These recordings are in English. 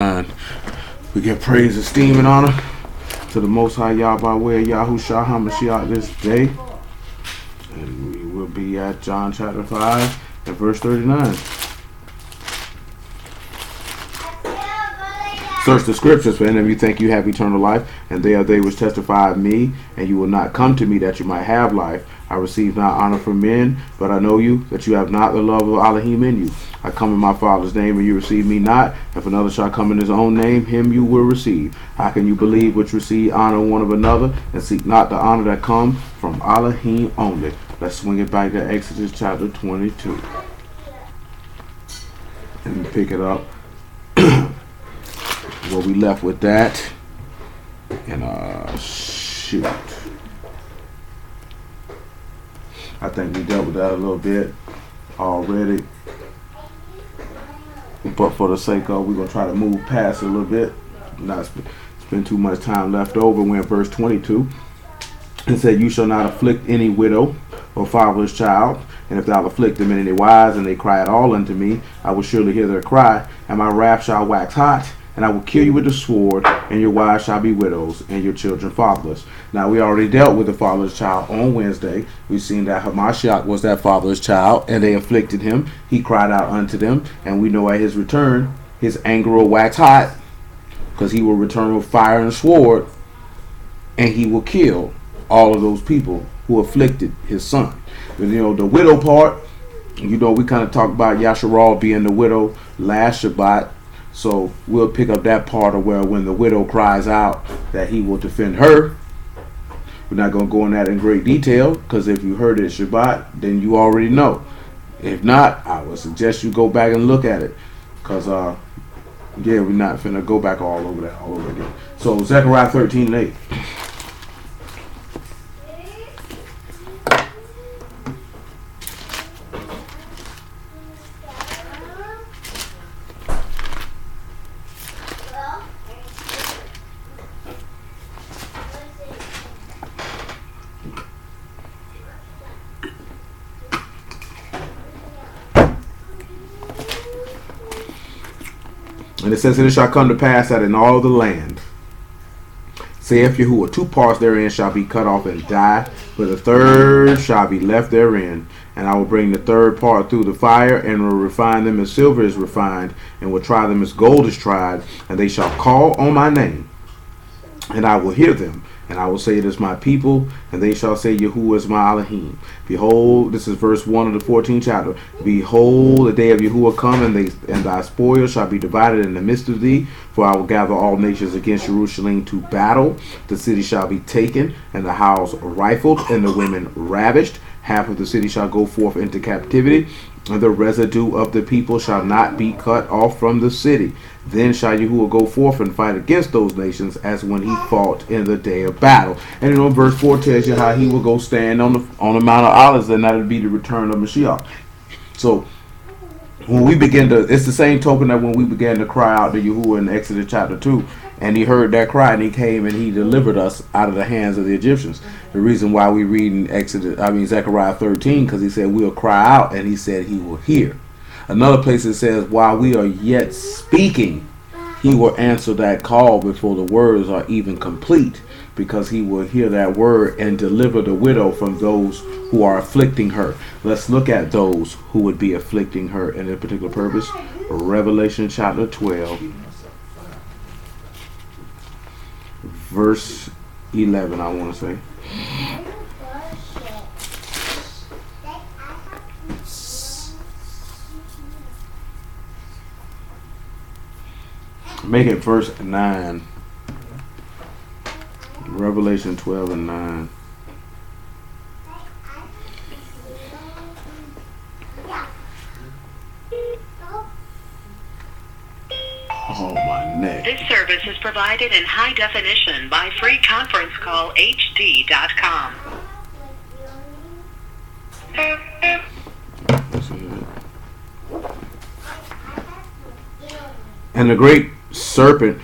We give praise, esteem, and honor to the Most High Yah by way of Yahushua HaMashiach this day. And we will be at John chapter 5 and verse 39. Search the scriptures, for in them you think you have eternal life, and they are they which testify of me, and you will not come to me that you might have life. I receive not honor from men, but I know you, that you have not the love of Elohim in you. I come in my Father's name, and you receive me not. If another shall come in his own name, him you will receive. How can you believe which receive honor one of another, and seek not the honor that comes from Elohim only? Let's swing it back to Exodus chapter 22. And pick it up where we left with that. And shoot. I think we dealt with that a little bit already. But for the sake of, we're going to try to move past it a little bit. Not spend too much time left over. We're in verse 22. It said, you shall not afflict any widow or fatherless child. And if thou afflict them in any wise, and they cry at all unto me, I will surely hear their cry, and my wrath shall wax hot. And I will kill you with the sword, and your wives shall be widows, and your children fatherless. Now, we already dealt with the fatherless child on Wednesday. We've seen that Hamashiach was that fatherless child, and they afflicted him. He cried out unto them, and we know at his return, his anger will wax hot, because he will return with fire and sword, and he will kill all of those people who afflicted his son. But, the widow part, we kind of talked about Yasharal being the widow last Shabbat. So we'll pick up that part of where when the widow cries out that he will defend her. We're not going to go in that in great detail, because if you heard it at Shabbat, then you already know. If not, I would suggest you go back and look at it, because we're not finna go back all over that all over again. So Zechariah 13 and 8. And it says, and it shall come to pass that in all the land, saith Yahuwah, 2 parts therein shall be cut off and die, but the third shall be left therein. And I will bring the third part through the fire, and will refine them as silver is refined, and will try them as gold is tried, and they shall call on my name, and I will hear them. And I will say, it is my people, and they shall say, Yahuwah is my Elohim. Behold, this is verse 1 of the 14th chapter. Behold, the day of Yahuwah come, and thy spoil shall be divided in the midst of thee. For I will gather all nations against Jerusalem to battle. The city shall be taken, and the house rifled, and the women ravished. Half of the city shall go forth into captivity, and the residue of the people shall not be cut off from the city. Then shall Yahuwah go forth and fight against those nations as when he fought in the day of battle. And verse 4 tells you how he will go stand on the Mount of Olives, and that will be the return of Mashiach. So when we begin to, it's the same token that when we began to cry out to Yahuwah in Exodus chapter 2, and he heard that cry, and he came and he delivered us out of the hands of the Egyptians. The reason why we read in Zechariah 13, because he said we'll cry out, and he said he will hear. Another place it says, while we are yet speaking, he will answer that call before the words are even complete, because he will hear that word and deliver the widow from those who are afflicting her. Let's look at those who would be afflicting her in a particular purpose. Revelation chapter 12, verse 11, I want to say. Make it verse 9. Revelation 12 and 9. Oh, my neck. This service is provided in high definition by freeconferencecallhd.com. And the great serpent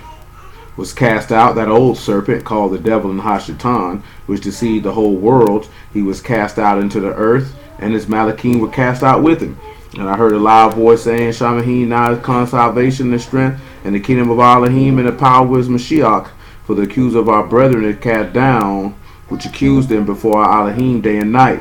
was cast out, that old serpent called the devil and Hashatan, which deceived the whole world. He was cast out into the earth, and his Malachim were cast out with him. And I heard a loud voice saying, Shamahim, now is come salvation and strength, and the kingdom of Elohim and the power of his Mashiach. For the accuser of our brethren is cast down, which accused them before our Elohim day and night.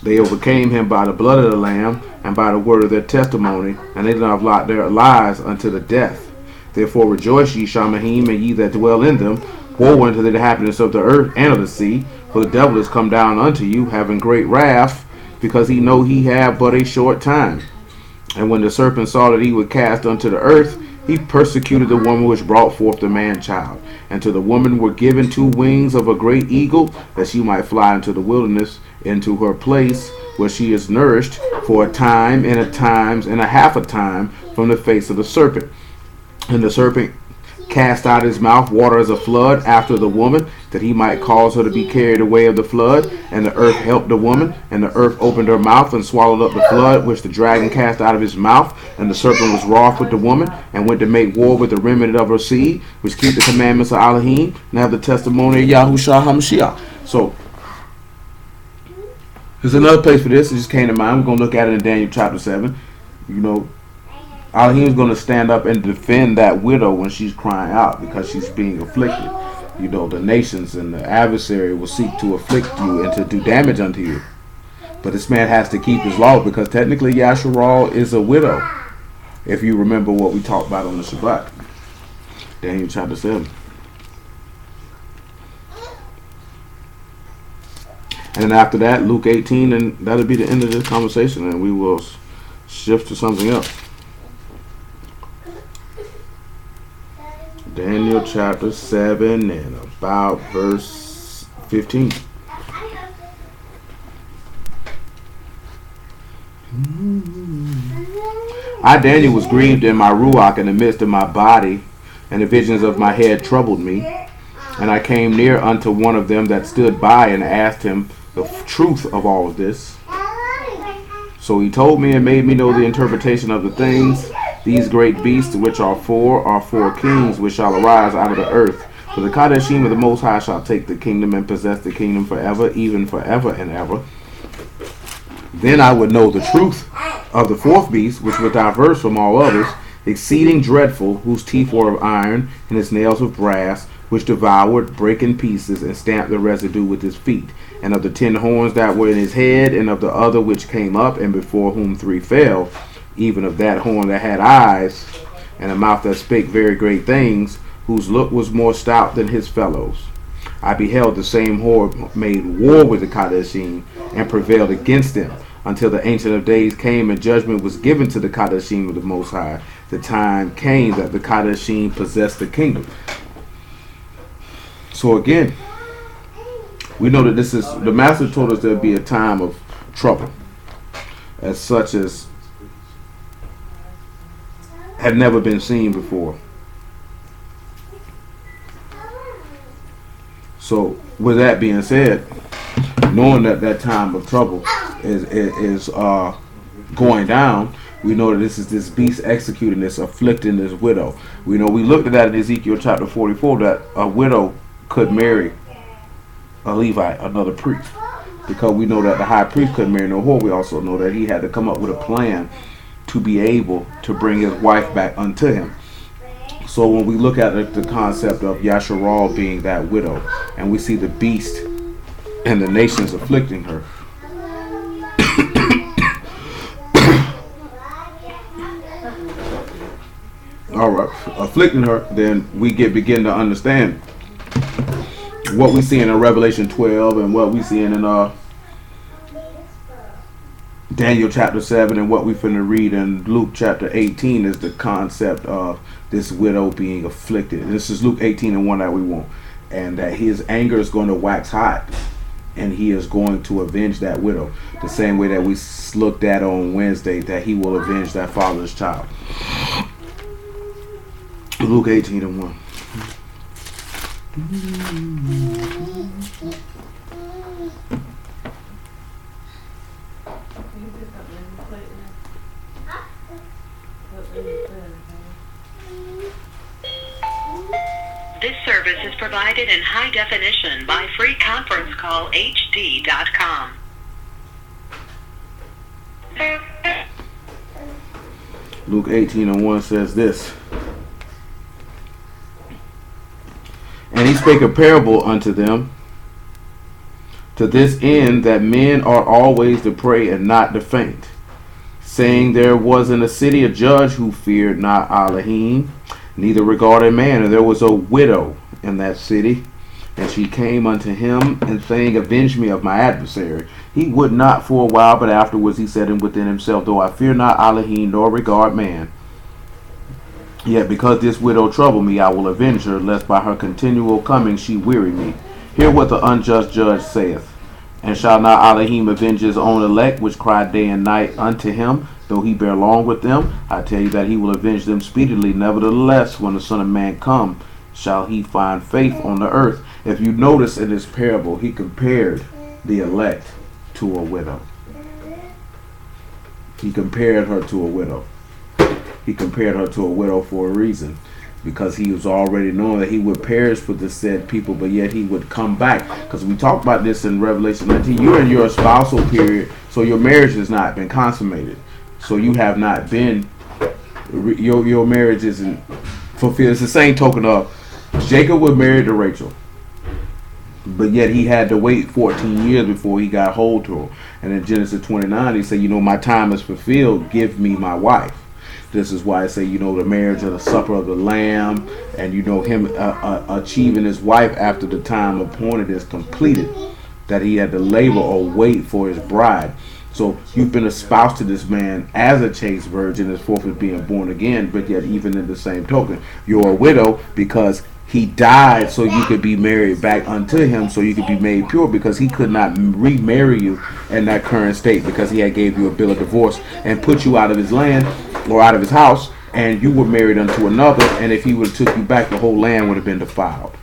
They overcame him by the blood of the Lamb and by the word of their testimony, and they did not blot their lives unto the death. Therefore rejoice ye, Shamahim, and ye that dwell in them. Woe unto the inhabitants of the earth and of the sea, for the devil is come down unto you, having great wrath, because he know he had but a short time. And when the serpent saw that he was cast unto the earth, he persecuted the woman which brought forth the man-child. And to the woman were given 2 wings of a great eagle, that she might fly into the wilderness, into her place where she is nourished for a time and a times and a half a time from the face of the serpent. And the serpent cast out his mouth water as a flood after the woman, that he might cause her to be carried away of the flood. And the earth helped the woman, and the earth opened her mouth and swallowed up the flood which the dragon cast out of his mouth. And the serpent was wroth with the woman, and went to make war with the remnant of her seed, which keep the commandments of Elohim, and have the testimony of Yahushua HaMashiach. So, there's another place for this. It just came to mind. We're going to look at it in Daniel chapter 7. You know, Elohim's going to stand up and defend that widow when she's crying out because she's being afflicted. You know, the nations and the adversary will seek to afflict you and to do damage unto you. But this man has to keep his law, because technically Yasharal is a widow. If you remember what we talked about on the Shabbat. Daniel chapter 7. And then after that, Luke 18, and that'll be the end of this conversation, and we will shift to something else. Daniel chapter 7 and about verse 15. I, Daniel, was grieved in my ruach in the midst of my body, and the visions of my head troubled me. And I came near unto one of them that stood by, and asked him the truth of all of this. So he told me and made me know the interpretation of the things. These great beasts which are four kings which shall arise out of the earth. For the Kadeshim of the Most High shall take the kingdom and possess the kingdom forever, even forever and ever. Then I would know the truth of the 4th beast, which was diverse from all others, exceeding dreadful, whose teeth were of iron, and his nails of brass, which devoured, brake in pieces, and stamped the residue with his feet. And of the 10 horns that were in his head, and of the other which came up, and before whom 3 fell, even of that horn that had eyes, and a mouth that spake very great things, whose look was more stout than his fellows. I beheld the same horde made war with the Kadeshim, and prevailed against them, until the Ancient of Days came, and judgment was given to the Kadeshim of the Most High. The time came that the Kadeshim possessed the kingdom. So again, we know that this is, the Master told us there would be a time of trouble, as such as had never been seen before. So with that being said, knowing that that time of trouble is going down, we know that this is this beast executing this, afflicting this widow. We know we looked at that in Ezekiel chapter 44, that a widow could marry a Levite, another priest, because we know that the high priest couldn't marry no whore. We also know that he had to come up with a plan to be able to bring his wife back unto him. So when we look at the concept of Yasharal being that widow, and we see the beast and the nations afflicting her, all right, afflicting her, then we begin to understand what we see in Revelation 12 and what we see in Daniel chapter 7, and what we finna read in Luke chapter 18 is the concept of this widow being afflicted. And this is Luke 18 and 1 that we want. And that his anger is going to wax hot, and he is going to avenge that widow. The same way that we looked at on Wednesday, that he will avenge that father's child. Luke 18 and 1. This service is provided in high definition by freeconferencecallhd.com. Luke 18:1 says this. And he spake a parable unto them, to this end that men ought always to pray and not to faint, saying, there was in a city a judge who feared not Elohim, neither regarded man. And there was a widow in that city, and she came unto him, and saying, avenge me of my adversary. He would not for a while, but afterwards he said within himself, though I fear not Elohim, nor regard man, yet because this widow trouble me, I will avenge her, lest by her continual coming she weary me. Hear what the unjust judge saith. And shall not Elohim avenge his own elect, which cry day and night unto him, though he bear long with them? I tell you that he will avenge them speedily. Nevertheless, when the Son of Man come, shall he find faith on the earth? If you notice in this parable, he compared the elect to a widow. He compared her to a widow. He compared her to a widow for a reason, because he was already knowing that he would perish for the said people, but yet he would come back. Because we talked about this in Revelation 19. You're in your spousal period, so your marriage has not been consummated. So you have not been, your marriage isn't fulfilled. It's the same token of Jacob was married to Rachel, but yet he had to wait 14 years before he got hold to her. And in Genesis 29, he said, my time is fulfilled. Give me my wife. This is why I say, the marriage of the supper of the Lamb, and him achieving his wife after the time appointed is completed, that he had to labor or wait for his bride. So you've been espoused to this man as a chaste virgin, as forth as being born again, but yet even in the same token, you're a widow because he died so you could be married back unto him, so you could be made pure, because he could not remarry you in that current state, because he had gave you a bill of divorce and put you out of his land or out of his house, and you were married unto another, and if he would have took you back, the whole land would have been defiled.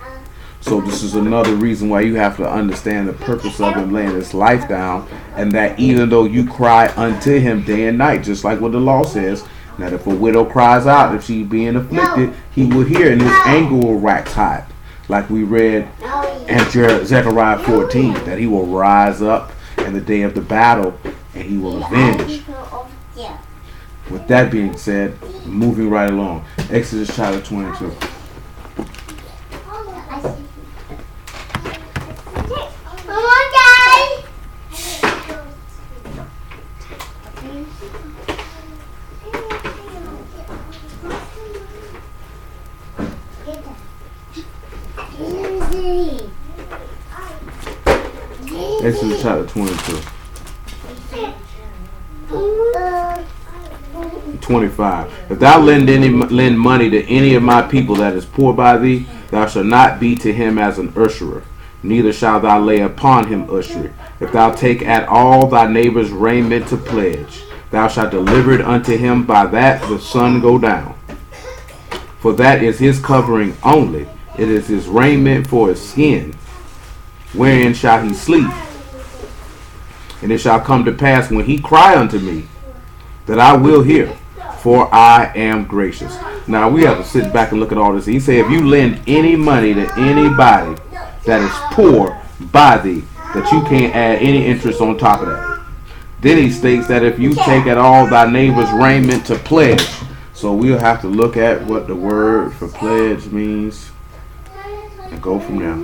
So this is another reason why you have to understand the purpose of him laying his life down, and that even though you cry unto him day and night, just like what the law says, that if a widow cries out, if she being afflicted, he will hear, and his anger will wax hot, like we read in Zechariah 14, that he will rise up in the day of the battle and he will avenge. With that being said, moving right along, Exodus chapter 22. Exodus chapter 22. 25. If thou lend money to any of my people that is poor by thee, thou shalt not be to him as an usurer, neither shalt thou lay upon him usury. If thou take at all thy neighbor's raiment to pledge, thou shalt deliver it unto him by that the sun go down. For that is his covering only, it is his raiment for his skin. Wherein shall he sleep? And it shall come to pass when he cry unto me, that I will hear, for I am gracious. Now we have to sit back and look at all this. He said, if you lend any money to anybody that is poor by thee, that you can't add any interest on top of that. Then he states that if you take at all thy neighbor's raiment to pledge. So we'll have to look at what the word for pledge means and go from there.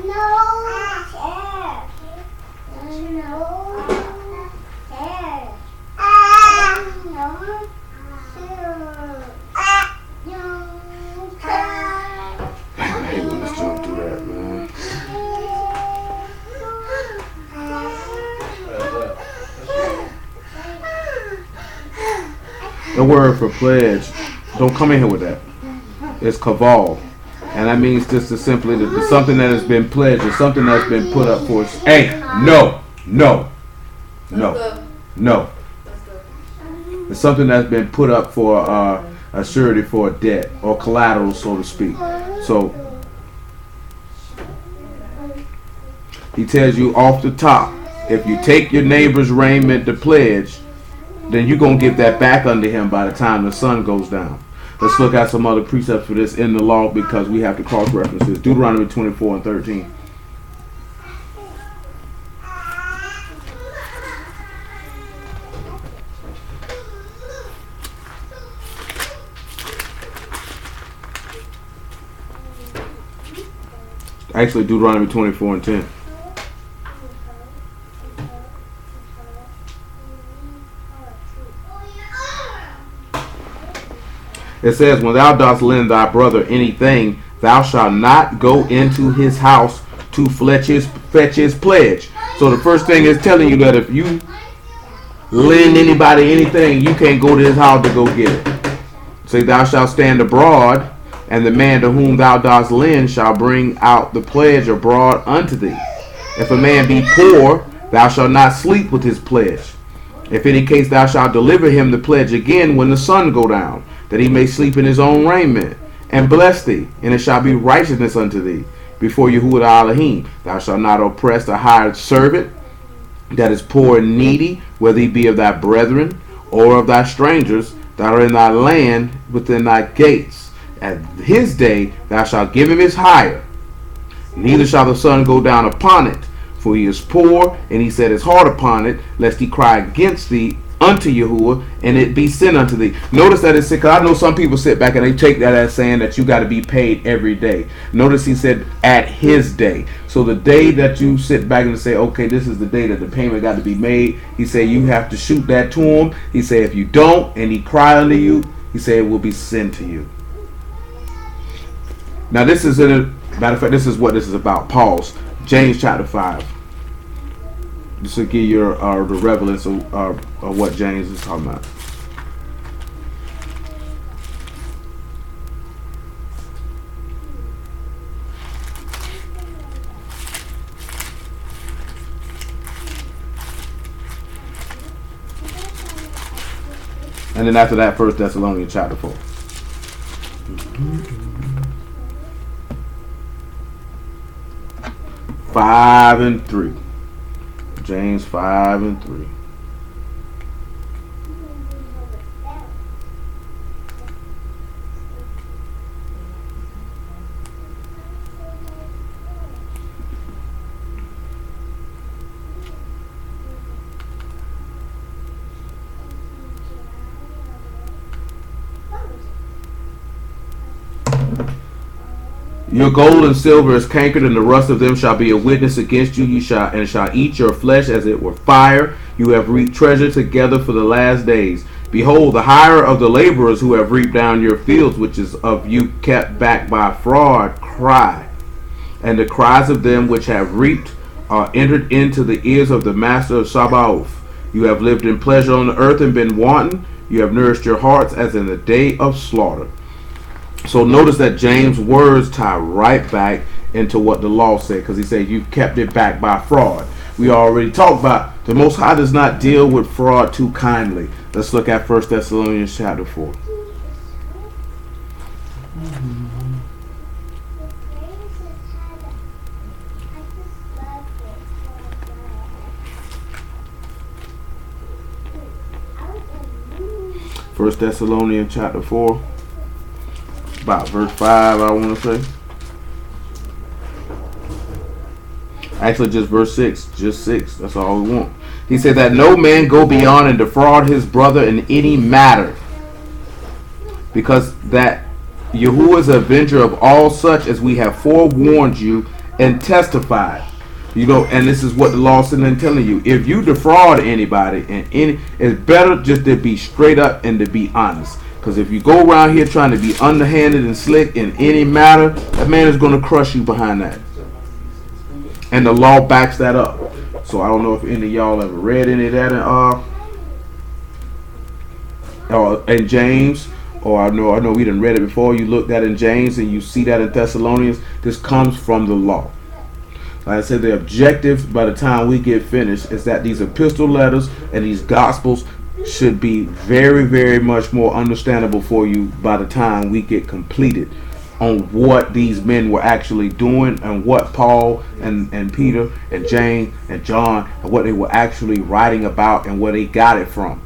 Let's jump through that, man. The word for pledge, don't come in here with that. It's kaval. And that means just to simply something that has been pledged or something that's been put up for. Hey, no. It's something that's been put up for a surety for a debt or collateral, so to speak. So he tells you off the top, if you take your neighbor's raiment to pledge, then you're going to get that back unto him by the time the sun goes down. Let's look at some other precepts for this in the law, because we have to cross-reference this. Deuteronomy 24 and 13. Actually, Deuteronomy 24:10. It says, when thou dost lend thy brother anything, thou shalt not go into his house to fetch his pledge. So the first thing is telling you that if you lend anybody anything, you can't go to his house to go get it. Say, thou shalt stand abroad, and the man to whom thou dost lend shall bring out the pledge abroad unto thee. If a man be poor, thou shalt not sleep with his pledge. If any case thou shalt deliver him the pledge again when the sun go down, that he may sleep in his own raiment, and bless thee, and it shall be righteousness unto thee before Yahuwah Elohim. Thou shalt not oppress a hired servant that is poor and needy, whether he be of thy brethren or of thy strangers that are in thy land within thy gates. At his day thou shalt give him his hire, neither shall the sun go down upon it, for he is poor, and he set his heart upon it, lest he cry against thee unto Yahuwah, and it be sin unto thee. Notice that it's, because I know some people sit back and they take that as saying that you got to be paid every day. Notice he said at his day. So the day that you sit back and say, okay, this is the day that the payment got to be made, he said you have to shoot that to him. He said if you don't and he cry unto you, he said it will be sin to you. Now this is, matter of fact, this is what this is about. Pause. James chapter 5. Just to give you the relevance of what James is talking about. And then after that, 1 Thessalonians chapter 4. Five and 3. James 5 and 3. Your gold and silver is cankered, and the rust of them shall be a witness against you. You shall eat your flesh as it were fire. You have reaped treasure together for the last days. Behold, the hire of the laborers who have reaped down your fields, which is of you kept back by fraud, cry. And the cries of them which have reaped are entered into the ears of the master of Sabaoth. You have lived in pleasure on the earth and been wanton. You have nourished your hearts as in the day of slaughter. So notice that James' words tie right back into what the law said, because he said you've kept it back by fraud. We already talked about the Most High does not deal with fraud too kindly. Let's look at 1 Thessalonians chapter 4. First Thessalonians chapter 4. About verse 5, I want to say. Actually, just verse 6. Just 6. That's all we want. He said that no man go beyond and defraud his brother in any matter, because that Yahuwah is avenger of all such, as we have forewarned you and testified. You know, and this is what the law is sitting telling you. If you defraud anybody, it's better just to be straight up and to be honest. Because if you go around here trying to be underhanded and slick in any matter, that man is going to crush you behind that. And the law backs that up. So I don't know if any of y'all ever read any of that in James, or I know we done read it before. You looked at it in James and you see that in Thessalonians. This comes from the law. Like I said, the objective by the time we get finished is that these epistle letters and these gospels should be very, very much more understandable for you by the time we get completed on what these men were actually doing, and what Paul and Peter and James and John and what they were actually writing about and where they got it from.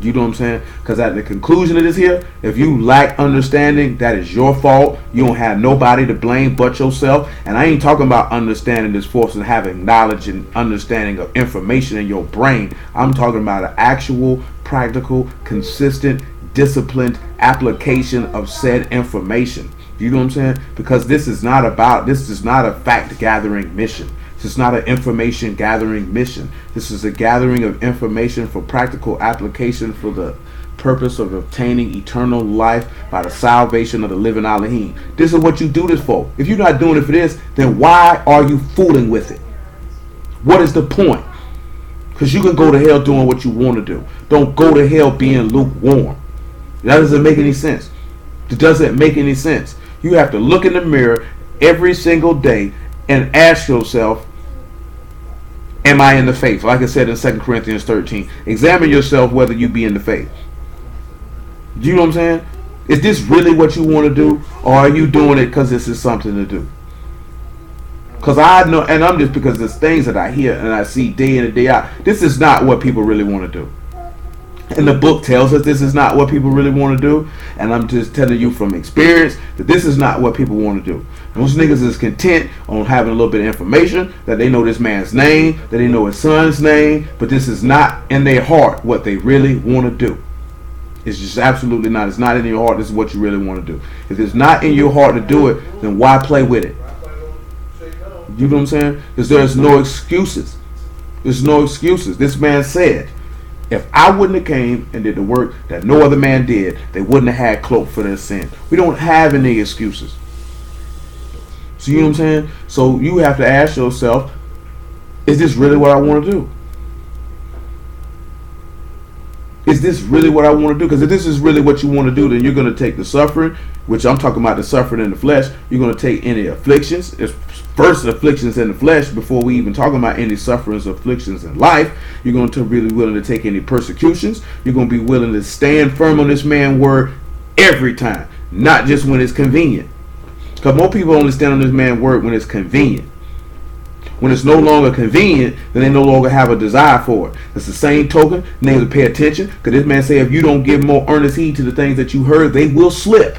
You know what I'm saying? Because at the conclusion of this here, if you lack understanding, that is your fault. You don't have nobody to blame but yourself. And I ain't talking about understanding this force and having knowledge and understanding of information in your brain. I'm talking about an actual, practical, consistent, disciplined application of said information. You know what I'm saying? Because this is not a fact gathering mission. This is not an information gathering mission. This is a gathering of information for practical application for the purpose of obtaining eternal life by the salvation of the living Elohim. This is what you do this for. If you're not doing it for this, then why are you fooling with it? What is the point? Because you can go to hell doing what you want to do. Don't go to hell being lukewarm. That doesn't make any sense. It doesn't make any sense. You have to look in the mirror every single day and ask yourself, am I in the faith? Like I said in 2 Corinthians 13. Examine yourself whether you be in the faith. Do you know what I'm saying? Is this really what you want to do? Or are you doing it because this is something to do? Because I know, and I'm just because there's things that I hear and I see day in and day out. This is not what people really want to do. And the book tells us this is not what people really want to do. And I'm just telling you from experience that this is not what people want to do. Most niggas is content on having a little bit of information, that they know this man's name, that they know his son's name, but this is not in their heart what they really want to do. It's just absolutely not. It's not in your heart. This is what you really want to do. If it's not in your heart to do it, then why play with it? You know what I'm saying? Because there's no excuses. There's no excuses. This man said, if I wouldn't have came and did the work that no other man did, they wouldn't have had cloak for their sin. We don't have any excuses. So you know what I'm saying? So you have to ask yourself, is this really what I want to do? Is this really what I want to do? Because if this is really what you want to do, then you're going to take the suffering, which I'm talking about the suffering in the flesh. You're going to take any afflictions. It's first afflictions in the flesh before we even talk about any sufferings, afflictions in life. You're going to be really willing to take any persecutions. You're going to be willing to stand firm on this man's word every time, not just when it's convenient. Because more people only stand on this man's word when it's convenient. When it's no longer convenient, then they no longer have a desire for it. It's the same token. Niggas pay attention. Because this man say if you don't give more earnest heed to the things that you heard, they will slip.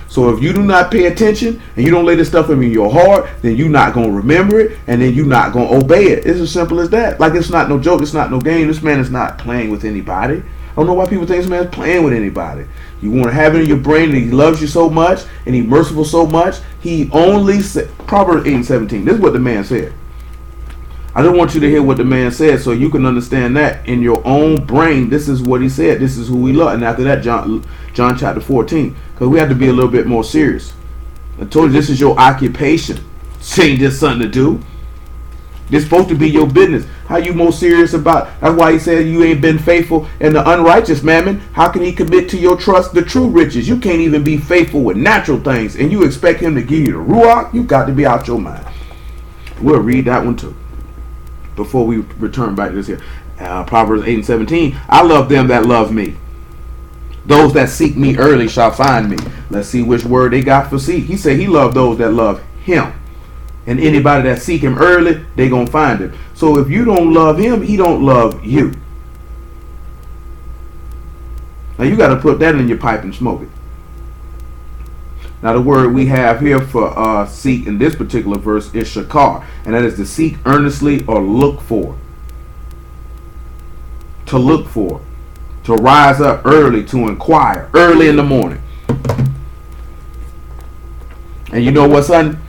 So if you do not pay attention and you don't lay this stuff in your heart, then you're not going to remember it, and then you're not going to obey it. It's as simple as that. Like, it's not no joke. It's not no game. This man is not playing with anybody. I don't know why people think this man's playing with anybody. You want to have it in your brain that he loves you so much and he's merciful so much. He only said, Proverbs 8:17. This is what the man said. I just want you to hear what the man said so you can understand that in your own brain. This is what he said. This is who we love. And after that, John chapter 14. Because we have to be a little bit more serious. I told you this is your occupation. This ain't just something to do. This supposed to be your business. How you more serious about? That's why he said you ain't been faithful in the unrighteous mammon. How can he commit to your trust the true riches? You can't even be faithful with natural things, and you expect him to give you the ruach? You got to be out your mind. We'll read that one too before we return back to this here. Proverbs 8:17. I love them that love me. Those that seek me early shall find me. Let's see which word they got for seek. He said he loved those that love him. And anybody that seek him early, they gonna find him. So if you don't love him, he don't love you. Now you got to put that in your pipe and smoke it. Now the word we have here for seek in this particular verse is shakar, and that is to seek earnestly or look for. To look for. To rise up early, to inquire early in the morning. And you know what, son?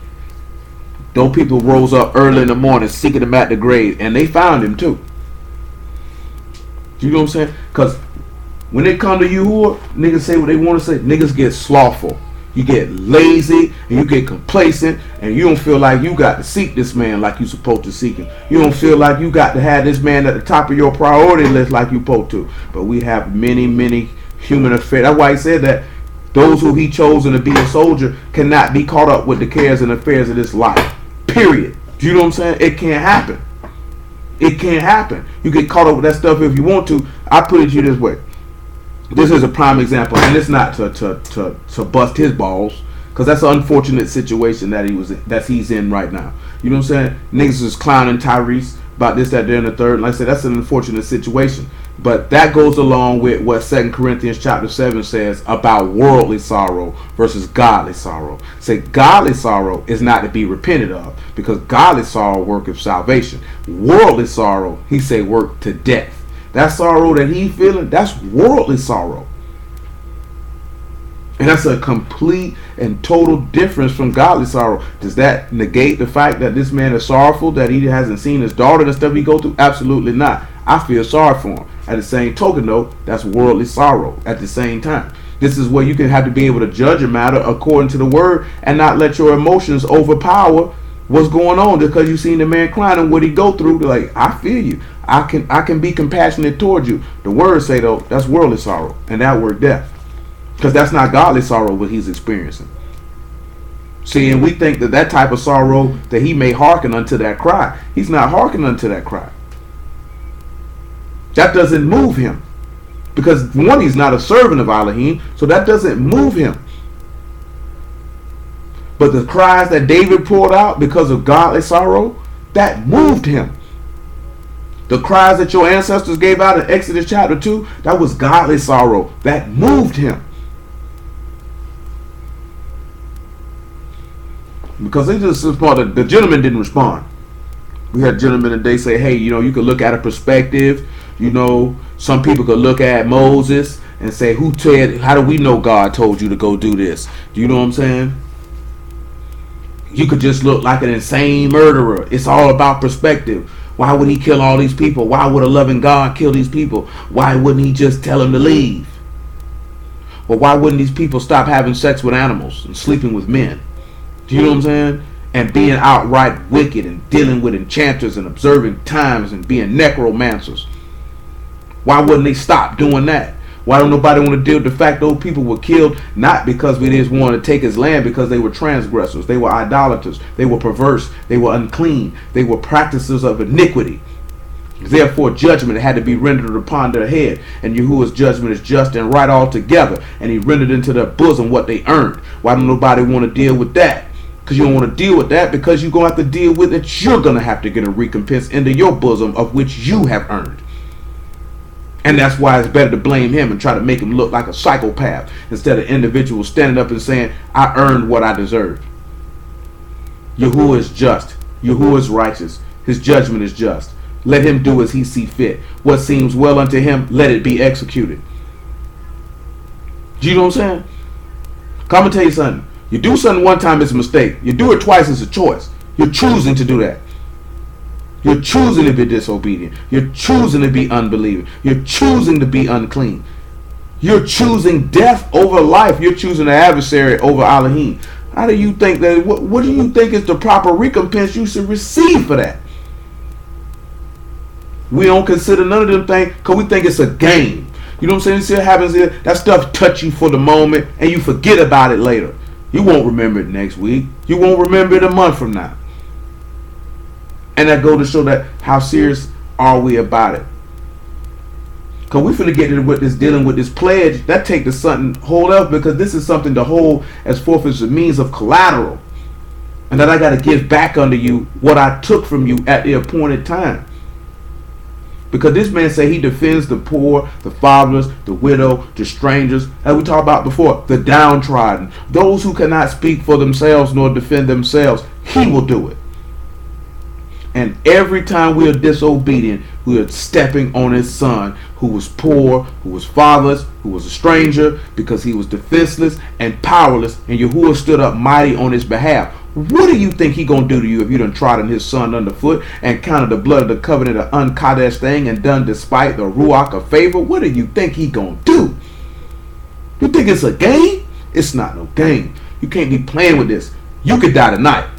Those people rose up early in the morning seeking him at the grave, and they found him too. You know what I'm saying? Because when they come to you, niggas say what they want to say. Niggas get slothful. You get lazy, and you get complacent, and you don't feel like you got to seek this man like you supposed to seek him. You don't feel like you got to have this man at the top of your priority list like you supposed to. But we have many, many human affairs. That's why he said that those who he chosen to be a soldier cannot be caught up with the cares and affairs of this life. Period. Do you know what I'm saying? It can't happen. It can't happen. You get caught up with that stuff if you want to. I put it to you this way. This is a prime example, and it's not to bust his balls, because that's an unfortunate situation that he's in right now. You know what I'm saying? Niggas is clowning Tyrese about this, that, there, and the third. Like I said, that's an unfortunate situation. But that goes along with what 2 Corinthians chapter 7 says about worldly sorrow versus godly sorrow. Say godly sorrow is not to be repented of, because godly sorrow worketh salvation. Worldly sorrow, he say, work to death. That sorrow that he feeling, that's worldly sorrow. And that's a complete and total difference from godly sorrow. Does that negate the fact that this man is sorrowful, that he hasn't seen his daughter and stuff he go through? Absolutely not. I feel sorry for him. At the same token, though, that's worldly sorrow at the same time. This is where you can have to be able to judge a matter according to the word and not let your emotions overpower what's going on because you seen the man crying and what he go through. Like, I feel you. I can be compassionate towards you. The word say, though, that's worldly sorrow, and that word death. Because that's not godly sorrow what he's experiencing. See, and we think that type of sorrow that he may hearken unto that cry. He's not hearkening unto that cry. That doesn't move him. Because one, he's not a servant of Elohim, so that doesn't move him. But the cries that David poured out because of godly sorrow, that moved him. The cries that your ancestors gave out in Exodus chapter 2, that was godly sorrow. That moved him. Because they just responded. The gentleman didn't respond. We had gentlemen today say, hey, you could look at a perspective. Some people could look at Moses and say, how do we know God told you to go do this? Do you know what I'm saying? You could just look like an insane murderer. It's all about perspective. Why would he kill all these people? Why would a loving God kill these people? Why wouldn't he just tell them to leave? Or why wouldn't these people stop having sex with animals and sleeping with men? Do you know what I'm saying? And being outright wicked and dealing with enchanters and observing times and being necromancers. Why wouldn't they stop doing that? Why don't nobody want to deal with the fact those people were killed not because we just wanted to take his land, because they were transgressors, they were idolaters, they were perverse, they were unclean, they were practices of iniquity. Therefore judgment had to be rendered upon their head, and Yahuwah's judgment is just and right altogether, and he rendered into their bosom what they earned. Why don't nobody want to deal with that? Because you don't want to deal with that, because you're going to have to deal with it. You're going to have to get a recompense into your bosom of which you have earned. And that's why it's better to blame him and try to make him look like a psychopath instead of individuals standing up and saying, I earned what I deserved. Yahuwah is just. Yahuwah is righteous. His judgment is just. Let him do as he see fit. What seems well unto him, let it be executed. Do you know what I'm saying? Come and tell you something. You do something one time, it's a mistake. You do it twice, it's a choice. You're choosing to do that. You're choosing to be disobedient. You're choosing to be unbelieving. You're choosing to be unclean. You're choosing death over life. You're choosing the adversary over Elohim. How do you think that? What do you think is the proper recompense you should receive for that? We don't consider none of them things because we think it's a game. You know what I'm saying? You see what happens here? That stuff touch you for the moment and you forget about it later. You won't remember it next week. You won't remember it a month from now. And that goes to show that how serious are we about it. Because we finna get into with this dealing with this pledge. That take to something hold up, because this is something to hold as forth as a means of collateral. And that I got to give back unto you what I took from you at the appointed time. Because this man say he defends the poor, the fatherless, the widow, the strangers, as we talked about before, the downtrodden, those who cannot speak for themselves nor defend themselves. He will do it. And every time we are disobedient, we are stepping on his son who was poor, who was fatherless, who was a stranger, because he was defenseless and powerless, and Yahuwah stood up mighty on his behalf. What do you think he gonna do to you if you done trodden his son underfoot and counted the blood of the covenant an unkadesh thing and done despite the ruach of favor? What do you think he gonna do? You think it's a game? It's not no game. You can't be playing with this. You could die tonight.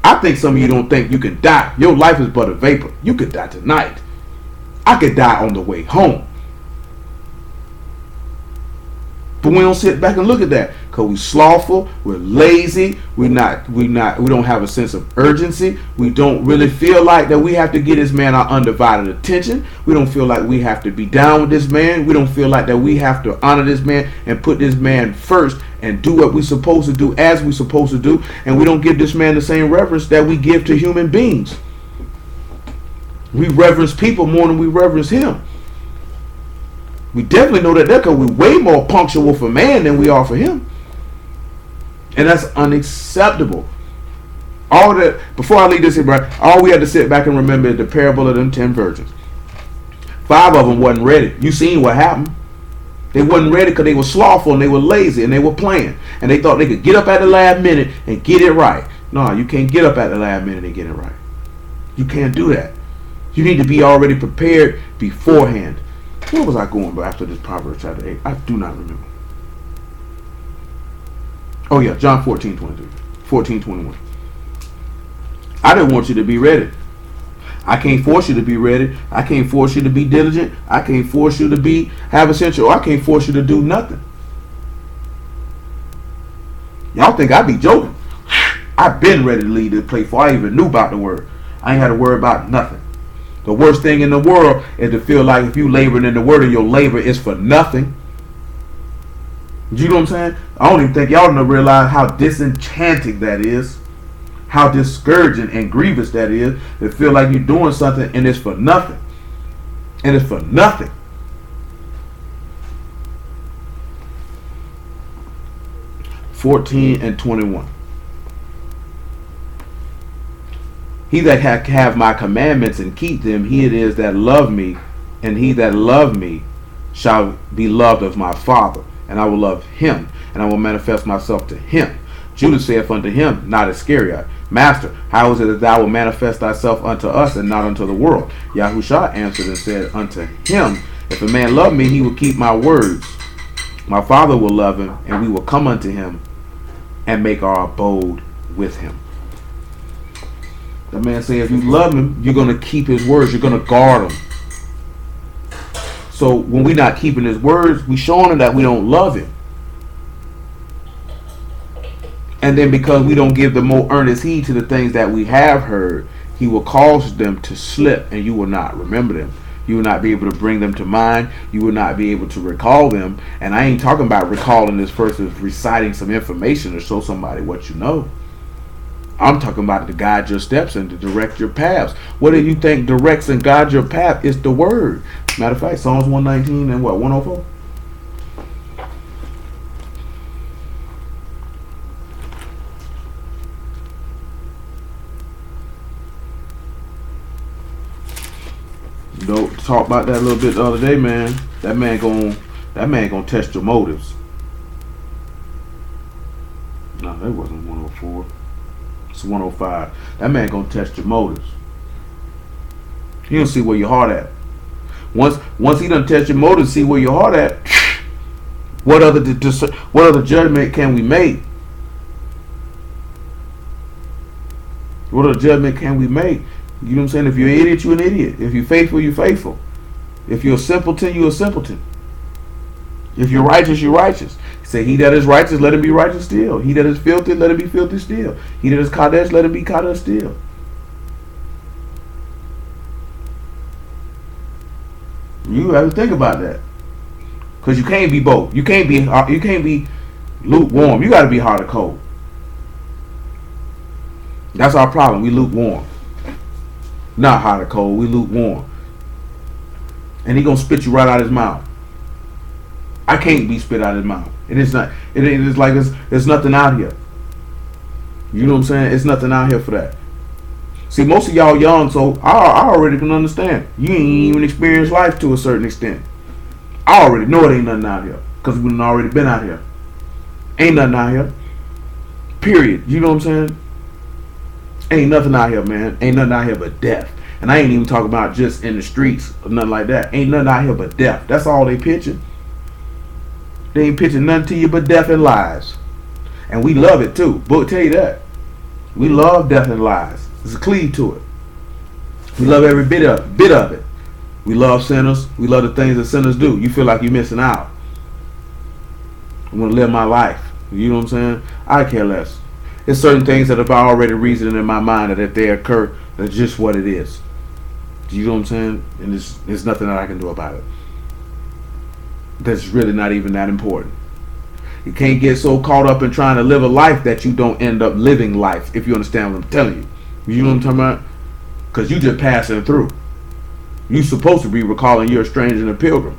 I think some of you don't think you can die. Your life is but a vapor. You could die tonight. I could die on the way home. But we don't sit back and look at that because we're slothful, we're lazy, we don't have a sense of urgency. We don't really feel like that we have to give this man our undivided attention. We don't feel like we have to be down with this man. We don't feel like that we have to honor this man and put this man first and do what we're supposed to do as we're supposed to do. And we don't give this man the same reverence that we give to human beings. We reverence people more than we reverence him. We definitely know that because we're way more punctual for man than we are for him. And that's unacceptable. All that, before I leave this here, bro, all we had to sit back and remember is the parable of them 10 virgins. 5 of them wasn't ready. You seen what happened. They wasn't ready because they were slothful and they were lazy and they were playing. And they thought they could get up at the last minute and get it right. No, you can't get up at the last minute and get it right. You can't do that. You need to be already prepared beforehand. Where was I going after this Proverbs chapter 8? I do not remember. Oh yeah, John 14:23. 14:21. I didn't want you to be ready. I can't force you to be ready. I can't force you to be diligent. I can't force you to have essential. I can't force you to do nothing. Y'all think I be joking? I've been ready to lead this place before I even knew about the word. I ain't had to worry about nothing. The worst thing in the world is to feel like if you laboring in the word and your labor is for nothing. You know what I'm saying? I don't even think y'all don't realize how disenchanting that is. How discouraging and grievous that is. To feel like you're doing something and it's for nothing. And it's for nothing. (14 and 21). He that have my commandments and keep them, he it is that love me, and he that love me shall be loved of my Father, and I will love him, and I will manifest myself to him. Judas saith unto him, not Iscariot, Master, how is it that thou wilt manifest thyself unto us and not unto the world? Yahushua answered and said unto him, If a man love me, he will keep my words. My Father will love him, and we will come unto him and make our abode with him. The man said, if you love him, you're going to keep his words. You're going to guard him. So when we're not keeping his words, we're showing him that we don't love him. And then because we don't give the more earnest heed to the things that we have heard, he will cause them to slip and you will not remember them. You will not be able to bring them to mind. You will not be able to recall them. And I ain't talking about recalling this versus reciting some information to show somebody what you know. I'm talking about to guide your steps and to direct your paths. What do you think directs and guides your path? It's the word. Matter of fact, Psalms 119 and what, 104? Don't talk about that a little bit the other day, man. That man gonna test your motives. No, that wasn't 104. It's 105. That man gonna test your motives. He gonna see where your heart at. Once he done test your motives, see where your heart at. What other judgment can we make? What other judgment can we make? You know what I'm saying? If you're an idiot, you're an idiot. If you're faithful, you're faithful. If you're a simpleton, you're a simpleton. If you're righteous, you're righteous. Say, he that is righteous, let him be righteous still. He that is filthy, let him be filthy still. He that is kadesh, let him be kadesh still. You have to think about that, because you can't be both. You can't be lukewarm. You got to be hot or cold. That's our problem. We lukewarm. Not hot or cold. We lukewarm. And he gonna spit you right out his mouth. I can't be spit out his mouth. It is not. It is like there's nothing out here. You know what I'm saying? It's nothing out here for that. See, most of y'all young, so I already can understand. You ain't even experienced life to a certain extent. I already know it ain't nothing out here, because we've already been out here. Ain't nothing out here. Period. You know what I'm saying? Ain't nothing out here, man. Ain't nothing out here but death. And I ain't even talking about just in the streets or nothing like that. Ain't nothing out here but death. That's all they pitching. They ain't pitching nothing to you but death and lies. And we love it too. Book tell you that. We love death and lies. There's a cleave to it. We love every bit of it. We love sinners. We love the things that sinners do. You feel like you're missing out. I want to live my life. You know what I'm saying? I care less. There's certain things that have already reasoned in my mind that if they occur, that's just what it is. You know what I'm saying? And there's nothing that I can do about it. That's really not even that important. You can't get so caught up in trying to live a life that you don't end up living life, if you understand what I'm telling you. You know what I'm talking about? Because you just passing through. You're supposed to be recalling you're a stranger and a pilgrim.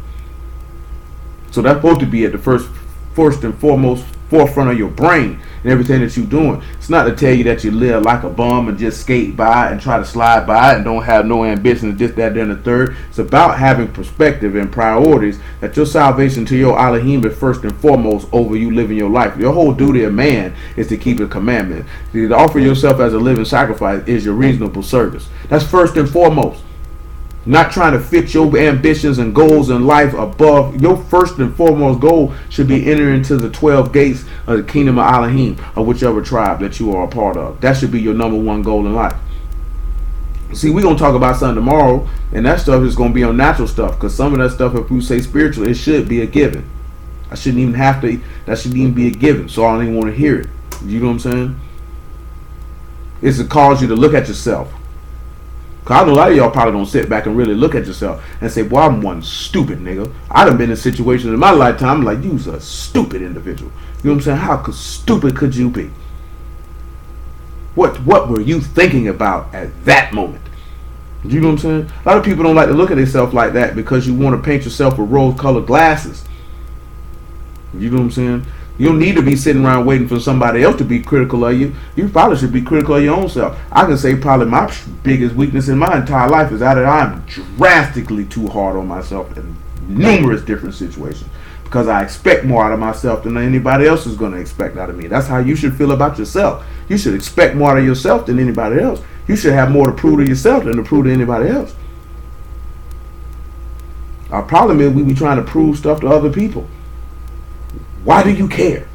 So that's supposed to be at the first and foremost forefront of your brain and everything that you're doing. It's not to tell you that you live like a bum and just skate by and try to slide by and don't have no ambitions, this, that, then the third. It's about having perspective and priorities, that your salvation to your Elohim is first and foremost over you living your life. Your whole duty of man is to keep the commandment. To offer yourself as a living sacrifice is your reasonable service. That's first and foremost. Not trying to fit your ambitions and goals in life above. Your first and foremost goal should be entering into the 12 gates of the kingdom of Elohim, or whichever tribe that you are a part of. That should be your number one goal in life. See, we're going to talk about something tomorrow, and that stuff is going to be on natural stuff, because some of that stuff, if you say spiritual, it should be a given. I shouldn't even have to, that shouldn't even be a given, so I don't even want to hear it. You know what I'm saying? It's to cause you to look at yourself. Cause I know a lot of y'all probably don't sit back and really look at yourself and say, boy, I'm one stupid nigga. I done been in situations in my lifetime like, you's a stupid individual. You know what I'm saying? How stupid could you be? What were you thinking about at that moment? You know what I'm saying? A lot of people don't like to look at themselves like that because you want to paint yourself with rose-colored glasses. You know what I'm saying? You don't need to be sitting around waiting for somebody else to be critical of you. You probably should be critical of your own self. I can say probably my biggest weakness in my entire life is that I'm drastically too hard on myself in numerous different situations, because I expect more out of myself than anybody else is going to expect out of me. That's how you should feel about yourself. You should expect more out of yourself than anybody else. You should have more to prove to yourself than to prove to anybody else. Our problem is we be trying to prove stuff to other people. Why do you care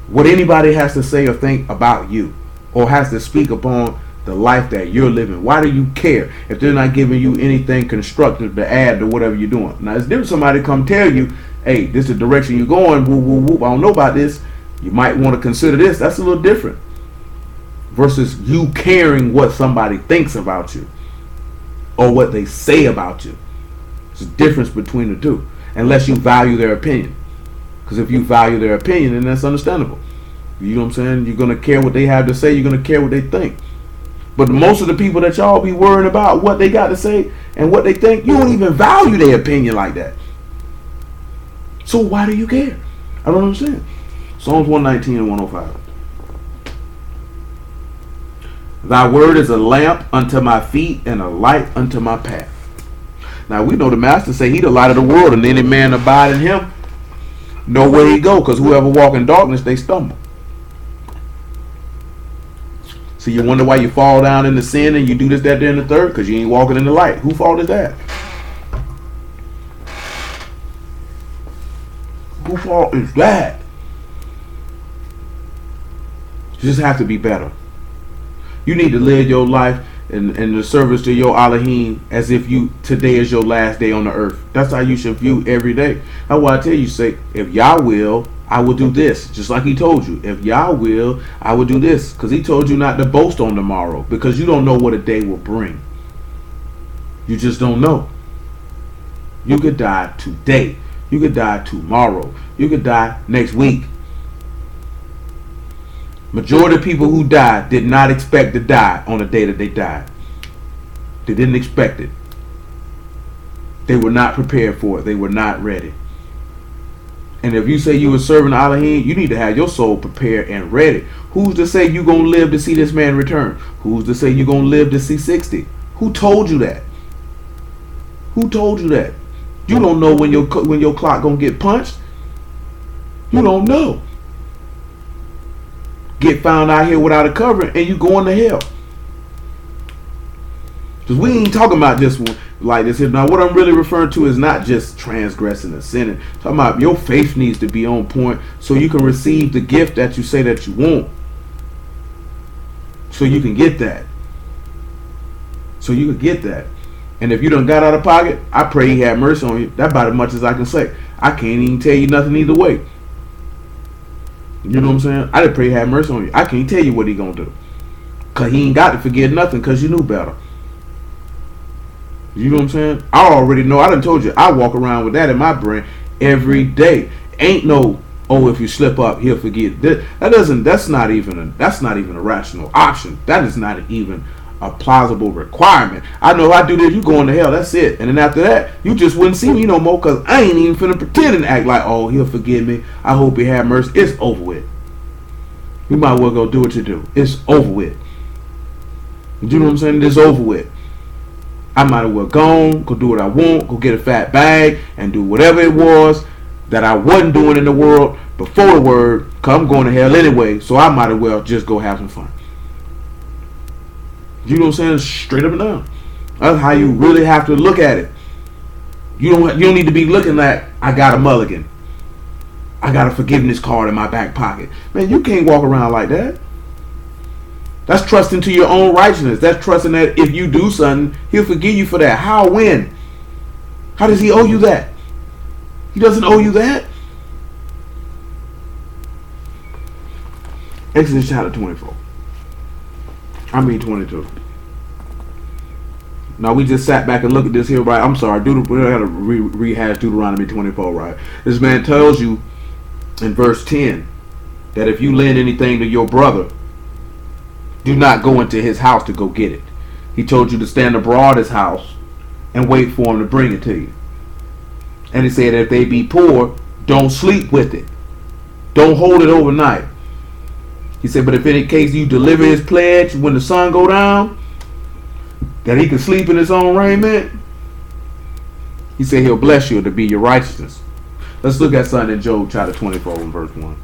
what anybody has to say or think about you, or has to speak upon the life that you're living? Why do you care if they're not giving you anything constructive to add to whatever you're doing? Now, it's different. Somebody come tell you, hey, this is the direction you're going. Whoop, whoop, whoop. I don't know about this. You might want to consider this. That's a little different versus you caring what somebody thinks about you or what they say about you. There's a difference between the two, unless you value their opinion. Because if you value their opinion, then that's understandable. You know what I'm saying? You're going to care what they have to say. You're going to care what they think. But most of the people that y'all be worrying about what they got to say and what they think, you don't even value their opinion like that. So why do you care? I don't understand. Psalms 119 and 105. Thy word is a lamp unto my feet and a light unto my path. Now we know the master say he the light of the world, and any man abide in him know where he go, because whoever walk in darkness, they stumble. So you wonder why you fall down into sin and you do this, that, then the third, because you ain't walking in the light. Who fault is that? Who fault is that? You just have to be better. You need to live your life in the service to your Elohim as if today is your last day on the earth. That's how you should view every day. That's why I tell you, say, if Yah will, I will do this. Just like he told you. If Yah will, I will do this. Because he told you not to boast on tomorrow, because you don't know what a day will bring. You just don't know. You could die today. You could die tomorrow. You could die next week. Majority of people who died did not expect to die on the day that they died. They didn't expect it. They were not prepared for it. They were not ready. And if you say you were serving Elohim, you need to have your soul prepared and ready. Who's to say you're going to live to see this man return? Who's to say you're going to live to see 60? Who told you that? Who told you that? You don't know when your clock going to get punched. You don't know. Get found out here without a covering and you going to hell. Because we ain't talking about just like this here. Now what I'm really referring to is not just transgressing and sinning. I'm talking about your faith needs to be on point so you can receive the gift that you say that you want. So you can get that. So you can get that. And if you done got out of pocket, I pray he have mercy on you. That's about as much as I can say. I can't even tell you nothing either way. You know what I'm saying? I didn't pray he had mercy on you. I can't tell you what he gonna do. Because he ain't got to forget nothing because you knew better. You know what I'm saying? I already know. I done told you. I walk around with that in my brain every day. Ain't no, oh, if you slip up, he'll forget. That's not even a rational option. That is not even a plausible requirement. I know if I do this, you going to hell. That's it. And then after that, you just wouldn't see me no more because I ain't even finna pretend and act like, oh, he'll forgive me. I hope he have mercy. It's over with. You might well go do what you do. It's over with. You know what I'm saying? It's over with. I might as well go do what I want, go get a fat bag, and do whatever it was that I wasn't doing in the world before the word, because I'm going to hell anyway, so I might as well just go have some fun. You know what I'm saying? Straight up and down. That's how you really have to look at it. You don't need to be looking like, I got a mulligan. I got a forgiveness card in my back pocket. Man, you can't walk around like that. That's trusting to your own righteousness. That's trusting that if you do something, he'll forgive you for that. How? When? How does he owe you that? He doesn't owe you that. Exodus chapter 24. 22. Now we just sat back and looked at this here, right? I'm sorry, we got to rehash Deuteronomy 24, right? This man tells you in verse 10 that if you lend anything to your brother, do not go into his house to go get it. He told you to stand abroad his house and wait for him to bring it to you. And he said if they be poor, don't sleep with it. Don't hold it overnight. He said, but if in any case you deliver his pledge when the sun go down, that he can sleep in his own rainment, he said he'll bless you to be your righteousness. Let's look at something in Job chapter 24 and verse 1.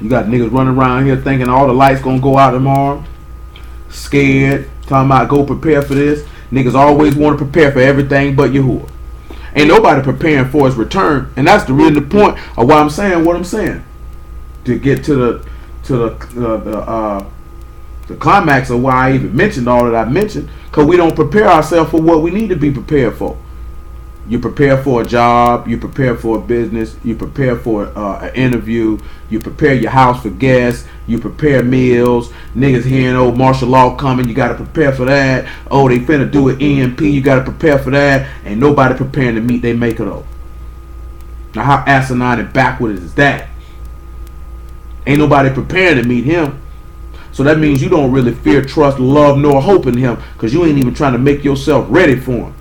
You got niggas running around here thinking all the lights gonna go out tomorrow. Scared. Talking about go prepare for this. Niggas always want to prepare for everything but Yahuwah. Ain't nobody preparing for his return. And that's really the point of why I'm saying what I'm saying. To get to the climax of why I even mentioned all that I mentioned. Because we don't prepare ourselves for what we need to be prepared for. You prepare for a job, you prepare for a business, you prepare for an interview, you prepare your house for guests, you prepare meals. Niggas hearing old martial law coming, you got to prepare for that. Oh, they finna do an EMP, you got to prepare for that. Ain't nobody preparing to meet they maker though. Now how asinine and backward is that? Ain't nobody preparing to meet him. So that means you don't really fear, trust, love, nor hope in him, because you ain't even trying to make yourself ready for him.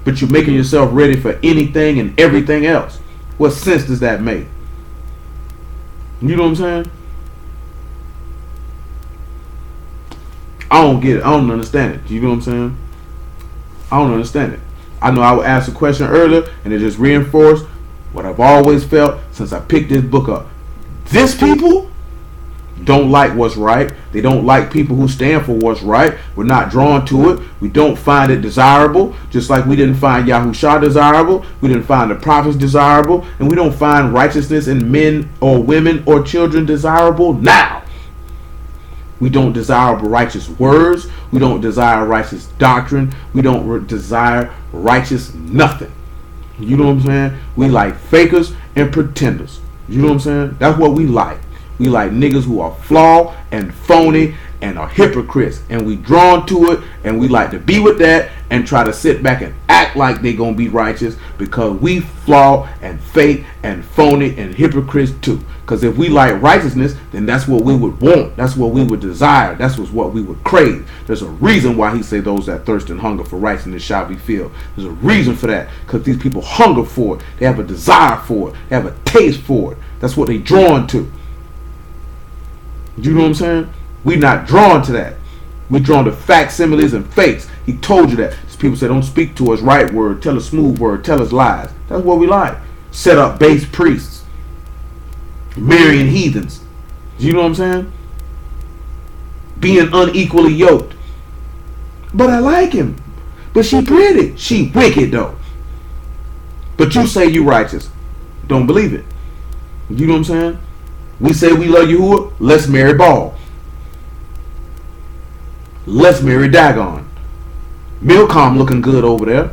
But you're making yourself ready for anything and everything else. What sense does that make? You know what I'm saying? I don't get it. I don't understand it. You know what I'm saying? I don't understand it. I know I asked a question earlier and it just reinforced what I've always felt since I picked this book up. This people don't like what's right. They don't like people who stand for what's right. We're not drawn to it. We don't find it desirable. Just like we didn't find Yahushua desirable. We didn't find the prophets desirable. And we don't find righteousness in men or women or children desirable now. We don't desire righteous words. We don't desire righteous doctrine. We don't desire righteous nothing. You know what I'm saying? We like fakers and pretenders. You know what I'm saying? That's what we like. We like niggas who are flawed and phony and are hypocrites. And we drawn to it and we like to be with that and try to sit back and act like they gonna be righteous because we flawed and fake and phony and hypocrites too. Because if we like righteousness, then that's what we would want. That's what we would desire. That's what we would crave. There's a reason why he say those that thirst and hunger for righteousness shall be filled. There's a reason for that. Because these people hunger for it. They have a desire for it. They have a taste for it. That's what they drawn to. You know what I'm saying? We're not drawn to that. We're drawn to facsimiles and fakes. He told you that. People say don't speak to us right word, tell us smooth word, tell us lies. That's what we like. Set up base priests. Marrying heathens. You know what I'm saying? Being unequally yoked. But I like him. But she pretty. She wicked though. But you say you righteous. Don't believe it. You know what I'm saying? We say we love Yahuwah, let's marry Baal. Let's marry Dagon. Milcom looking good over there.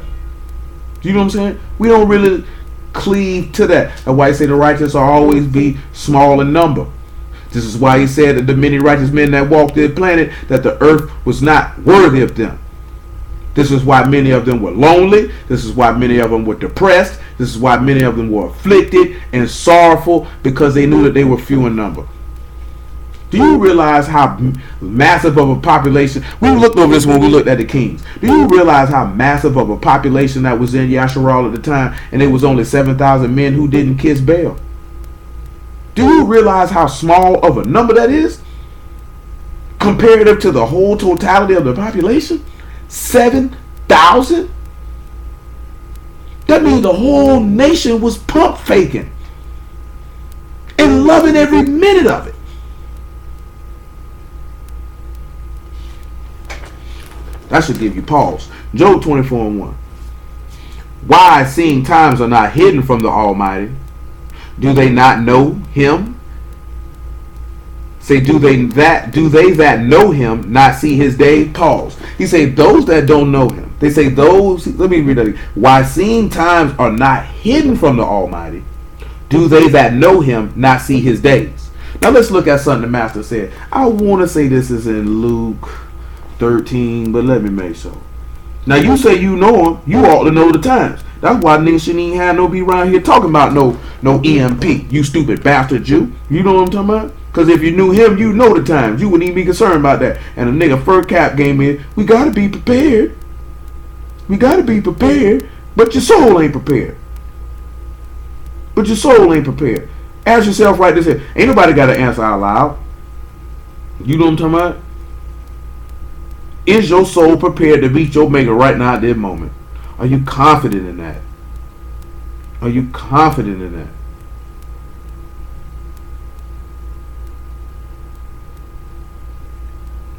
You know what I'm saying? We don't really cleave to that. That's why he say the righteous will always be small in number. This is why he said that the many righteous men that walked the planet, that the earth was not worthy of them. This is why many of them were lonely. This is why many of them were depressed. This is why many of them were afflicted and sorrowful, because they knew that they were few in number. Do you realize how massive of a population? We looked over this when we looked at the kings. Do you realize how massive of a population that was in Yasharal at the time, and it was only 7,000 men who didn't kiss Baal? Do you realize how small of a number that is comparative to the whole totality of the population? 7,000? That means the whole nation was pump faking and loving every minute of it. That should give you pause. Job 24:1. Why, seeing times are not hidden from the Almighty? Do they not know him? Say, do they that know him not see his day? Pause. He say, those that don't know him. They say those, let me read that again. Why, seeing times are not hidden from the Almighty, do they that know him not see his days? Now let's look at something the Master said. I want to say this is in Luke 13, but let me make sure. Now you say you know him, you ought to know the times. That's why niggas shouldn't even have no be around here talking about no EMP. You stupid bastard Jew. You know what I'm talking about? Because if you knew him, you know the times. You wouldn't even be concerned about that. And a nigga fur cap game in. We gotta be prepared. We gotta be prepared. But your soul ain't prepared. But your soul ain't prepared. Ask yourself right this here. Ain't nobody got to answer out loud. You know what I'm talking about? Is your soul prepared to meet your maker right now at this moment? Are you confident in that? Are you confident in that?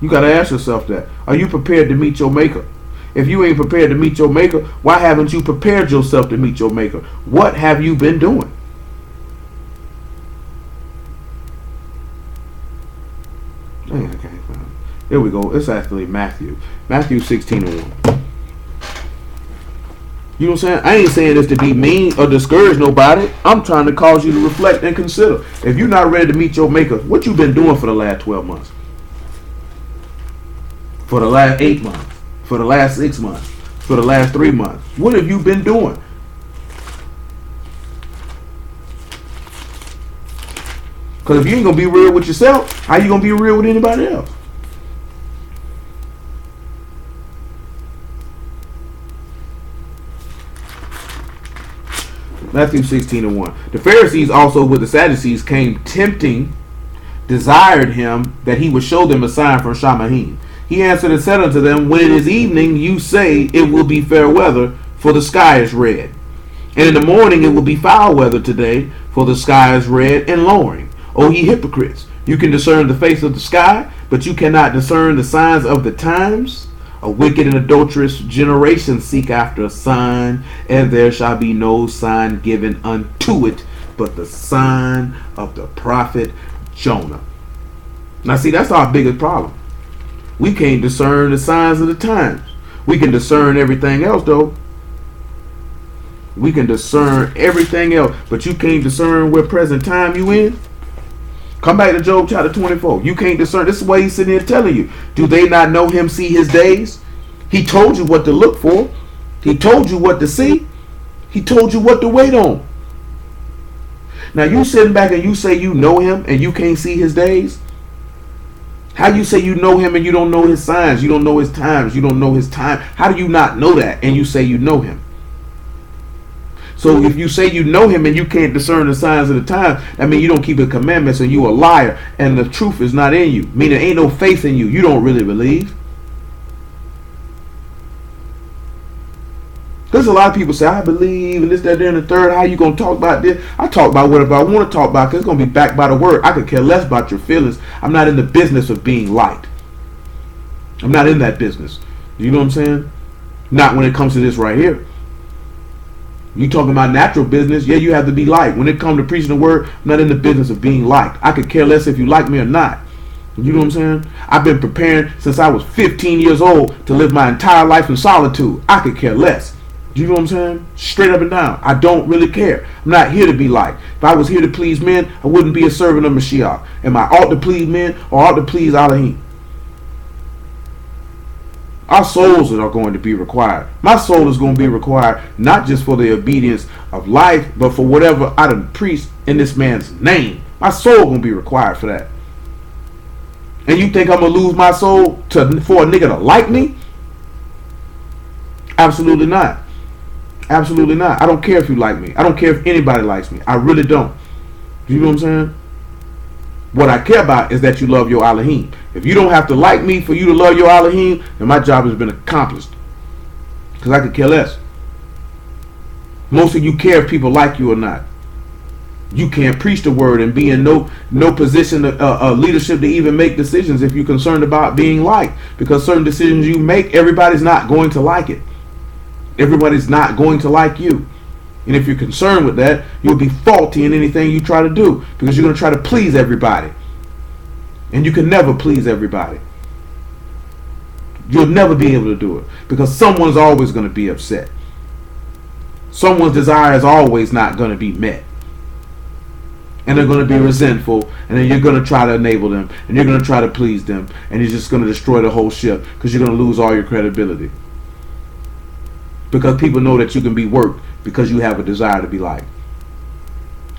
You got to ask yourself that. Are you prepared to meet your maker? If you ain't prepared to meet your maker, why haven't you prepared yourself to meet your maker? What have you been doing? Dang, I can't find it. There we go. It's actually Matthew. Matthew 16:1. You know what I'm saying? I ain't saying this to be mean or discourage nobody. I'm trying to cause you to reflect and consider. If you're not ready to meet your maker, what you been doing for the last 12 months? For the last 8 months? For the last 6 months? For the last 3 months? What have you been doing? Because if you ain't going to be real with yourself, how you going to be real with anybody else? Matthew 16:1. The Pharisees also with the Sadducees came tempting, desired him that he would show them a sign from Shamahim. He answered and said unto them, when it is evening, you say it will be fair weather, for the sky is red. And in the morning it will be foul weather today, for the sky is red and lowering. O ye hypocrites, you can discern the face of the sky, but you cannot discern the signs of the times. A wicked and adulterous generation seek after a sign, and there shall be no sign given unto it, but the sign of the prophet Jonah. Now see, that's our biggest problem. We can't discern the signs of the times. We can discern everything else though. We can discern everything else, but you can't discern what present time you in. Come back to Job chapter 24. You can't discern. This is why he's sitting here telling you. Do they not know him, see his days? He told you what to look for. He told you what to see. He told you what to wait on. Now you sitting back and you say you know him and you can't see his days? How you say you know him and you don't know his signs? You don't know his times. You don't know his time. How do you not know that and you say you know him? So if you say you know him and you can't discern the signs of the time, I mean you don't keep the commandments and you a liar and the truth is not in you. Meaning ain't no faith in you. You don't really believe. There's a lot of people say, I believe, and this, that, there, and the third. How you going to talk about this? I talk about whatever I want to talk about because it's going to be backed by the word. I could care less about your feelings. I'm not in the business of being liked. I'm not in that business. You know what I'm saying? Not when it comes to this right here. You talking about natural business, yeah, you have to be liked. When it comes to preaching the word, I'm not in the business of being liked. I could care less if you like me or not. You know what I'm saying? I've been preparing since I was 15 years old to live my entire life in solitude. I could care less. You know what I'm saying? Straight up and down. I don't really care. I'm not here to be liked. If I was here to please men, I wouldn't be a servant of Mashiach. Am I ought to please men or ought to please Elohim? Our souls are going to be required. My soul is going to be required not just for the obedience of life, but for whatever I done preached in this man's name. My soul going to be required for that. And you think I'm going to lose my soul for a nigga to like me? Absolutely not. Absolutely not. I don't care if you like me. I don't care if anybody likes me. I really don't. You know what I'm saying? What I care about is that you love your Elohim. If you don't have to like me for you to love your Elohim, then my job has been accomplished. Because I could care less. Most of you care if people like you or not. You can't preach the word and be in no position of leadership to even make decisions if you're concerned about being liked. Because certain decisions you make, everybody's not going to like it. Everybody's not going to like you. And if you're concerned with that, you'll be faulty in anything you try to do. Because you're going to try to please everybody. And you can never please everybody. You'll never be able to do it. Because someone's always going to be upset. Someone's desire is always not going to be met. And they're going to be resentful. And then you're going to try to enable them. And you're going to try to please them. And you're just going to destroy the whole ship. Because you're going to lose all your credibility. Because people know that you can be worked because you have a desire to be liked.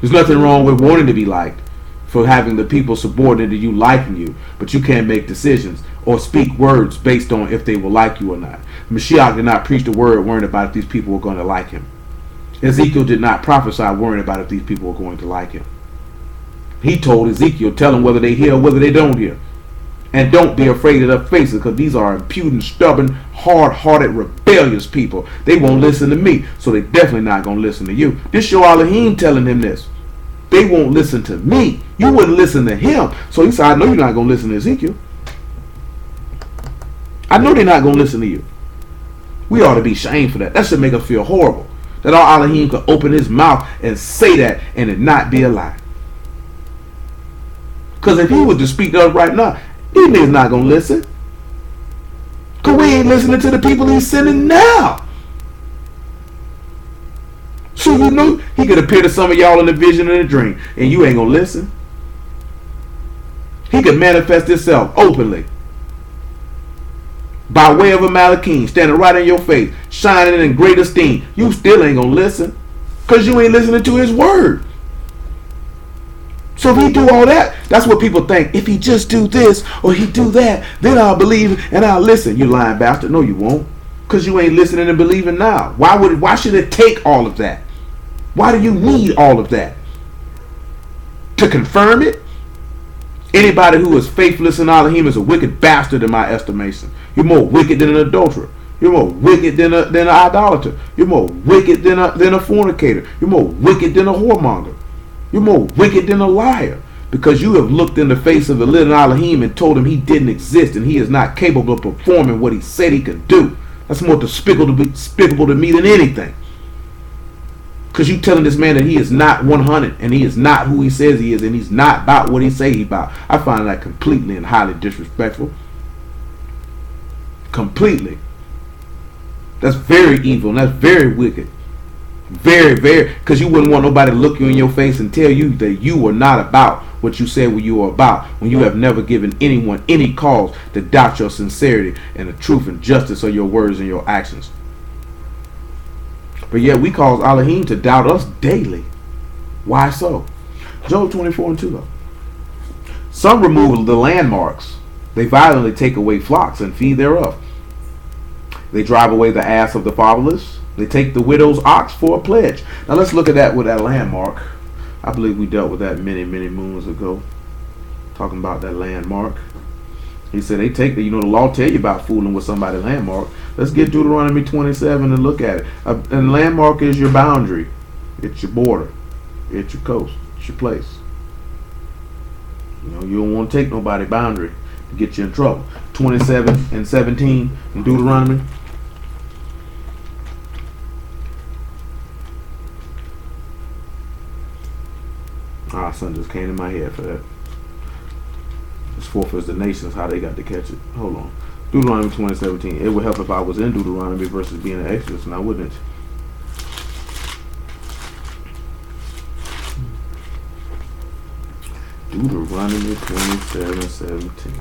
There's nothing wrong with wanting to be liked, for having the people subordinate to you liking you, but you can't make decisions or speak words based on if they will like you or not. Mashiach did not preach the word worrying about if these people were going to like him. Ezekiel did not prophesy worrying about if these people were going to like him. He told Ezekiel, tell them whether they hear or whether they don't hear. And don't be afraid of their faces, because these are impudent, stubborn, hard-hearted, rebellious people. They won't listen to me, so they're definitely not going to listen to you. This your Elohim telling him this. They won't listen to me. You wouldn't listen to him. So he said, I know you're not going to listen to Ezekiel. I know they're not going to listen to you. We ought to be ashamed for that. That should make us feel horrible. That our Elohim could open his mouth and say that and it not be a lie. Because if he was to speak to us right now, these niggas not going to listen. Because we ain't listening to the people he's sending now. So you know he could appear to some of y'all in a vision and a dream, and you ain't going to listen. He could manifest himself openly. By way of a Malachim, standing right in your face, shining in great esteem. You still ain't going to listen. Because you ain't listening to his word. So if he do all that, that's what people think. If he just do this or he do that, then I'll believe and I'll listen. You lying bastard. No, you won't. Because you ain't listening and believing now. Why should it take all of that? Why do you need all of that? To confirm it? Anybody who is faithless in Elohim is a wicked bastard in my estimation. You're more wicked than an adulterer. You're more wicked than an idolater. You're more wicked than a fornicator. You're more wicked than a whoremonger. You're more wicked than a liar, because you have looked in the face of the living Elohim and told him he didn't exist and he is not capable of performing what he said he could do. That's more despicable to me than anything. Because you telling this man that he is not 100 and he is not who he says he is and he's not about what he say he about. I find that completely and highly disrespectful. Completely. That's very evil and that's very wicked. Very, very, because you wouldn't want nobody to look you in your face and tell you that you were not about what you said what you were about, when you have never given anyone any cause to doubt your sincerity and the truth and justice of your words and your actions. But yet we cause Elohim to doubt us daily. Why so? Job 24:2 though. Some remove the landmarks. They violently take away flocks and feed thereof. They drive away the ass of the fatherless. They take the widow's ox for a pledge. Now let's look at that with that landmark. I believe we dealt with that many, many moons ago. Talking about that landmark. He said they take the, the law tell you about fooling with somebody's landmark. Let's get Deuteronomy 27 and look at it. And landmark is your boundary. It's your border. It's your coast. It's your place. You don't want to take nobody's boundary to get you in trouble. 27 and 17 in Deuteronomy. Something just came in my head for that. As forth as the nations, how they got to catch it. Hold on. Deuteronomy 20:17. It would help if I was in Deuteronomy versus being in Exodus, and I wouldn't. Deuteronomy 27:17.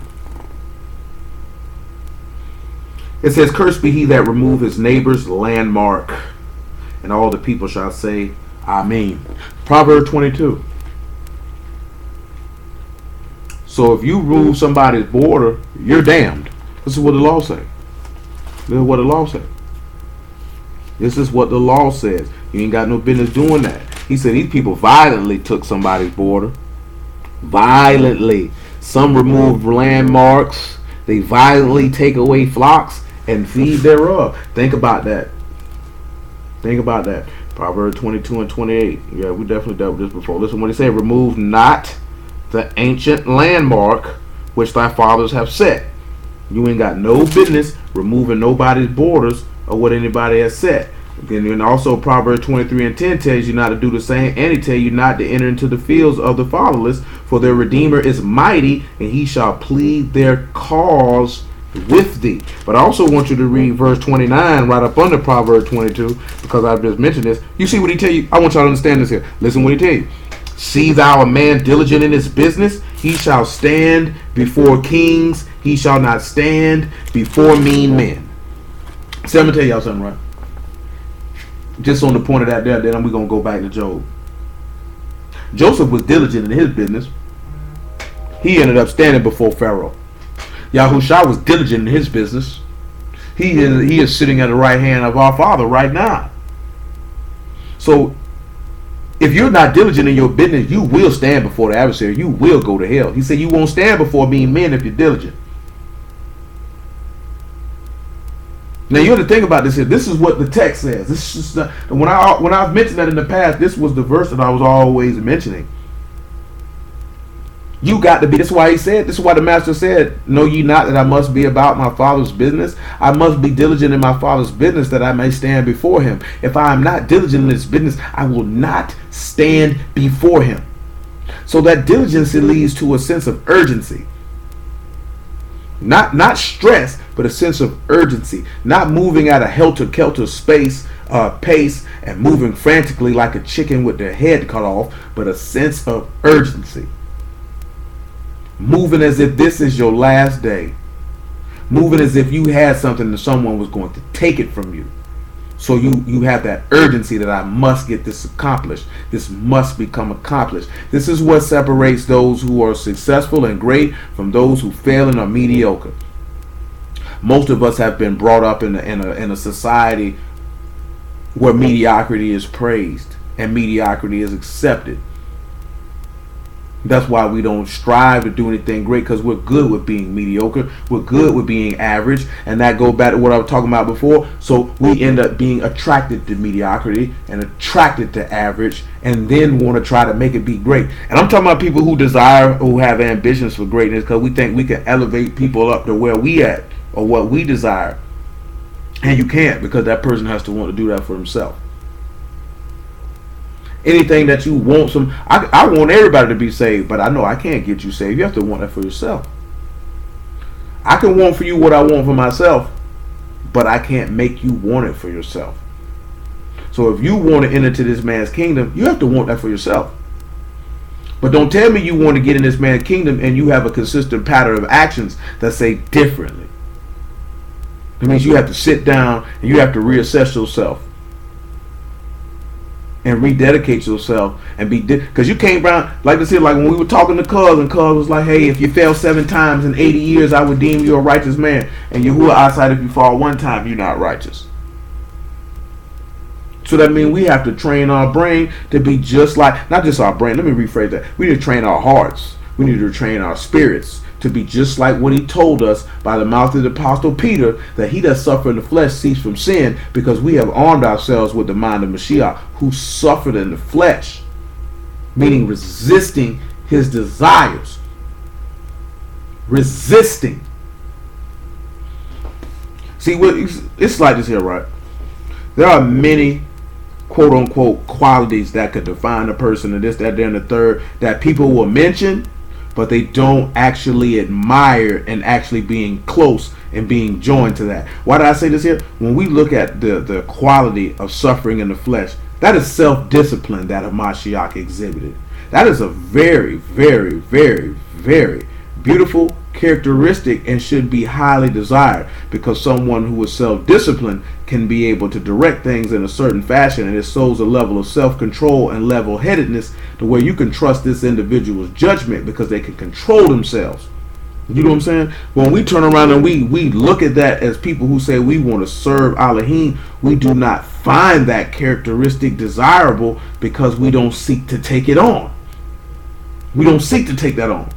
It says, cursed be he that remove his neighbor's landmark. And all the people shall say, Amen. Proverbs 22. So if you rule somebody's border, you're damned. This is what the law says. This is what the law says. This is what the law says. You ain't got no business doing that. He said these people violently took somebody's border. Violently. Some remove landmarks. They violently take away flocks and feed thereof. Think about that. Think about that. Proverbs 22 and 28. Yeah, we definitely dealt with this before. Listen what he said. Remove not the ancient landmark which thy fathers have set. You ain't got no business removing nobody's borders or what anybody has set. And also Proverbs 23 and 10 tells you not to do the same, and he tell you not to enter into the fields of the fatherless, for their Redeemer is mighty, and he shall plead their cause with thee. But I also want you to read verse 29 right up under Proverbs 22, because I've just mentioned this. You see what he tell you? I want y'all to understand this here. Listen what he tell you. See thou a man diligent in his business, he shall stand before kings, he shall not stand before mean men. See, I'm going to tell y'all something, right? Just on the point of that there, then we're going to go back to Job. Joseph was diligent in his business. He ended up standing before Pharaoh. Yahushua was diligent in his business. He is sitting at the right hand of our Father right now. So, if you're not diligent in your business, you will stand before the adversary. You will go to hell. He said you won't stand before mean men if you're diligent. Now you have to think about this here. This is what the text says. This is not, when I've mentioned that in the past, this was the verse that I was always mentioning. You got to be. This is why he said. This is why the master said, "Know ye not that I must be about my Father's business? I must be diligent in my Father's business, that I may stand before Him. If I am not diligent in this business, I will not stand before Him." So that diligence leads to a sense of urgency. Not stress, but a sense of urgency. Not moving at a helter-kelter pace and moving frantically like a chicken with their head cut off, but a sense of urgency. Moving as if this is your last day. Moving as if you had something and someone was going to take it from you. So you have that urgency that I must get this accomplished. This must become accomplished. This is what separates those who are successful and great from those who fail and are mediocre. Most of us have been brought up in a society where mediocrity is praised and mediocrity is accepted. That's why we don't strive to do anything great, because we're good with being mediocre. We're good with being average. And that goes back to what I was talking about before. So we end up being attracted to mediocrity and attracted to average, and then want to try to make it be great. And I'm talking about people who have ambitions for greatness, because we think we can elevate people up to where we at or what we desire. And you can't, because that person has to want to do that for himself. Anything that you want, I want everybody to be saved, but I know I can't get you saved. You have to want that for yourself. I can want for you what I want for myself, but I can't make you want it for yourself. So if you want to enter into this man's kingdom, you have to want that for yourself. But don't tell me you want to get in this man's kingdom and you have a consistent pattern of actions that say differently. It means you have to sit down and you have to reassess yourself and rededicate yourself and be, because you can't run like this here. Like when we were talking to Cuz, and Cuz was like, "Hey, if you fail 7 times in 80 years, I would deem you a righteous man. And Yahuwah eyesight, if you fall 1 time, you're not righteous." So that means we have to train our brain to be just like, not just our brain. Let me rephrase that. We need to train our hearts. We need to train our spirits to be just like what he told us by the mouth of the Apostle Peter, that he that suffered in the flesh cease from sin, because we have armed ourselves with the mind of Mashiach, who suffered in the flesh, meaning resisting his desires. Resisting. See, it's like this here, right? There are many quote unquote qualities that could define a person, and this, that, there, and the third, that people will mention, but they don't actually admire and actually being close and being joined to that. Why did I say this here? When we look at the quality of suffering in the flesh, that is self-discipline that a Mashiach exhibited. That is a very, very, very, very beautiful characteristic and should be highly desired, because someone who is self-disciplined can be able to direct things in a certain fashion, and it shows a level of self-control and level-headedness to where you can trust this individual's judgment because they can control themselves. You know what I'm saying? When we turn around and we look at that as people who say we want to serve Elohim, we do not find that characteristic desirable because we don't seek to take it on. We don't seek to take that on.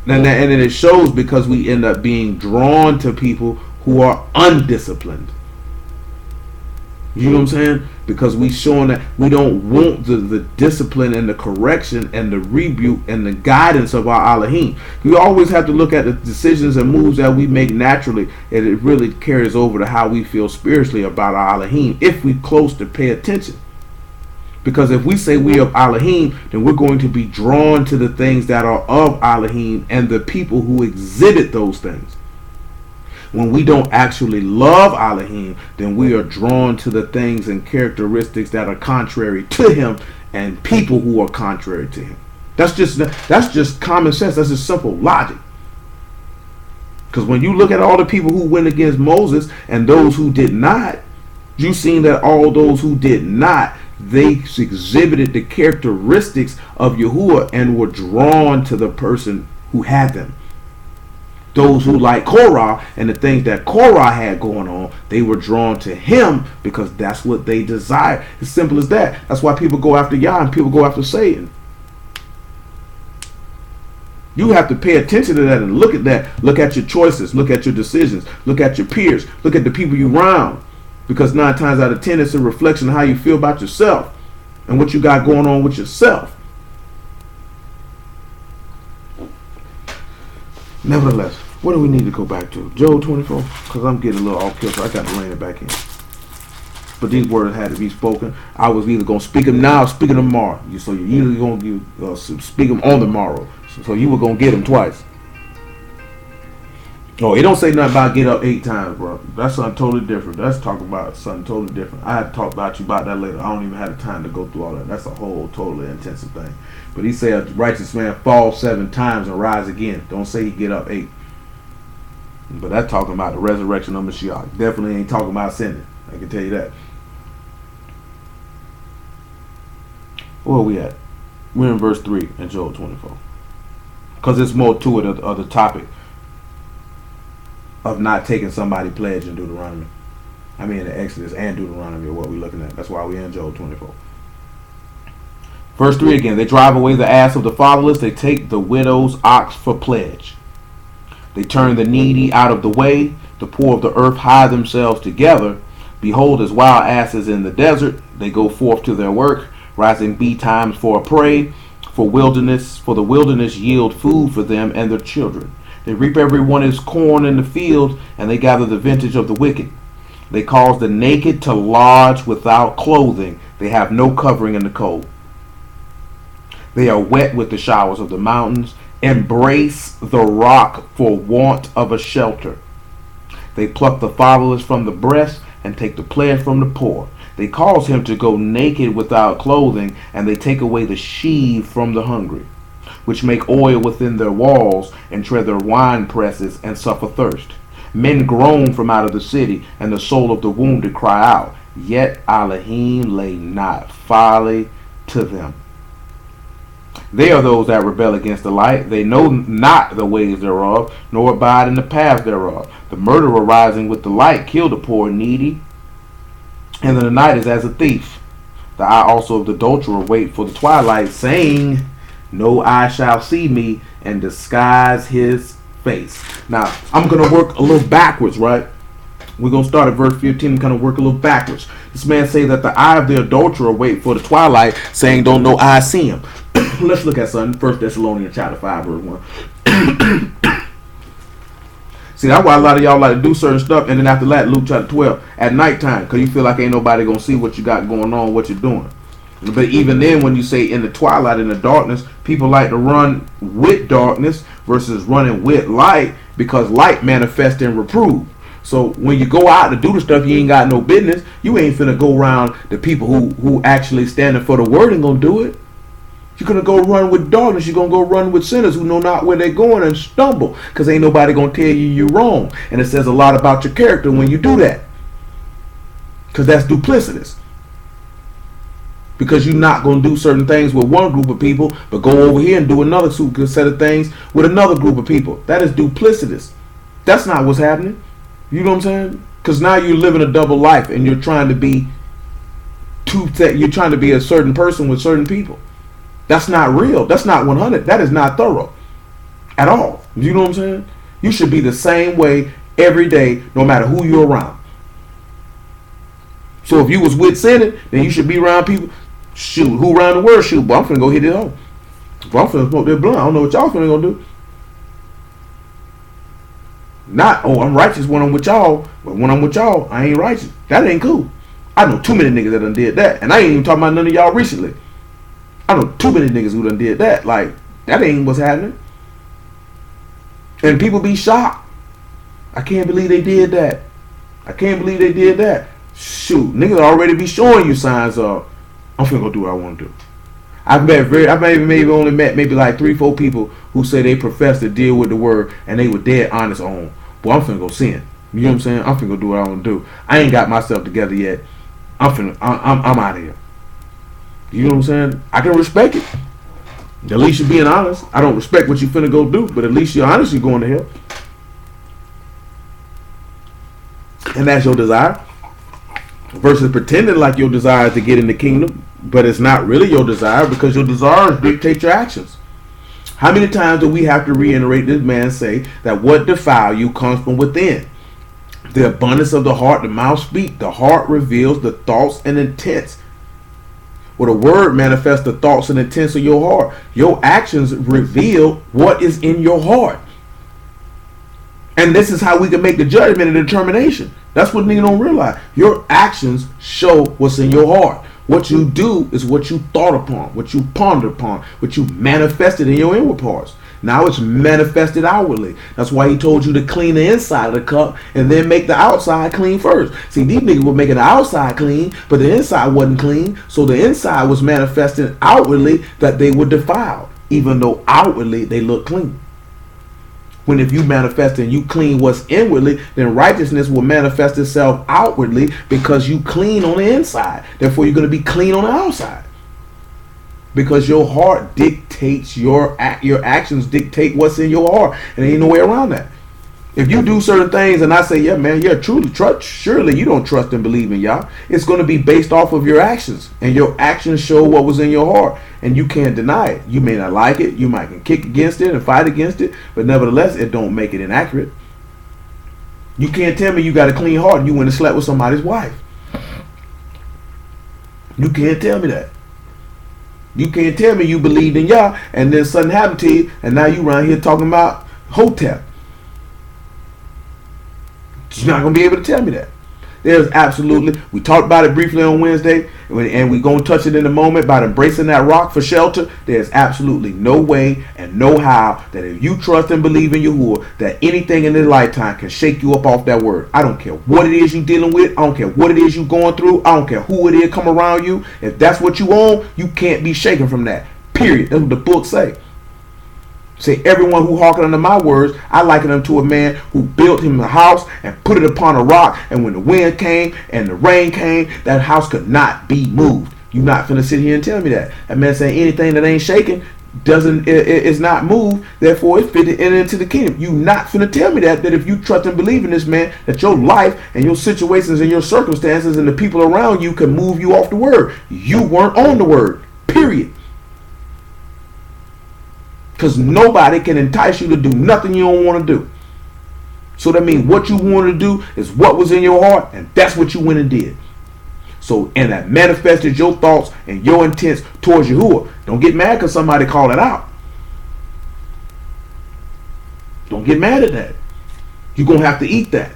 And then it shows because we end up being drawn to people who are undisciplined. You know what I'm saying? Because we showing that we don't want the discipline and the correction and the rebuke and the guidance of our Elohim. We always have to look at the decisions and moves that we make naturally, and it really carries over to how we feel spiritually about our Elohim if we close to pay attention. Because if we say we are Elohim, then we're going to be drawn to the things that are of Elohim and the people who exhibit those things. When we don't actually love Elohim, then we are drawn to the things and characteristics that are contrary to him and people who are contrary to him. That's just common sense. That's just simple logic. Because when you look at all the people who went against Moses and those who did not, you seen that all those who did not, they exhibited the characteristics of Yahuwah and were drawn to the person who had them. Those who like Korah and the things that Korah had going on, they were drawn to him because that's what they desire. As simple as that. That's why people go after Yah and people go after Satan. You have to pay attention to that and look at that. Look at your choices. Look at your decisions. Look at your peers. Look at the people you around. Because 9 times out of 10, it's a reflection of how you feel about yourself and what you got going on with yourself. Nevertheless, what do we need to go back to? Job 24? Because I'm getting a little off kilter. I got to rein it back in. But these words had to be spoken. I was either going to speak them now or speak them tomorrow. So you're either going to speak them on the morrow. So you were going to get them twice. Oh, it don't say nothing about get up 8 times, bro. That's something totally different. That's talking about something totally different. I have to talk about you about that later. I don't even have the time to go through all that. That's a whole totally intensive thing. But he said a righteous man falls 7 times and rise again. Don't say he get up 8. But that's talking about the resurrection of Mashiach. Definitely ain't talking about ascending. I can tell you that. Where are we at? We're in verse 3 in Job 24. Because there's more to it of the topic of not taking somebody pledge in Deuteronomy. I mean, the Exodus and Deuteronomy are what we're looking at. That's why we're in Job 24. Verse 3 again. They drive away the ass of the fatherless. They take the widow's ox for pledge. They turn the needy out of the way. The poor of the earth hide themselves together. Behold, as wild asses in the desert, they go forth to their work, rising betimes for a prey. For the wilderness yield food for them and their children. They reap every one his corn in the field, and they gather the vintage of the wicked. They cause the naked to lodge without clothing. They have no covering in the cold. They are wet with the showers of the mountains. Embrace the rock for want of a shelter. They pluck the fatherless from the breast and take the pledge from the poor. They cause him to go naked without clothing, and they take away the sheave from the hungry, which make oil within their walls and tread their wine presses and suffer thirst. Men groan from out of the city, and the soul of the wounded cry out. Yet Elohim lay not folly to them. They are those that rebel against the light. They know not the ways thereof, nor abide in the paths thereof. The murderer rising with the light killed the poor and needy, and the night is as a thief. The eye also of the adulterer wait for the twilight, saying, no eye shall see me, and disguise his face. Now, I'm going to work a little backwards, right? We're going to start at verse 15 and kind of work a little backwards. This man say that the eye of the adulterer wait for the twilight, saying don't no eye see him. Let's look at something. 1 Thessalonians chapter 5, verse 1. See, that's why a lot of y'all like to do certain stuff, and then after that, Luke chapter 12, at nighttime, because you feel like ain't nobody going to see what you got going on, what you're doing. But even then, when you say in the twilight, in the darkness, people like to run with darkness versus running with light, because light manifests in reprove. So when you go out to do the stuff you ain't got no business, you ain't finna go around the people who actually standing for the word and gonna do it. You're going to go run with darkness. You're going to go run with sinners who know not where they're going and stumble, because ain't nobody going to tell you you're wrong. And it says a lot about your character when you do that, because that's duplicitous. Because you're not going to do certain things with one group of people, but go over here and do another set of things with another group of people. That is duplicitous. That's not what's happening. You know what I'm saying? Because now you're living a double life, and you're trying to be you're trying to be a certain person with certain people. That's not real. That's not 100. That is not thorough at all. You know what I'm saying? You should be the same way every day, no matter who you're around. So if you was with sinning, then you should be around people. Shoot, who around the world? Shoot, but I'm finna go hit it home. But I'm finna smoke that blunt. I don't know what y'all finna gonna do. Not, oh, I'm righteous when I'm with y'all, but when I'm with y'all, I ain't righteous. That ain't cool. I know too many niggas that done did that, and I ain't even talking about none of y'all recently. I know too many niggas who done did that. Like, that ain't what's happening. And people be shocked. I can't believe they did that. I can't believe they did that. Shoot, niggas already be showing you signs of, I'm finna go do what I want to do. I've maybe only met maybe like 3-4 people who say they profess to deal with the word and they were dead honest on. Boy, I'm finna go sin. You know what I'm saying? I'm finna go do what I want to do. I ain't got myself together yet. I'm out of here. You know what I'm saying? I can respect it. At least you're being honest. I don't respect what you finna go do, but at least you're honestly going to hell. And that's your desire. Versus pretending like your desire is to get in the kingdom, but it's not really your desire, because your desires dictate your actions. How many times do we have to reiterate this man say that what defile you comes from within? The abundance of the heart, the mouth speak. The heart reveals the thoughts and intents. Well, the word manifests the thoughts and intents of your heart. Your actions reveal what is in your heart. And this is how we can make the judgment and determination. That's what niggas don't realize. Your actions show what's in your heart. What you do is what you thought upon, what you pondered upon, what you manifested in your inward parts. Now it's manifested outwardly. That's why he told you to clean the inside of the cup and then make the outside clean first. See, these niggas were making the outside clean, but the inside wasn't clean. So the inside was manifesting outwardly that they were defiled, even though outwardly they look clean. When if you manifest and you clean what's inwardly, then righteousness will manifest itself outwardly because you clean on the inside. Therefore, you're going to be clean on the outside. Because your heart dictates your actions dictate what's in your heart. And there ain't no way around that. If you do certain things and I say, yeah, man, you're truly trust, surely you don't trust and believe in y'all. It's going to be based off of your actions. And your actions show what was in your heart. And you can't deny it. You may not like it. You might can kick against it and fight against it. But nevertheless, it don't make it inaccurate. You can't tell me you got a clean heart and you went and slept with somebody's wife. You can't tell me that. You can't tell me you believed in y'all and then something happened to you and now you around here talking about Hotep. You're not going to be able to tell me that. There's absolutely, we talked about it briefly on Wednesday, and we're going to touch it in a moment about embracing that rock for shelter. There's absolutely no way and no how that if you trust and believe in Yahuwah, that anything in this lifetime can shake you up off that word. I don't care what it is you're dealing with. I don't care what it is you're going through. I don't care who it is come around you. If that's what you own, you can't be shaken from that. Period. That's what the book say. Say, everyone who hearken unto my words, I liken him to a man who built him a house and put it upon a rock. And when the wind came and the rain came, that house could not be moved. You're not finna sit here and tell me that. That man saying anything that ain't shaken is not moved. Therefore, it's fit to enter into the kingdom. You not finna tell me that if you trust and believe in this man, that your life and your situations and your circumstances and the people around you can move you off the word. You weren't on the word. Period. Because nobody can entice you to do nothing you don't want to do. So that means what you want to do is what was in your heart, and that's what you went and did. So, and that manifested your thoughts and your intents towards Yahuwah. Don't get mad because somebody called it out. Don't get mad at that. You're going to have to eat that.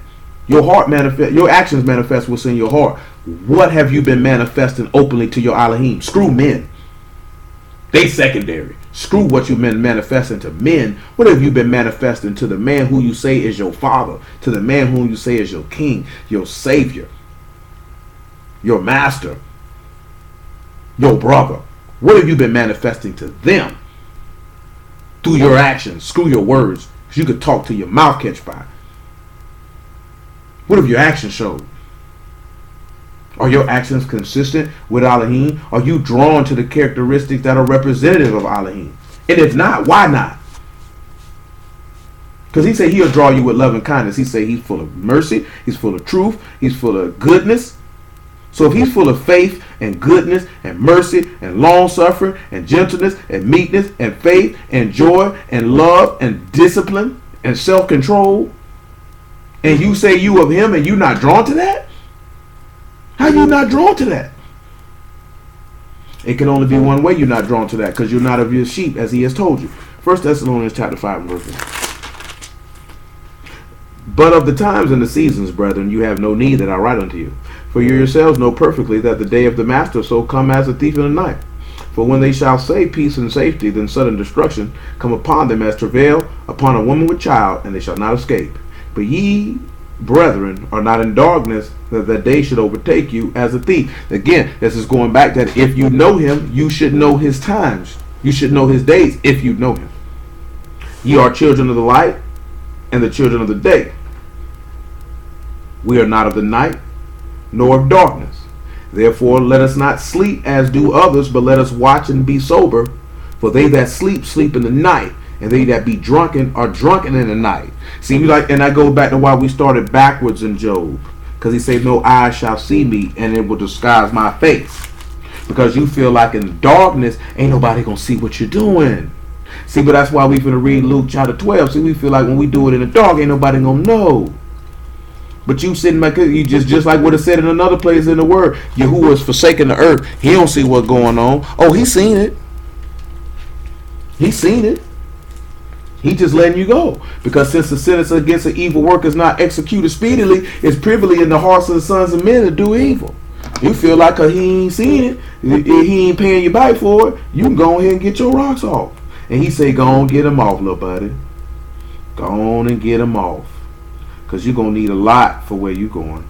Your heart manifest, your actions manifest what's in your heart. What have you been manifesting openly to your Elohim? Screw men. They secondary. Screw what you've been manifesting to men. What have you been manifesting to the man who you say is your father, to the man whom you say is your king, your savior, your master, your brother? What have you been manifesting to them through your actions? Screw your words. Because you could talk till your mouth catch fire. What have your actions showed? Are your actions consistent with Elohim? Are you drawn to the characteristics that are representative of Elohim? And if not, why not? Because he said he'll draw you with love and kindness. He said he's full of mercy. He's full of truth. He's full of goodness. So if he's full of faith and goodness and mercy and long suffering and gentleness and meekness and faith and joy and love and discipline and self-control, and you say you of him and you not drawn to that? How you not drawn to that? It can only be one way you're not drawn to that, because you're not of your sheep, as he has told you. 1 Thessalonians chapter 5 and verse 1. But of the times and the seasons, brethren, you have no need that I write unto you. For you yourselves know perfectly that the day of the master so come as a thief in the night. For when they shall say peace and safety, then sudden destruction come upon them as travail upon a woman with child, and they shall not escape. But ye, brethren, are not in darkness, that the day should overtake you as a thief. Again, this is going back that if you know him, you should know his times. You should know his days if you know him. Ye are children of the light and the children of the day. We are not of the night, nor of darkness. Therefore let us not sleep as do others, but let us watch and be sober. For they that sleep, sleep in the night, and they that be drunken are drunken in the night. See, and I go back to why we started backwards in Job. Because he said, no eye shall see me, and it will disguise my face. Because you feel like in darkness, ain't nobody going to see what you're doing. See, but that's why we finna read Luke chapter 12. See, we feel like when we do it in the dark, ain't nobody going to know. But you sitting back, you just like what it said in another place in the word. Yahuwah is forsaking the earth. He don't see what's going on. Oh, he seen it. He seen it. He just letting you go. Because since the sentence against an evil work is not executed speedily, it's privily in the hearts of the sons of men to do evil. You feel like he ain't seen it, he ain't paying you back for it, you can go ahead and get your rocks off. And he say, go on, get them off, little buddy. Go on and get them off. Because you're going to need a lot for where you're going.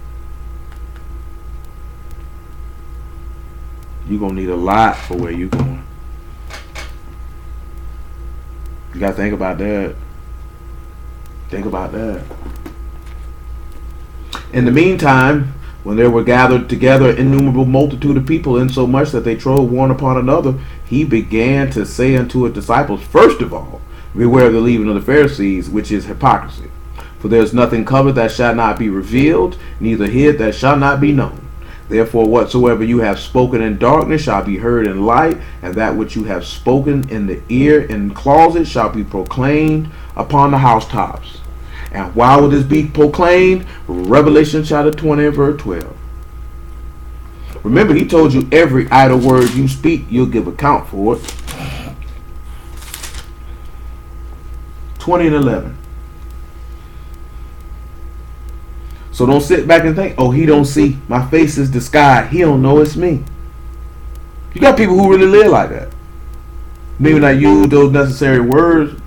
You're going to need a lot for where you're going. You got to think about that. Think about that. In the meantime, when there were gathered together innumerable multitude of people, insomuch that they trode one upon another, he began to say unto his disciples, first of all, beware of the leaven of the Pharisees, which is hypocrisy. For there is nothing covered that shall not be revealed, neither hid that shall not be known. Therefore, whatsoever you have spoken in darkness shall be heard in light, and that which you have spoken in the ear in closet shall be proclaimed upon the housetops. And why will this be proclaimed? Revelation chapter 20 and verse 12. Remember, he told you every idle word you speak, you'll give account for it. 20 and 11. So don't sit back and think, oh, he don't see. My face is disguised. He don't know it's me. You got people who really live like that. Maybe not use those necessary words,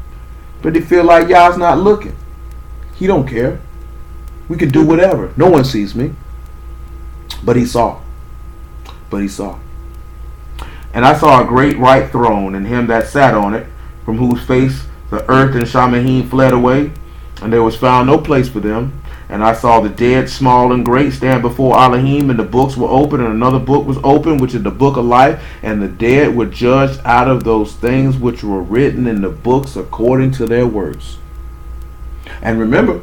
but they feel like y'all's not looking. He don't care. We can do whatever. No one sees me. But he saw. But he saw. And I saw a great white throne, and him that sat on it, from whose face the earth and Shamahim fled away, and there was found no place for them. And I saw the dead, small and great, stand before Elohim, and the books were open, and another book was open, which is the book of life, and the dead were judged out of those things which were written in the books according to their works. And remember,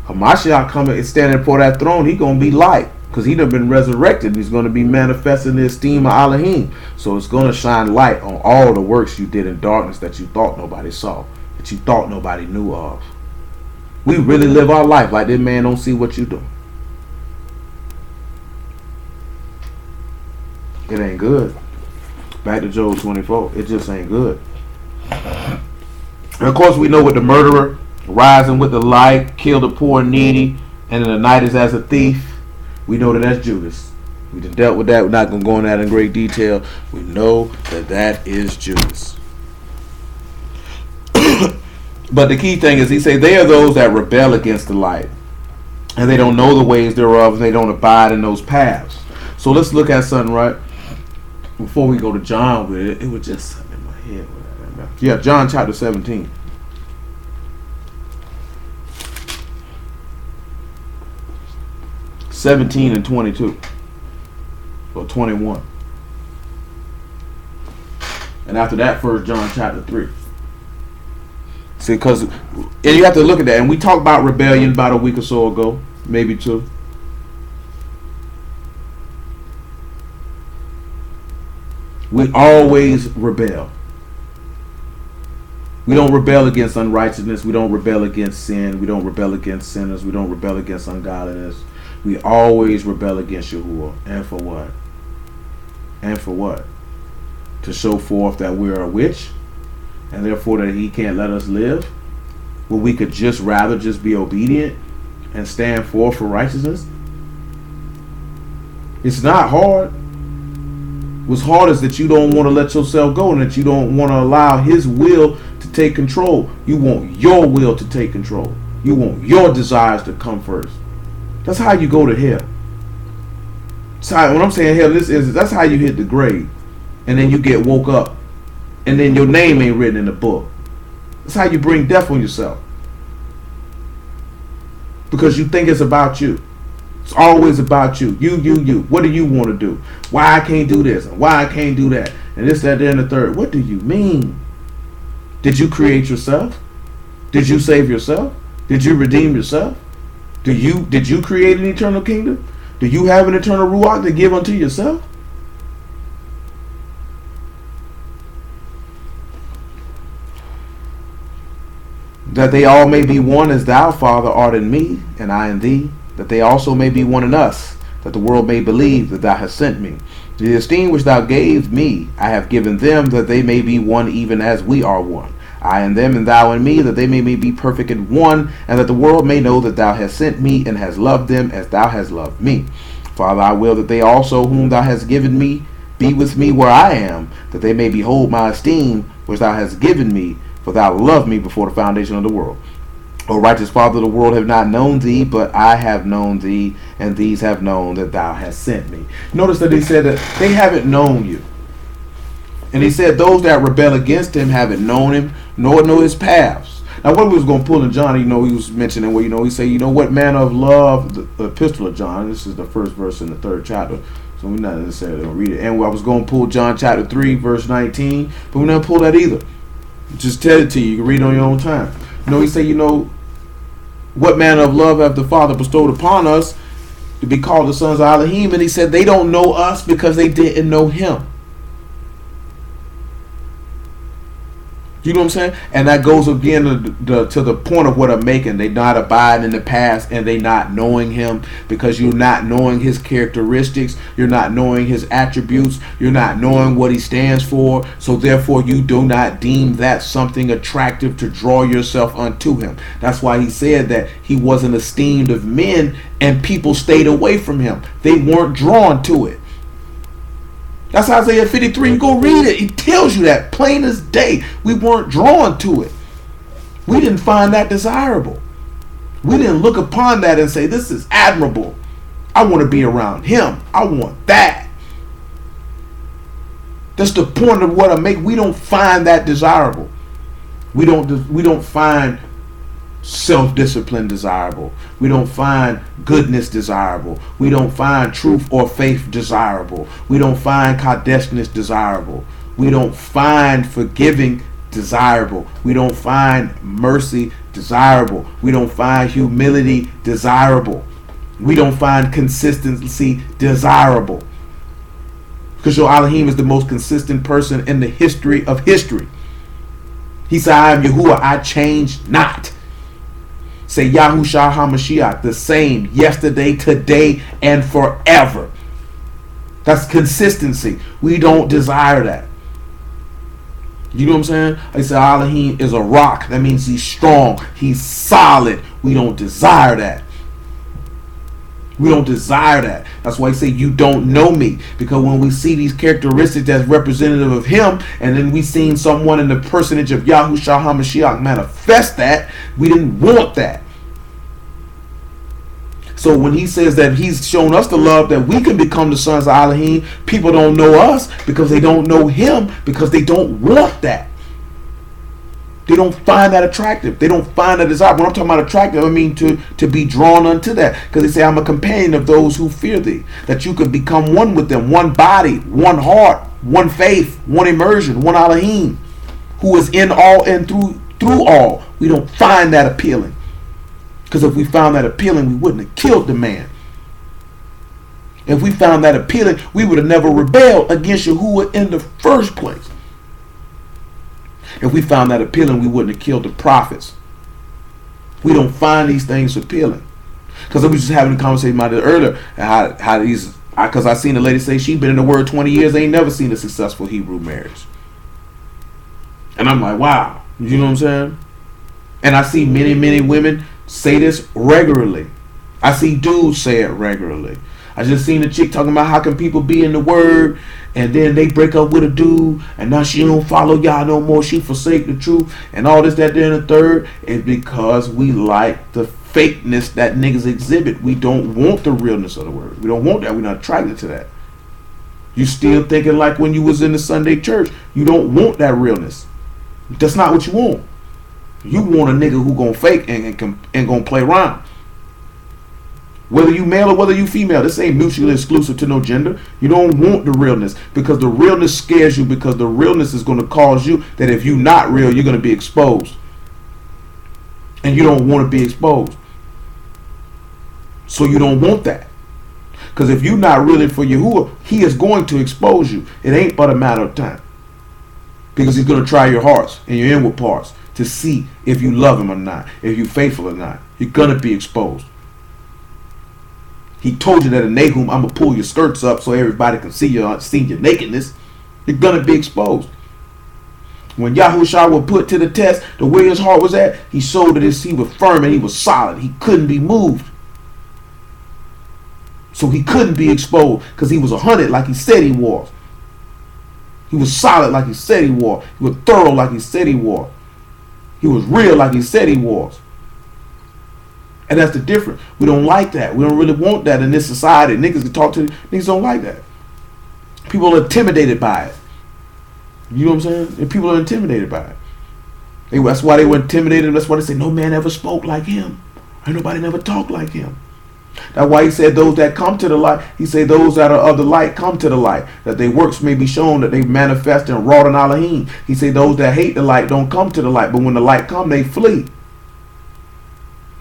Hamashiach coming and standing before that throne, he going to be light, because he done been resurrected. He's going to be manifesting the esteem of Elohim. So it's going to shine light on all the works you did in darkness that you thought nobody saw, that you thought nobody knew of. We really live our life like this man don't see what you do. It ain't good. Back to Job 24. It just ain't good. And of course we know with the murderer, rising with the light, kill the poor and needy, and in the night is as a thief. We know that that's Judas. We done dealt with that. We're not going to go into that in great detail. We know that that is Judas. But the key thing is, he say they are those that rebel against the light, and they don't know the ways thereof, and they don't abide in those paths. So let's look at something, right? before we go to John with it, it was just something in my head. Yeah, John chapter 17. And 22. Or 21. And after that, 1 John chapter 3. See, because you have to look at that. And we talked about rebellion about a week or so ago. Maybe two. We always rebel. We don't rebel against unrighteousness. We don't rebel against sin. We don't rebel against sinners. We don't rebel against ungodliness. We always rebel against Yahuwah. And for what? And for what? To show forth that we're a witch, and therefore that he can't let us live, when we could just rather just be obedient and stand forth for righteousness. It's not hard. What's hard is that you don't want to let yourself go, and that you don't want to allow his will to take control. You want your will to take control. You want your desires to come first. That's how you go to hell. So when I'm saying hell, that's how you hit the grave. And then you get woke up. And then your name ain't written in the book. That's how you bring death on yourself. Because you think it's about you. It's always about you. You. What do you want to do? Why I can't do this and why I can't do that. And this, that, and the third. What do you mean? Did you create yourself? Did you save yourself? Did you redeem yourself? Did you create an eternal kingdom? Do you have an eternal ruach to give unto yourself? That they all may be one as thou, Father, art in me, and I in thee, that they also may be one in us, that the world may believe that thou hast sent me. The esteem which thou gavest me, I have given them, that they may be one even as we are one. I and them, and thou and me, that they may be perfect in one, and that the world may know that thou hast sent me, and hast loved them as thou hast loved me. Father, I will that they also, whom thou hast given me, be with me where I am, that they may behold my esteem which thou hast given me, for thou loved me before the foundation of the world. O righteous Father, the world have not known thee, but I have known thee, and these have known that thou hast sent me. Notice that he said that they haven't known you. And he said those that rebel against him haven't known him, nor know his paths. Now what we was going to pull in John, he was mentioning where, he said, what manner of love, the epistle of John, this is the first verse in the 3rd chapter, so we're not necessarily going to read it. And I was going to pull John chapter 3, verse 19, but we're not going to pull that either. Just tell it to you. You can read it on your own time. He said, what manner of love have the Father bestowed upon us to be called the sons of Elohim? And he said they don't know us because they didn't know him. You know what I'm saying? And that goes again to the point of what I'm making. They not abiding in the past, and they not knowing him, because you're not knowing his characteristics. You're not knowing his attributes. You're not knowing what he stands for. So therefore you do not deem that something attractive to draw yourself unto him. That's why he said that he wasn't esteemed of men, and people stayed away from him. They weren't drawn to it. That's Isaiah 53. You go read it. It tells you that plain as day. We weren't drawn to it. We didn't find that desirable. We didn't look upon that and say, this is admirable. I want to be around him. I want that. That's the point of what I make. We don't find that desirable. We don't find self-discipline desirable. We don't find goodness desirable. We don't find truth or faith desirable. We don't find kadeshness desirable. We don't find forgiving desirable. We don't find mercy desirable. We don't find humility desirable. We don't find consistency desirable. Because your Elohim is the most consistent person in the history of history. He said, I am Yahuwah, I change not. Say Yahushua HaMashiach, the same yesterday, today, and forever. That's consistency. We don't desire that. You know what I'm saying? I said Elohim is a rock. That means he's strong. He's solid. We don't desire that. We don't desire that. That's why I say you don't know me. Because when we see these characteristics that's representative of him, and then we seen someone in the personage of Yahushua HaMashiach manifest that, we didn't want that. So when he says that he's shown us the love that we can become the sons of Elohim, people don't know us because they don't know him, because they don't want that. They don't find that attractive. They don't find that desirable. When I'm talking about attractive, I mean to be drawn unto that. Because they say, I'm a companion of those who fear thee. That you could become one with them. One body, one heart, one faith, one immersion, one Elohim. Who is in all and through all. We don't find that appealing. Because if we found that appealing, we wouldn't have killed the man. If we found that appealing, we would have never rebelled against Yahuwah in the first place. If we found that appealing, we wouldn't have killed the prophets. We don't find these things appealing. Because I was just having a conversation about it earlier. How these, because I seen a lady say she's been in the word 20 years, ain't never seen a successful Hebrew marriage. And I'm like, wow. You know what I'm saying? And I see many, many women say this regularly. I see dudes say it regularly. I just seen a chick talking about how can people be in the word and then they break up with a dude and now she don't follow y'all no more. She forsake the truth and all this, that, then the third. It's because we like the fakeness that niggas exhibit. We don't want the realness of the word. We don't want that. We're not attracted to that. You still thinking like when you was in the Sunday church. You don't want that realness. That's not what you want. You want a nigga who gonna fake and gonna play around. Whether you male or whether you female, this ain't mutually exclusive to no gender. You don't want the realness because the realness scares you, because the realness is going to cause you that if you're not real, you're going to be exposed. And you don't want to be exposed. So you don't want that. Because if you're not really for Yahuwah, he is going to expose you. It ain't but a matter of time. Because he's going to try your hearts and your inward parts to see if you love him or not, if you're faithful or not. You're going to be exposed. He told you that in Nahum, I'm going to pull your skirts up so everybody can see your nakedness. You're going to be exposed. When Yahushua was put to the test, the way his heart was at, he showed that he was firm and he was solid. He couldn't be moved. So he couldn't be exposed because he was 100 like he said he was. He was solid like he said he was. He was thorough like he said he was. He was real like he said he was. And that's the difference. We don't like that. We don't really want that in this society. Niggas can talk to niggas don't like that. People are intimidated by it. You know what I'm saying? And people are intimidated by it. That's why they were intimidated. That's why they say no man ever spoke like him. Ain't nobody never talked like him. That's why he said those that come to the light, he said those that are of the light come to the light, that their works may be shown, that they manifest and wrought in Elohim. He said those that hate the light don't come to the light, but when the light come, they flee.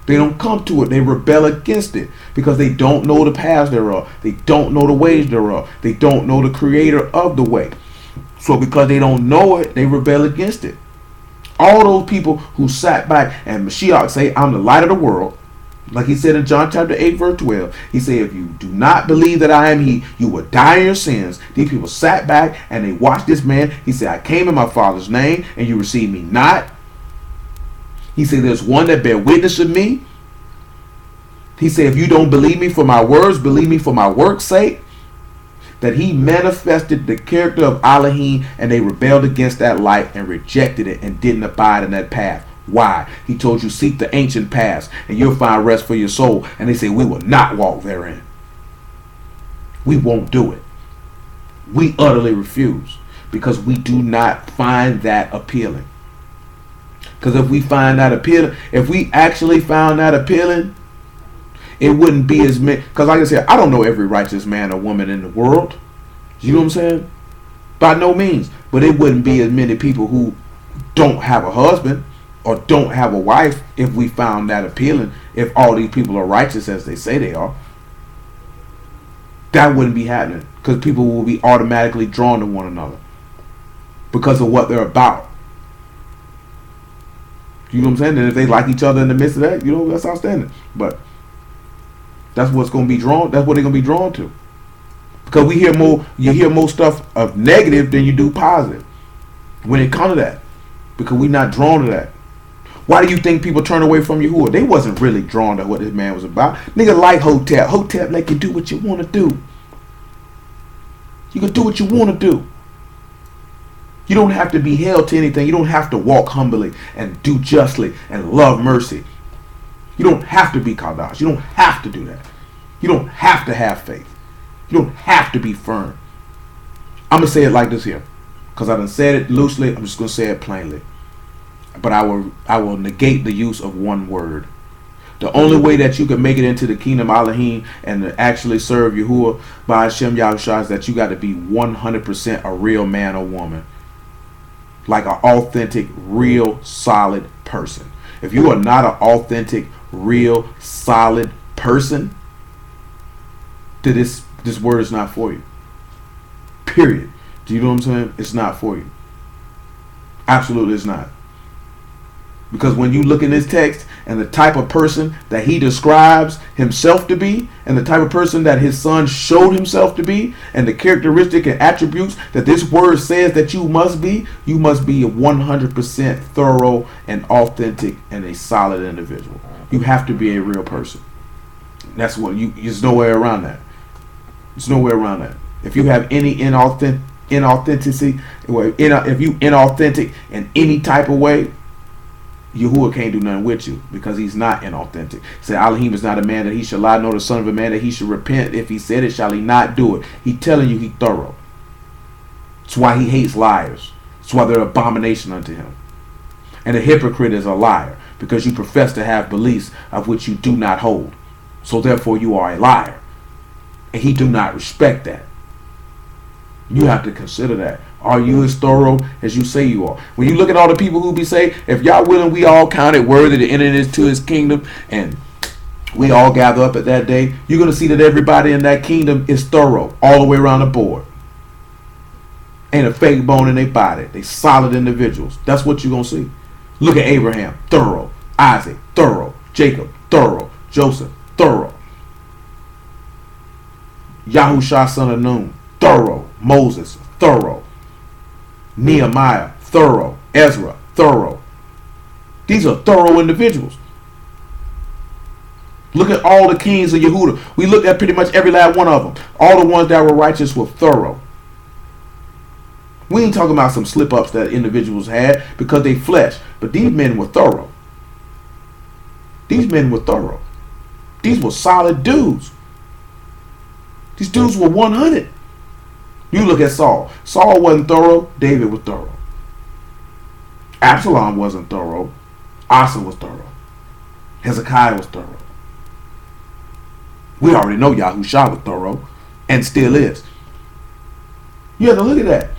They don't come to it. They rebel against it because they don't know the paths thereof. They don't know the ways thereof. They don't know the creator of the way. So because they don't know it, they rebel against it. All those people who sat back and Mashiach say, I'm the light of the world. Like he said in John chapter 8 verse 12. He said, if you do not believe that I am he, you will die in your sins. These people sat back and they watched this man. He said, I came in my Father's name and you received me not. He said, there's one that bear witness of me. He said, if you don't believe me for my words, believe me for my work's sake. That he manifested the character of Elohim and they rebelled against that light and rejected it and didn't abide in that path. Why? He told you, seek the ancient paths and you'll find rest for your soul. And they say, we will not walk therein. We won't do it. We utterly refuse because we do not find that appealing. Because if we find that appealing, if we actually found that appealing, it wouldn't be as many. Because like I said, I don't know every righteous man or woman in the world. You know what I'm saying? By no means. But it wouldn't be as many people who don't have a husband or don't have a wife if we found that appealing. If all these people are righteous as they say they are. That wouldn't be happening. Because people will be automatically drawn to one another. Because of what they're about. You know what I'm saying? And if they like each other in the midst of that, you know, that's outstanding. But that's what's going to be drawn. That's what they're going to be drawn to. Because we hear more, you hear more stuff of negative than you do positive. When it comes to that. Because we're not drawn to that. Why do you think people turn away from Yahuwah? They wasn't really drawn to what this man was about. Nigga like Hotep. Hotep let you do what you want to do. You can do what you want to do. You don't have to be held to anything. You don't have to walk humbly and do justly and love mercy. You don't have to be Kadash. You don't have to do that. You don't have to have faith. You don't have to be firm. I'm going to say it like this here. Because I done said it loosely. I'm just going to say it plainly. But I will negate the use of one word. The only way that you can make it into the kingdom Elohim and to actually serve Yahuwah by Hashem Yahushua is that you got to be 100% a real man or woman. Like an authentic, real, solid person. If you are not an authentic, real, solid person, then this word is not for you. Period. Do you know what I'm saying? It's not for you. Absolutely it's not. Because when you look in this text and the type of person that he describes himself to be, and the type of person that his son showed himself to be, and the characteristic and attributes that this word says that you must be a 100% thorough and authentic and a solid individual. You have to be a real person. That's what there's nowhere around that. There's nowhere around that. If you have any inauthenticity, if you inauthentic in any type of way, Yahuwah can't do nothing with you because he's not inauthentic. Say Elohim is not a man that he shall lie, nor the son of a man that he should repent. If he said it, shall he not do it? He telling you he thorough. That's why he hates liars. That's why they're an abomination unto him. And a hypocrite is a liar because you profess to have beliefs of which you do not hold. So therefore you are a liar. And he do not respect that. You have to consider that. Are you as thorough as you say you are? When you look at all the people who be saying, if y'all willing, we all counted worthy to enter into his kingdom, and we all gather up at that day, you're going to see that everybody in that kingdom is thorough all the way around the board. Ain't a fake bone in their body. They solid individuals. That's what you're going to see. Look at Abraham, thorough. Isaac, thorough. Jacob, thorough. Joseph, thorough. Yahushua, son of Nun, thorough. Moses, thorough. Nehemiah, thorough. Ezra, thorough. These are thorough individuals. Look at all the kings of Yehuda. We looked at pretty much every last one of them. All the ones that were righteous were thorough. We ain't talking about some slip-ups that individuals had because they flesh. But these men were thorough. These men were thorough. These were solid dudes. These dudes were 100. You look at Saul. Saul wasn't thorough. David was thorough. Absalom wasn't thorough. Asa was thorough. Hezekiah was thorough. We already know Yahushua was thorough and still is. You have to look at that.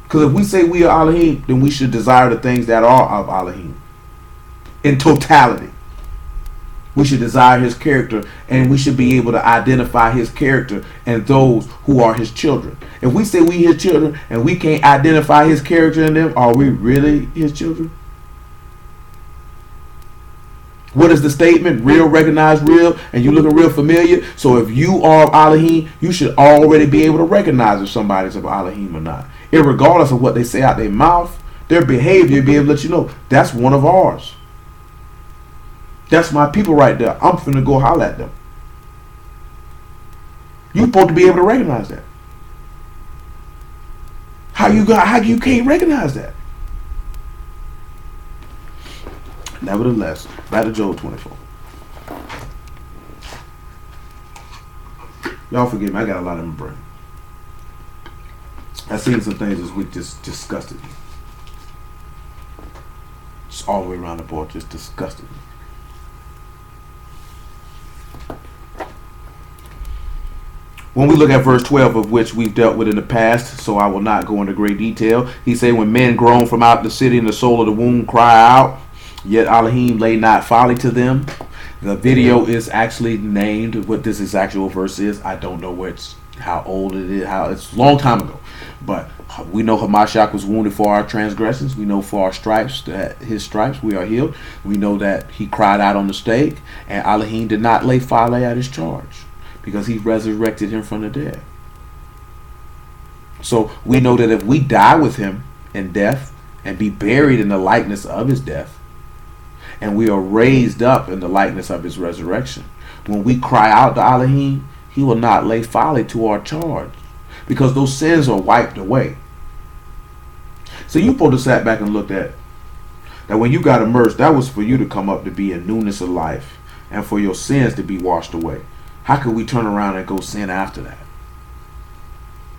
Because if we say we are Elohim, then we should desire the things that are of Elohim. In totality. We should desire his character, and we should be able to identify his character and those who are his children. If we say we his children and we can't identify his character in them, are we really his children? What is the statement? Real, recognize real, and you looking real familiar. So if you are of Elohim, you should already be able to recognize if somebody's of Elohim or not. Irregardless of what they say out their mouth, their behavior be able to let you know that's one of ours. That's my people right there. I'm finna go holler at them. You're supposed to be able to recognize that. How you can't recognize that? Nevertheless, back to Job 24. Y'all forgive me, I got a lot in my brain. I seen some things this week just disgusted me. Just all the way around the board, just disgusted me. When we look at verse 12, of which we've dealt with in the past, so I will not go into great detail. He said, when men groan from out the city and the soul of the womb cry out, yet Elohim lay not folly to them. The video is actually named what this actual verse is. I don't know how old it is, it's a long time ago. But we know Hamashiach was wounded for our transgressions. We know for our stripes, that his stripes we are healed. We know that he cried out on the stake, and Elohim did not lay folly at his charge, because he resurrected him from the dead. So we know that if we die with him in death and be buried in the likeness of his death, and we are raised up in the likeness of his resurrection, when we cry out to Elohim, he will not lay folly to our charge, because those sins are wiped away. So you supposed to sat back and looked at That when you got immersed, that was for you to come up to be in newness of life and for your sins to be washed away. How could we turn around and go sin after that?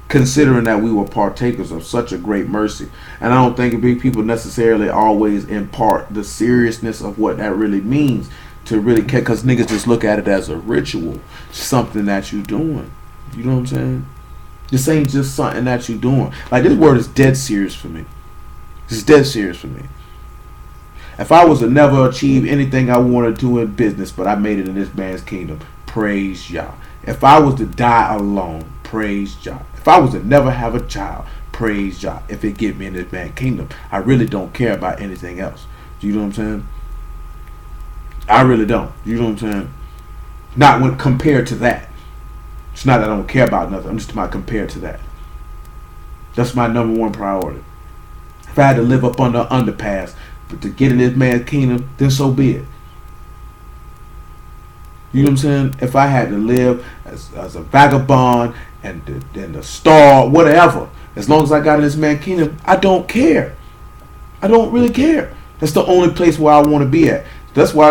Considering that we were partakers of such a great mercy. And I don't think people necessarily always impart the seriousness of what that really means to really care, because niggas just look at it as a ritual, something that you doing. You know what I'm saying? This ain't just something that you doing. Like, this word is dead serious for me. It's dead serious for me. If I was to never achieve anything I wanted to do in business, but I made it in this man's kingdom, praise Yah. If I was to die alone, praise Yah. If I was to never have a child, praise Yah. If it get me in this man's kingdom, I really don't care about anything else. Do you know what I'm saying? I really don't. You know what I'm saying? Not when compared to that. It's not that I don't care about nothing. I'm just about compared to that. That's my number one priority. If I had to live up under an underpass, but to get in this man's kingdom, then so be it. You know what I'm saying? If I had to live as a vagabond and the star, whatever, as long as I got in this man's kingdom, I don't care. I don't really care. That's the only place where I want to be at. That's why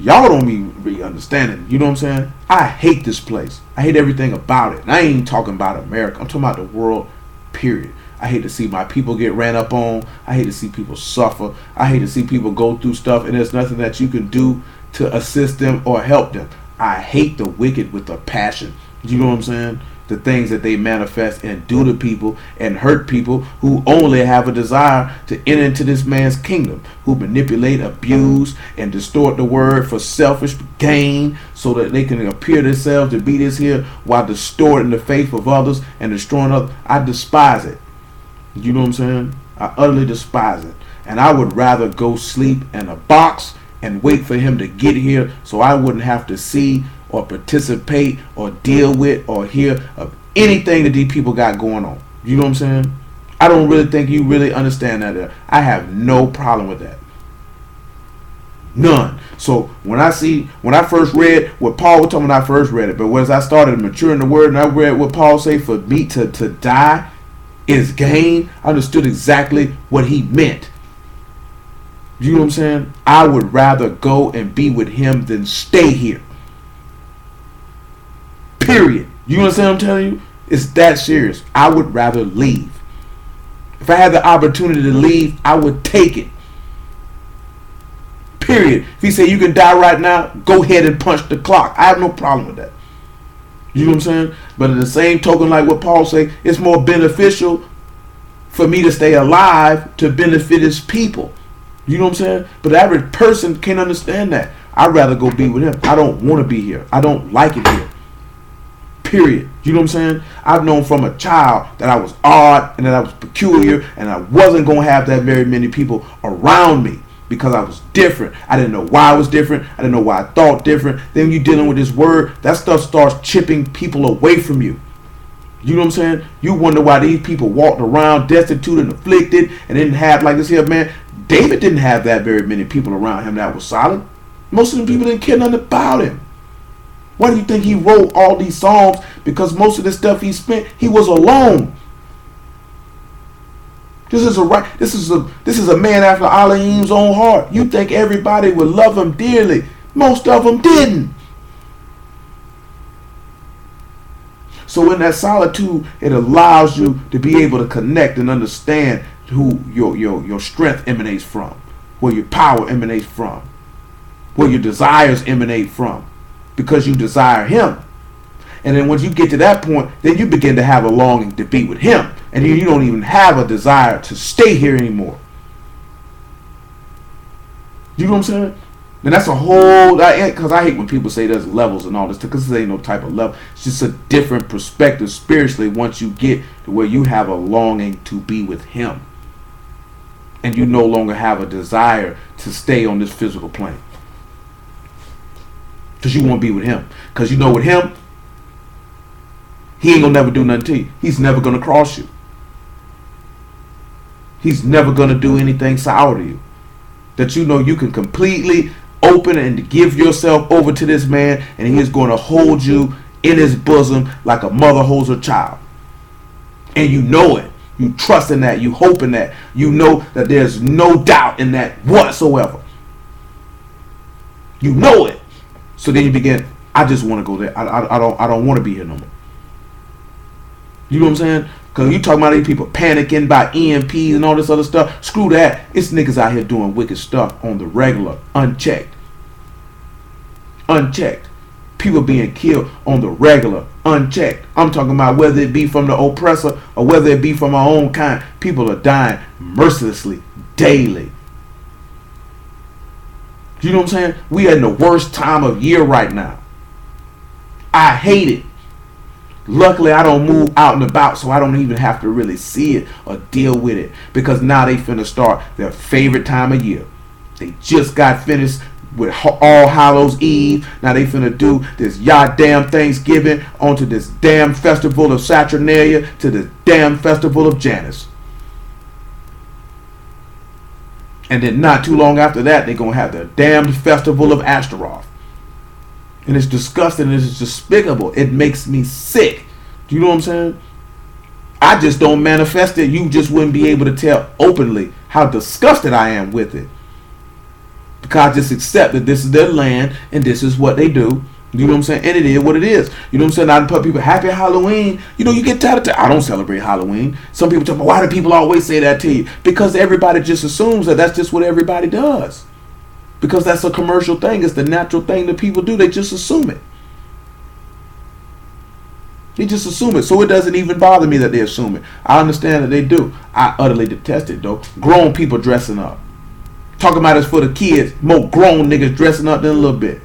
y'all don't be understanding. You know what I'm saying? I hate this place. I hate everything about it. And I ain't even talking about America. I'm talking about the world, period. I hate to see my people get ran up on. I hate to see people suffer. I hate to see people go through stuff and there's nothing that you can do to assist them or help them. I hate the wicked with a passion. You know what I'm saying? The things that they manifest and do to people and hurt people who only have a desire to enter into this man's kingdom, who manipulate, abuse, and distort the word for selfish gain so that they can appear themselves to be this here while distorting the faith of others and destroying others. I despise it. You know what I'm saying? I utterly despise it. And I would rather go sleep in a box and wait for him to get here so I wouldn't have to see or participate or deal with or hear of anything that these people got going on. You know what I'm saying? I don't really think you really understand that. I have no problem with that. None. So when I first read what Paul was talking about, I first read it, but as I started maturing the word and I read what Paul say, for me to die is gain, I understood exactly what he meant. You know what I'm saying? I would rather go and be with him than stay here. Period. You understand what I'm telling you? It's that serious. I would rather leave. If I had the opportunity to leave, I would take it. Period. If he said you can die right now, go ahead and punch the clock. I have no problem with that. You know what I'm saying? But in the same token, like what Paul say, it's more beneficial for me to stay alive to benefit his people. You know what I'm saying? But the average person can't understand that. I'd rather go be with him. I don't want to be here. I don't like it here. Period. You know what I'm saying? I've known from a child that I was odd and that I was peculiar and I wasn't going to have that very many people around me because I was different. I didn't know why I was different. I didn't know why I thought different. Then you dealing with this word, that stuff starts chipping people away from you. You know what I'm saying? You wonder why these people walked around destitute and afflicted and didn't have like this here, man. David didn't have that very many people around him that was solid. Most of them people didn't care nothing about him. Why do you think he wrote all these songs? Because most of the stuff he spent, he was alone. This is a man after Elohim's own heart. You think everybody would love him dearly. Most of them didn't. So in that solitude, it allows you to be able to connect and understand who your strength emanates from, where your power emanates from, where your desires emanate from, because you desire him. And then once you get to that point, then you begin to have a longing to be with him. And you don't even have a desire to stay here anymore. You know what I'm saying? And that's a whole, because I hate when people say there's levels and all this, because there ain't no type of level. It's just a different perspective spiritually once you get to where you have a longing to be with him. And you no longer have a desire to stay on this physical plane. Because you want to be with him. Because you know with him, he ain't going to never do nothing to you. He's never going to cross you. He's never going to do anything sour to you. That you know you can completely open and give yourself over to this man, and he is going to hold you in his bosom like a mother holds her child. And you know it. You trust in that. You hope in that. You know that there's no doubt in that whatsoever. You know it. So then you begin, I just want to go there. I don't want to be here no more. You know what I'm saying? Because you talking about these people panicking by EMPs and all this other stuff. Screw that. It's niggas out here doing wicked stuff on the regular, unchecked. Unchecked. People being killed on the regular, unchecked. I'm talking about whether it be from the oppressor or whether it be from our own kind. People are dying mercilessly daily. You know what I'm saying? We are in the worst time of year right now. I hate it. Luckily, I don't move out and about, so I don't even have to really see it or deal with it. Because now they finna start their favorite time of year. They just got finished with All Hallows Eve. Now they finna do this damn Thanksgiving onto this damn festival of Saturnalia to this damn festival of Janus. And then not too long after that, they're gonna have the damned festival of Ashtaroth. And it's disgusting and it's despicable. It makes me sick. Do you know what I'm saying? I just don't manifest it. You just wouldn't be able to tell openly how disgusted I am with it. Because I just accept that this is their land and this is what they do. You know what I'm saying? And it is what it is. You know what I'm saying? I put people, happy Halloween. You know, you get tired of I don't celebrate Halloween. Some people talk about, why do people always say that to you? Because everybody just assumes that that's just what everybody does. Because that's a commercial thing. It's the natural thing that people do. They just assume it. They just assume it. So it doesn't even bother me that they assume it. I understand that they do. I utterly detest it, though. Grown people dressing up. Talking about it's for the kids. More grown niggas dressing up than a little bit.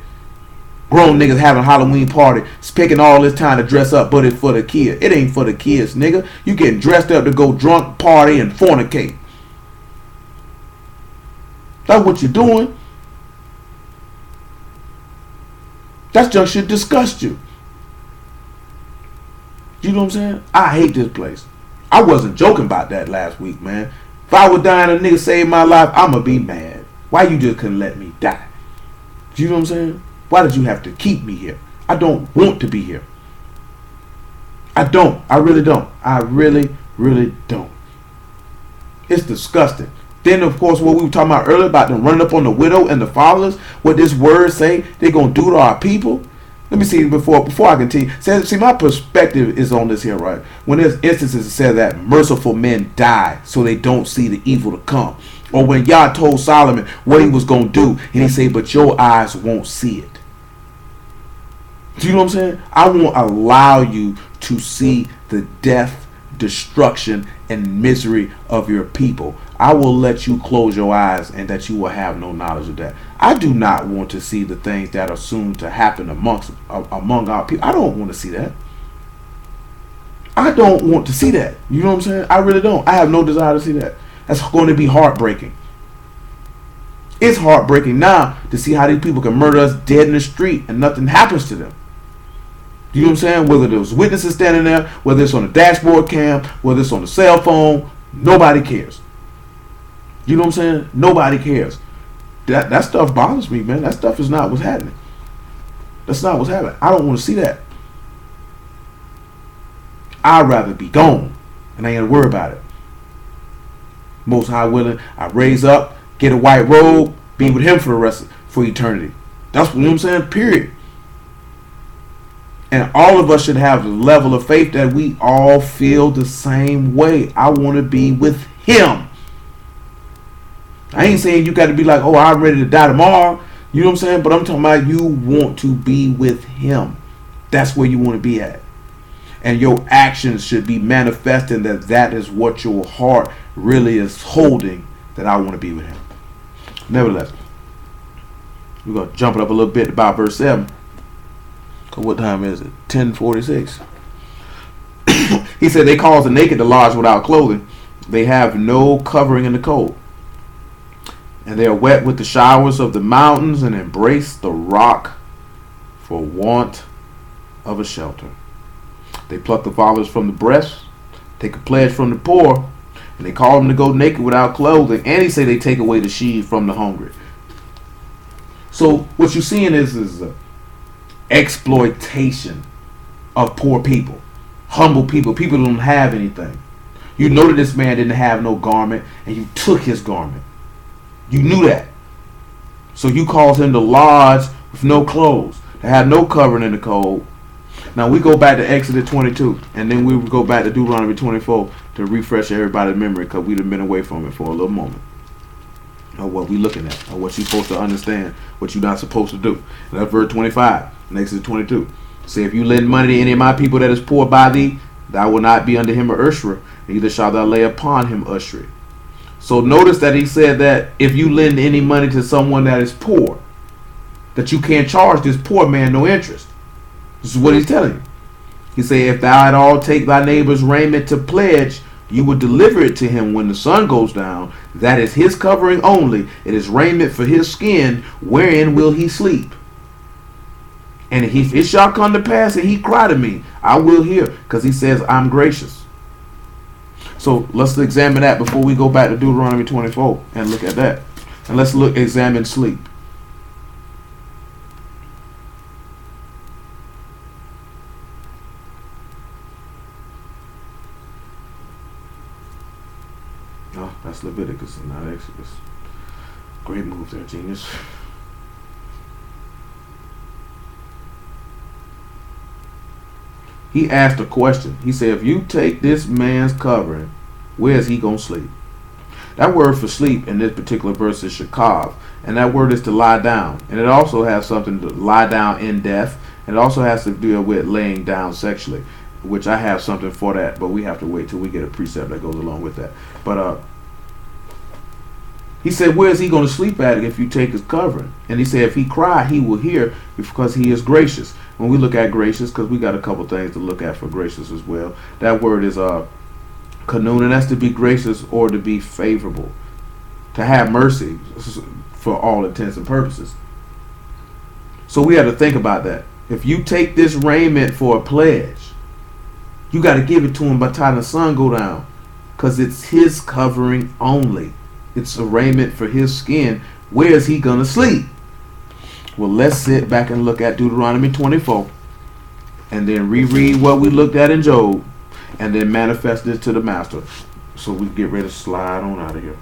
Grown niggas having a Halloween party, spending all this time to dress up, but it's for the kids. It ain't for the kids, nigga. You getting dressed up to go drunk, party, and fornicate. That's what you're doing. That junk should disgust you. You know what I'm saying? I hate this place. I wasn't joking about that last week, man. If I was dying and a nigga saved my life, I'ma be mad. Why you just couldn't let me die? You know what I'm saying? Why did you have to keep me here? I don't want to be here. I don't. I really don't. I really, really don't. It's disgusting. Then, of course, what we were talking about earlier about them running up on the widow and the fatherless, what this word say they're going to do to our people. Let me see before I continue. See, my perspective is on this here, right? When there's instances that say that merciful men die so they don't see the evil to come. Or when Yah told Solomon what he was going to do, and he said, but your eyes won't see it. Do you know what I'm saying? I won't allow you to see the death, destruction, and misery of your people. I will let you close your eyes and that you will have no knowledge of that. I do not want to see the things that are soon to happen among our people. I don't want to see that. I don't want to see that. You know what I'm saying? I really don't. I have no desire to see that. That's going to be heartbreaking. It's heartbreaking now to see how these people can murder us dead in the street and nothing happens to them. You know what I'm saying? Whether there's witnesses standing there, whether it's on a dashboard cam, whether it's on a cell phone, nobody cares. You know what I'm saying? Nobody cares. That stuff bothers me, man. That stuff is not what's happening. That's not what's happening. I don't want to see that. I'd rather be gone and I ain't got to worry about it. Most High willing, I raise up, get a white robe, be with him for eternity. That's what, you know what I'm saying? Period. And all of us should have the level of faith that we all feel the same way. I want to be with him. I ain't saying you got to be like, oh, I'm ready to die tomorrow. You know what I'm saying? But I'm talking about you want to be with him. That's where you want to be at. And your actions should be manifesting that is what your heart really is holding, that I want to be with him. Nevertheless, we're going to jump it up a little bit about verse 7. What time is it? 10:46. He said, they cause the naked to lodge without clothing. They have no covering in the cold. And they are wet with the showers of the mountains and embrace the rock for want of a shelter. They pluck the fathers from the breast, take a pledge from the poor, and they call them to go naked without clothing. And he say they take away the sheaves from the hungry. So what you're seeing is exploitation of poor people, humble people, people who don't have anything. You know that this man didn't have no garment, and you took his garment. You knew that. So you caused him to lodge with no clothes, to have no covering in the cold. Now we go back to Exodus 22, and then we will go back to Deuteronomy 24 to refresh everybody's memory, because we've been away from it for a little moment. Or what we looking at, or what you're supposed to understand, what you're not supposed to do. And that's verse 25, in Exodus 22. Say, if you lend money to any of my people that is poor by thee, thou will not be under him a usurer, neither shalt thou lay upon him usury. So notice that he said that if you lend any money to someone that is poor, that you can't charge this poor man no interest. This is what he's telling you. He said, if thou at all take thy neighbor's raiment to pledge, you would deliver it to him when the sun goes down. That is his covering only. It is raiment for his skin. Wherein will he sleep? And if it shall come to pass and he cry to me, I will hear. Because he says, I'm gracious. So let's examine that before we go back to Deuteronomy 24 and look at that. And let's examine sleep. Oh, that's Leviticus and not Exodus. Great move there, genius. He asked a question. He said, if you take this man's covering, where is he going to sleep? That word for sleep in this particular verse is shakav. And that word is to lie down. And it also has something to lie down in death. And it also has to deal with laying down sexually, which I have something for that, but we have to wait till we get a precept that goes along with that. But he said, where is he going to sleep at if you take his covering? And he said, if he cry, he will hear, because he is gracious. When we look at gracious, because we got a couple things to look at for gracious as well. That word is kanun, and that's to be gracious or to be favorable, to have mercy for all intents and purposes. So we have to think about that. If you take this raiment for a pledge, you got to give it to him by the time the sun go down, because it's his covering only. It's a raiment for his skin. Where is he going to sleep? Well, let's sit back and look at Deuteronomy 24 and then reread what we looked at in Job and then manifest this to the master, so we get ready to slide on out of here.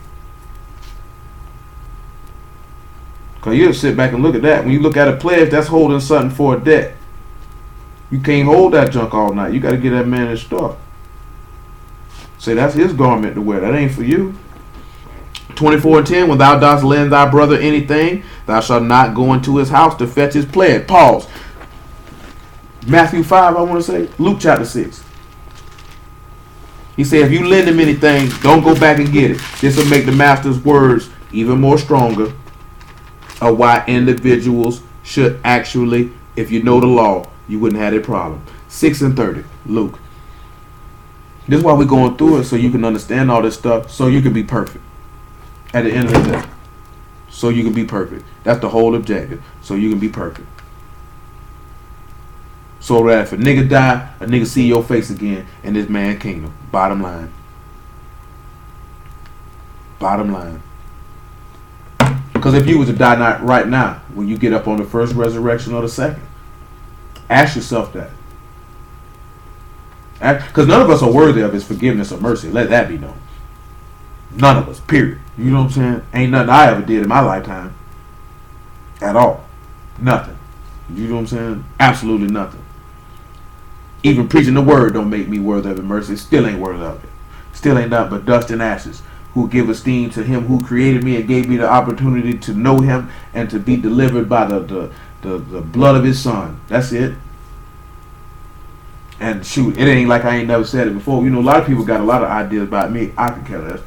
Because you'll sit back and look at that. When you look at a pledge, that's holding something for a debt. You can't hold that junk all night. You got to get that man his stuff. Say, that's his garment to wear. That ain't for you. 24:10, when thou dost lend thy brother anything, thou shalt not go into his house to fetch his pledge. Pause. Matthew 5, I want to say. Luke chapter 6. He said, if you lend him anything, don't go back and get it. This will make the master's words even more stronger of why individuals should actually, if you know the law, you wouldn't have a problem. 6:30, Luke. This is why we're going through it, so you can understand all this stuff, so you can be perfect. At the end of the day, so you can be perfect. That's the whole objective. So you can be perfect. So that if a nigga die, a nigga see your face again in this man's kingdom. Bottom line. Bottom line. Because if you was to die not right now, when you get up on the first resurrection or the second, ask yourself that. Because none of us are worthy of his forgiveness or mercy. Let that be known. None of us, period. You know what I'm saying? Ain't nothing I ever did in my lifetime. At all. Nothing. You know what I'm saying? Absolutely nothing. Even preaching the word don't make me worthy of it. Mercy still ain't worthy of it. Still ain't nothing but dust and ashes. Who give esteem to him who created me and gave me the opportunity to know him and to be delivered by the blood of his son. That's it. And shoot, it ain't like I ain't never said it before. You know, a lot of people got a lot of ideas about me. I could care less.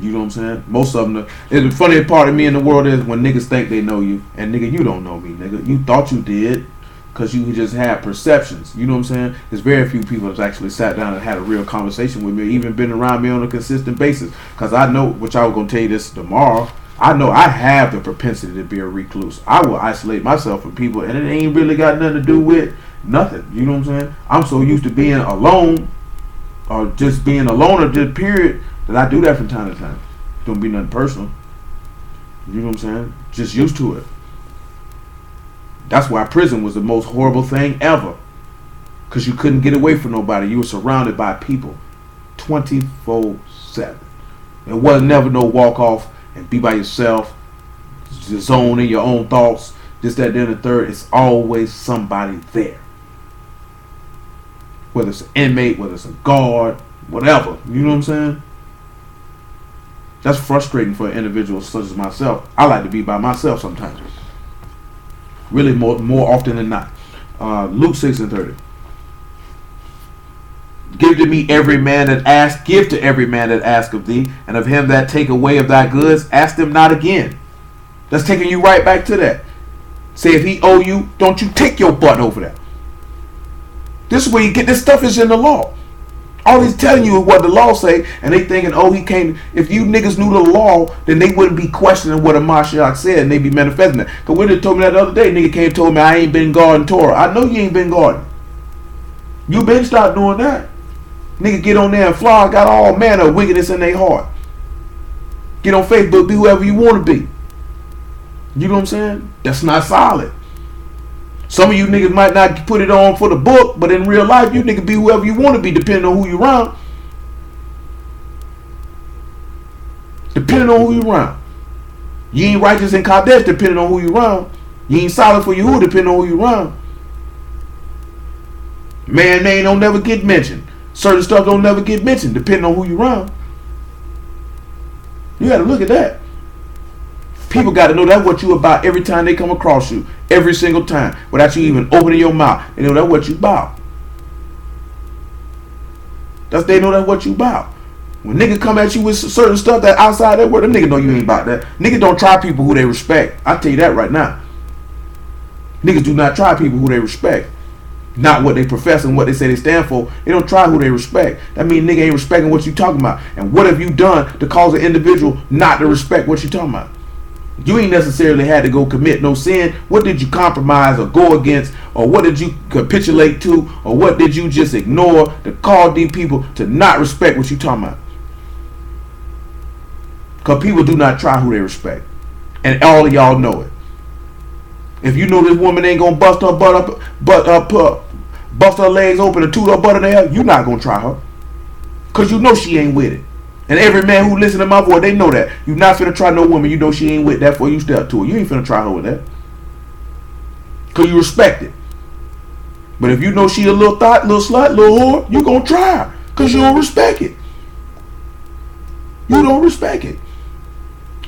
You know what I'm saying? Most of them. The funniest part of me in the world is when niggas think they know you, and nigga, you don't know me, nigga. You thought you did, because you just had perceptions. You know what I'm saying? There's very few people that's actually sat down and had a real conversation with me, even been around me on a consistent basis. Because I know, which I was going to tell you this tomorrow, I know I have the propensity to be a recluse. I will isolate myself from people, and it ain't really got nothing to do with nothing. You know what I'm saying? I'm so used to being alone, or just being alone, or just period, that I do that from time to time. Don't be nothing personal. You know what I'm saying? Just used to it. That's why prison was the most horrible thing ever. because you couldn't get away from nobody. You were surrounded by people 24/7. There was never no walk off and be by yourself, just zone in your own thoughts, just that, then the third. It's always somebody there. Whether it's an inmate, whether it's a guard, whatever. You know what I'm saying? That's frustrating for an individual such as myself. I like to be by myself sometimes. Really more often than not. Luke 6:30. Give to me every man that asks, give to every man that asks of thee, and of him that take away of thy goods, ask them not again. That's taking you right back to that. Say if he owe you, don't you take your butt over there. This is where you get this stuff is in the law. All he's telling you is what the law say, and they thinking, oh, he can't. If you niggas knew the law, then they wouldn't be questioning what a Mashiach said, and they be manifesting that. Because when they told me that the other day, nigga came and told me I ain't been guarding Torah. I know you ain't been guarding. You been start doing that. Nigga get on there and fly, got all manner of wickedness in their heart. Get on Facebook, be whoever you want to be. You know what I'm saying? That's not solid. Some of you niggas might not put it on for the book, but in real life, you niggas be whoever you want to be, depending on who you around. Depending on who you around. You ain't righteous in Kadesh, depending on who you around. You ain't solid for Yehuda, depending on who you around. Man name don't never get mentioned. Certain stuff don't never get mentioned, depending on who you around. You got to look at that. People got to know that's what you about every time they come across you. Every single time. Without you even opening your mouth. They know that's what you about. They know that's what you about. When niggas come at you with certain stuff that outside that word, them niggas know you ain't about that. Niggas don't try people who they respect. I tell you that right now. Niggas do not try people who they respect. Not what they profess and what they say they stand for. They don't try who they respect. That means nigga ain't respecting what you talking about. And what have you done to cause an individual not to respect what you talking about? You ain't necessarily had to go commit no sin. What did you compromise or go against? Or what did you capitulate to? Or what did you just ignore to cause these people to not respect what you talking about? Because people do not try who they respect. And all of y'all know it. If you know this woman ain't gonna bust her bust her legs open and toot her butt in the air, you not gonna try her. Because you know she ain't with it. And every man who listen to my voice, they know that. You not finna try no woman you know she ain't with that before you step to her. You ain't finna try her with that. Because you respect it. But if you know she a little thought, little slut, little whore, you gonna try her. Because you don't respect it. You don't respect it.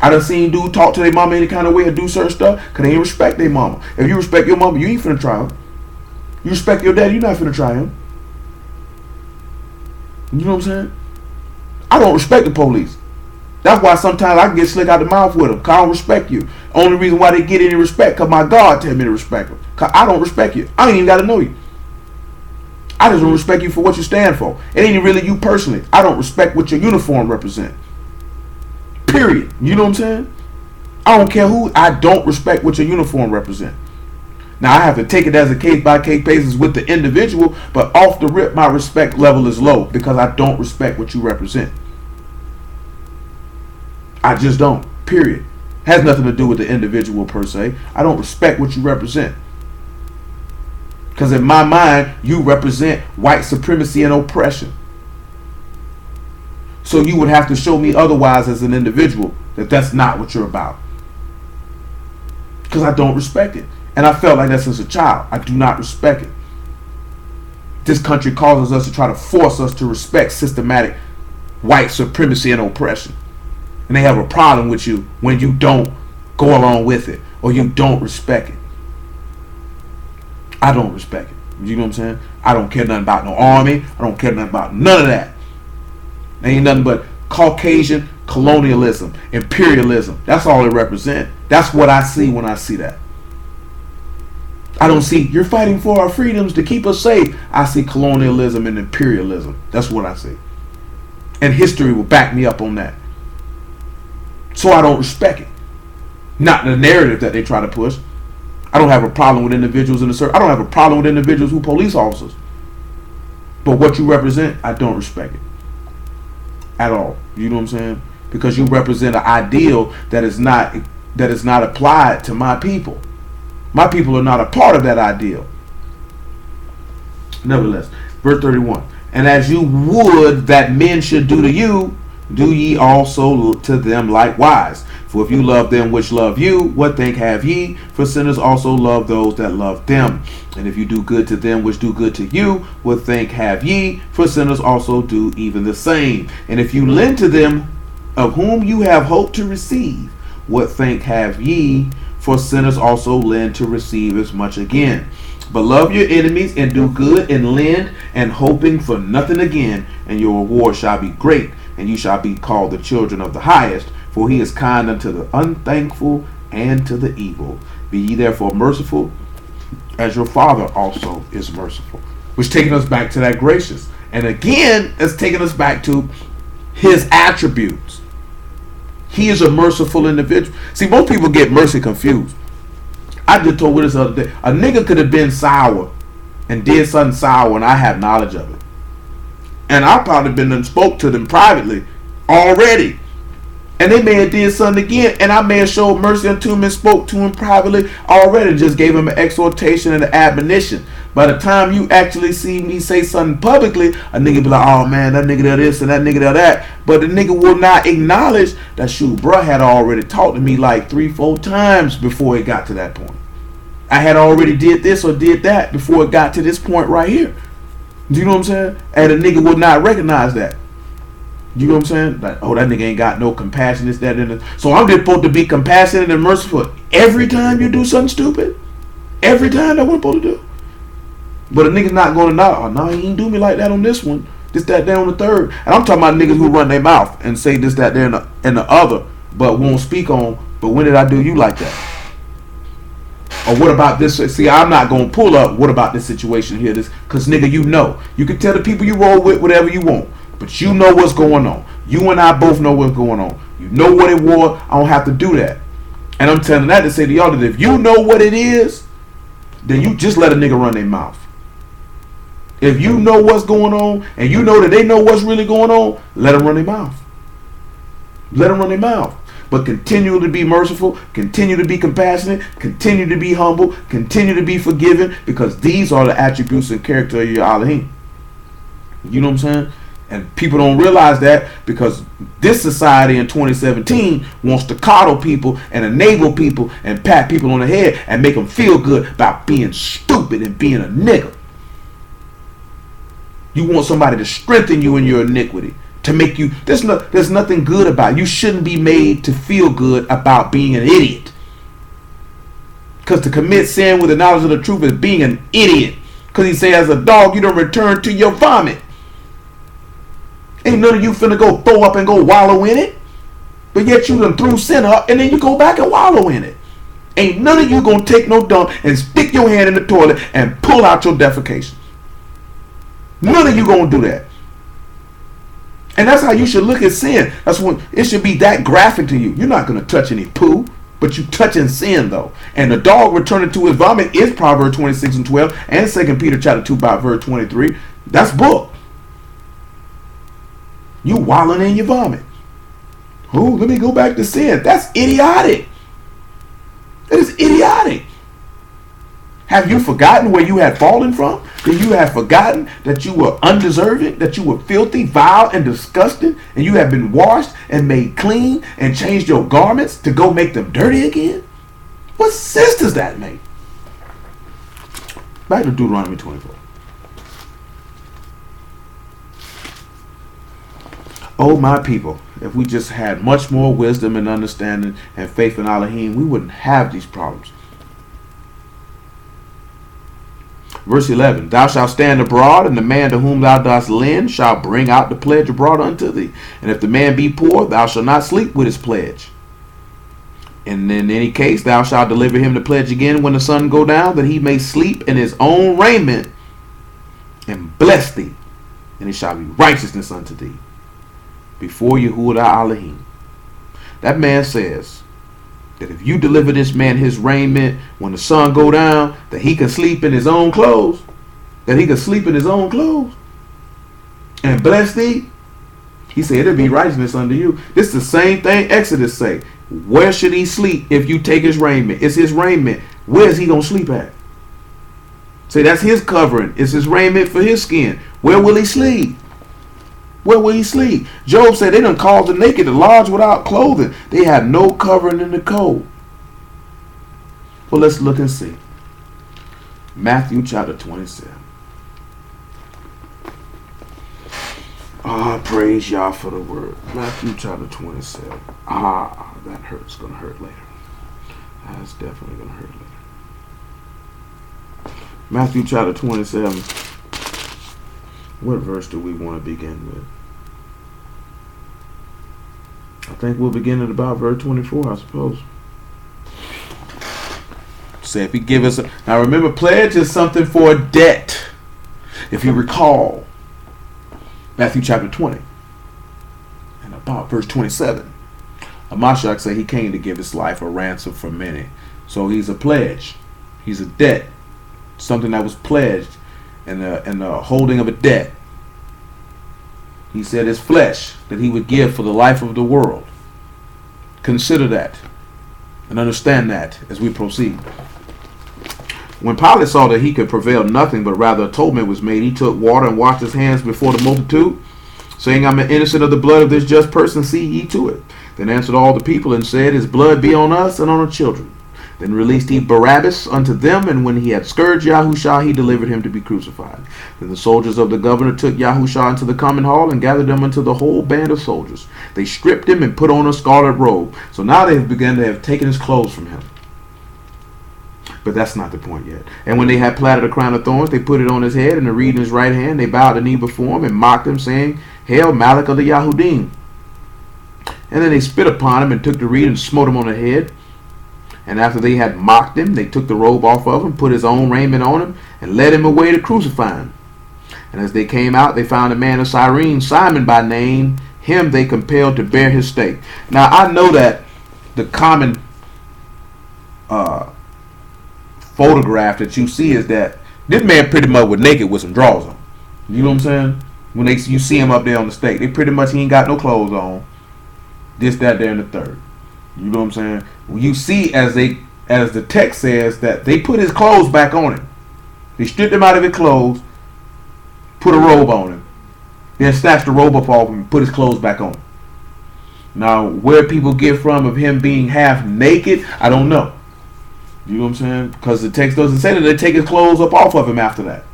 I done seen dudes talk to their mama any kind of way or do certain stuff because they ain't respect their mama. If you respect your mama, you ain't finna try her. You respect your daddy, you not finna try him. You know what I'm saying? I don't respect the police. That's why sometimes I can get slick out the mouth with them. Because I don't respect you. Only reason why they get any respect because my God tell me to respect them. Because I don't respect you. I ain't even got to know you. I just don't respect you for what you stand for. It ain't really you personally. I don't respect what your uniform represents. Period. You know what I'm saying? I don't care who. I don't respect what your uniform represents. Now I have to take it as a case by case basis with the individual, but off the rip my respect level is low because I don't respect what you represent. I just don't. Period. Has nothing to do with the individual per se. I don't respect what you represent. Because in my mind, you represent white supremacy and oppression. So you would have to show me otherwise as an individual that that's not what you're about. Because I don't respect it. And I felt like that since a child. I do not respect it. This country causes us to try to force us to respect systematic white supremacy and oppression. And they have a problem with you when you don't go along with it or you don't respect it. I don't respect it. You know what I'm saying? I don't care nothing about no army. I don't care nothing about none of that. There ain't nothing but Caucasian colonialism, imperialism. That's all it represents. That's what I see when I see that. I don't see you're fighting for our freedoms to keep us safe. I see colonialism and imperialism. That's what I see. And history will back me up on that. So I don't respect it. Not the narrative that they try to push. I don't have a problem with individuals in the service. I don't have a problem with individuals who police officers. But what you represent, I don't respect it. At all. You know what I'm saying? Because you represent an ideal that is not applied to my people. My people are not a part of that ideal. Nevertheless, verse 31. And as you would that men should do to you, do ye also to them likewise. For if you love them which love you, what think have ye? For sinners also love those that love them. And if you do good to them which do good to you, what think have ye? For sinners also do even the same. And if you lend to them of whom you have hope to receive, what think have ye? For sinners also lend to receive as much again. But love your enemies and do good and lend, and hoping for nothing again, and your reward shall be great, and you shall be called the children of the highest, for he is kind unto the unthankful and to the evil. Be ye therefore merciful, as your Father also is merciful. Which taking us back to that gracious. And again, it's taking us back to his attributes. He is a merciful individual. See, most people get mercy confused. I just told you this other day. A nigga could have been sour and did something sour, and I have knowledge of it. And I probably been and spoke to them privately already. And they may have did something again, and I may have showed mercy unto him and spoke to him privately already, just gave him an exhortation and an admonition. By the time you actually see me say something publicly, a nigga be like, oh man, that nigga did this and that nigga did that. But the nigga will not acknowledge that, shoot, bruh had already talked to me like 3-4 times before it got to that point. I had already did this or did that before it got to this point right here. Do you know what I'm saying? And a nigga would not recognize that. You know what I'm saying? Like, oh, that nigga ain't got no compassion, this, that, and this. So I'm just supposed to be compassionate and merciful every time you do something stupid? Every time that we're supposed to do? But a nigga's not going to know, oh, no, he ain't do me like that on this one. This, that, there on the third. And I'm talking about niggas who run their mouth and say this, that, there, and the other, but won't speak on, but when did I do you like that? Or what about this? See, I'm not going to pull up, what about this situation here? This, because nigga, you know. You can tell the people you roll with whatever you want. But you know what's going on. You and I both know what's going on. You know what it was. I don't have to do that. And I'm telling that to say to y'all that if you know what it is, then you just let a nigga run their mouth. If you know what's going on, and you know that they know what's really going on, let them run their mouth. Let them run their mouth. But continue to be merciful, continue to be compassionate, continue to be humble, continue to be forgiving, because these are the attributes and character of your Elohim. You know what I'm saying? And people don't realize that because this society in 2017 wants to coddle people and enable people and pat people on the head and make them feel good about being stupid and being a nigga. You want somebody to strengthen you in your iniquity, to make you, there's nothing good about it. You shouldn't be made to feel good about being an idiot. Because to commit sin with the knowledge of the truth is being an idiot. Because he say, as a dog, you don't return to your vomit. Ain't none of you finna go throw up and go wallow in it. But yet you done threw sin up and then you go back and wallow in it. Ain't none of you gonna take no dump and stick your hand in the toilet and pull out your defecation. None of you gonna do that. And that's how you should look at sin. That's when it should be that graphic to you. You're not gonna touch any poo, but you touching sin though. And the dog returning to his vomit is Proverbs 26:12 and 2 Peter chapter 2 by verse 23. That's book. You wallowing in your vomit. Oh, let me go back to sin. That's idiotic. That is idiotic. Have you forgotten where you had fallen from? That you have forgotten that you were undeserving, that you were filthy, vile, and disgusting, and you have been washed and made clean and changed your garments to go make them dirty again? What sense does that make? Back to Deuteronomy 24. Oh, my people, if we just had much more wisdom and understanding and faith in Elohim, we wouldn't have these problems. Verse 11, thou shalt stand abroad, and the man to whom thou dost lend shall bring out the pledge abroad unto thee. And if the man be poor, thou shalt not sleep with his pledge. And in any case, thou shalt deliver him the pledge again when the sun go down, that he may sleep in his own raiment, and bless thee, and it shall be righteousness unto thee before Yahuwah Elohim. That man says that if you deliver this man his raiment when the sun go down, that he can sleep in his own clothes, that he can sleep in his own clothes and bless thee. He said it'll be righteousness unto you. This is the same thing Exodus say. Where should he sleep if you take his raiment? It's his raiment. Where is he going to sleep at? Say that's his covering. It's his raiment for his skin. Where will he sleep? Where will he sleep? Job said they done caused the naked to lodge without clothing. They had no covering in the cold. Well, let's look and see. Matthew chapter 27. Praise y'all for the word. Matthew chapter 27. That hurts. Gonna hurt later. That's definitely gonna hurt later. Matthew chapter 27. What verse do we want to begin with? I think we'll begin at about verse 24, I suppose. Say if he give us now remember, pledge is something for a debt. If you recall, Matthew chapter 20 and about verse 27, Mashiach said he came to give his life a ransom for many. So he's a pledge. He's a debt. Something that was pledged and the holding of a debt. He said his flesh that he would give for the life of the world. Consider that and understand that as we proceed. When Pilate saw that he could prevail nothing, but rather atonement was made, he took water and washed his hands before the multitude, saying, I'm innocent of the blood of this just person, see ye to it. Then answered all the people and said, his blood be on us and on our children. Then released he Barabbas unto them, and when he had scourged Yahushua, he delivered him to be crucified. Then the soldiers of the governor took Yahushua into the common hall and gathered them unto the whole band of soldiers. They stripped him and put on a scarlet robe. So now they have begun to have taken his clothes from him. But that's not the point yet. And when they had platted a crown of thorns, they put it on his head and the reed in his right hand. They bowed the knee before him and mocked him, saying, Hail, Malach of the Yahudim. And then they spit upon him and took the reed and smote him on the head. And after they had mocked him, they took the robe off of him, put his own raiment on him, and led him away to crucify him. And as they came out, they found a man of Cyrene, Simon by name. Him they compelled to bear his stake. Now, I know that the common photograph that you see is that this man pretty much was naked with some drawers on. You know what I'm saying? When you see him up there on the stake, they pretty much, he ain't got no clothes on. This, that, there, and the third. You know what I'm saying? You see, as the text says, that they put his clothes back on him. They stripped him out of his clothes, put a robe on him, then snatched the robe up off him and put his clothes back on him. Now, where people get from of him being half naked, I don't know. You know what I'm saying? Because the text doesn't say that they take his clothes up off of him after that.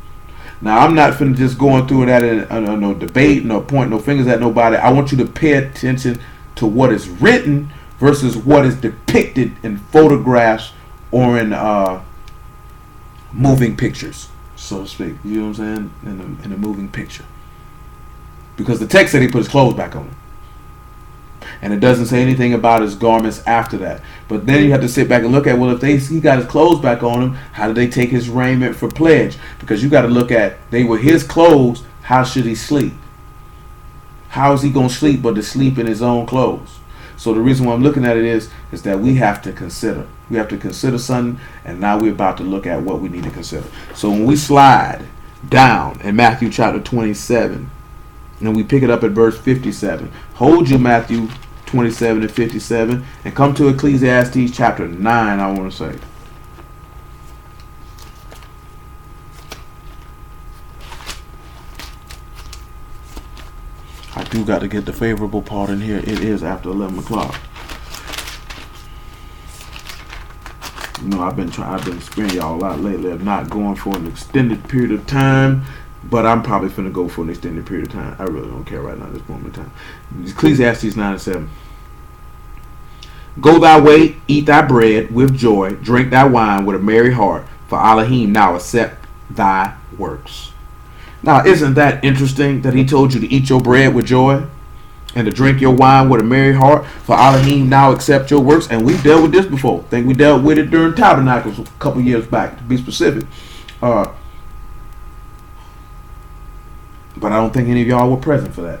Now, I'm not finna just going through that in no debate, no point, no fingers at nobody. I want you to pay attention to what is written versus what is depicted in photographs or in moving pictures, so to speak. You know what I'm saying? In a moving picture. Because the text said he put his clothes back on him. And it doesn't say anything about his garments after that. But then you have to sit back and look at, well, if he got his clothes back on him, how did they take his raiment for pledge? Because you got to look at, they were his clothes, how should he sleep? How is he going to sleep but to sleep in his own clothes? So the reason why I'm looking at it is that we have to consider. We have to consider something, and now we're about to look at what we need to consider. So when we slide down in Matthew chapter 27, and we pick it up at verse 57, hold your Matthew 27 and 57, and come to Ecclesiastes chapter 9, I want to say. I do got to get the favorable part in here. It is after 11 o'clock. You know, I've been sparing y'all a lot lately of not going for an extended period of time, but I'm probably finna go for an extended period of time. I really don't care right now at this moment in time. Ecclesiastes 9 and 7. Go thy way, eat thy bread with joy, drink thy wine with a merry heart, for Elohim now accept thy works. Now, isn't that interesting that he told you to eat your bread with joy and to drink your wine with a merry heart, for Elohim now accept your works? And we've dealt with this before. I think we dealt with it during Tabernacles a couple years back, to be specific. But I don't think any of y'all were present for that.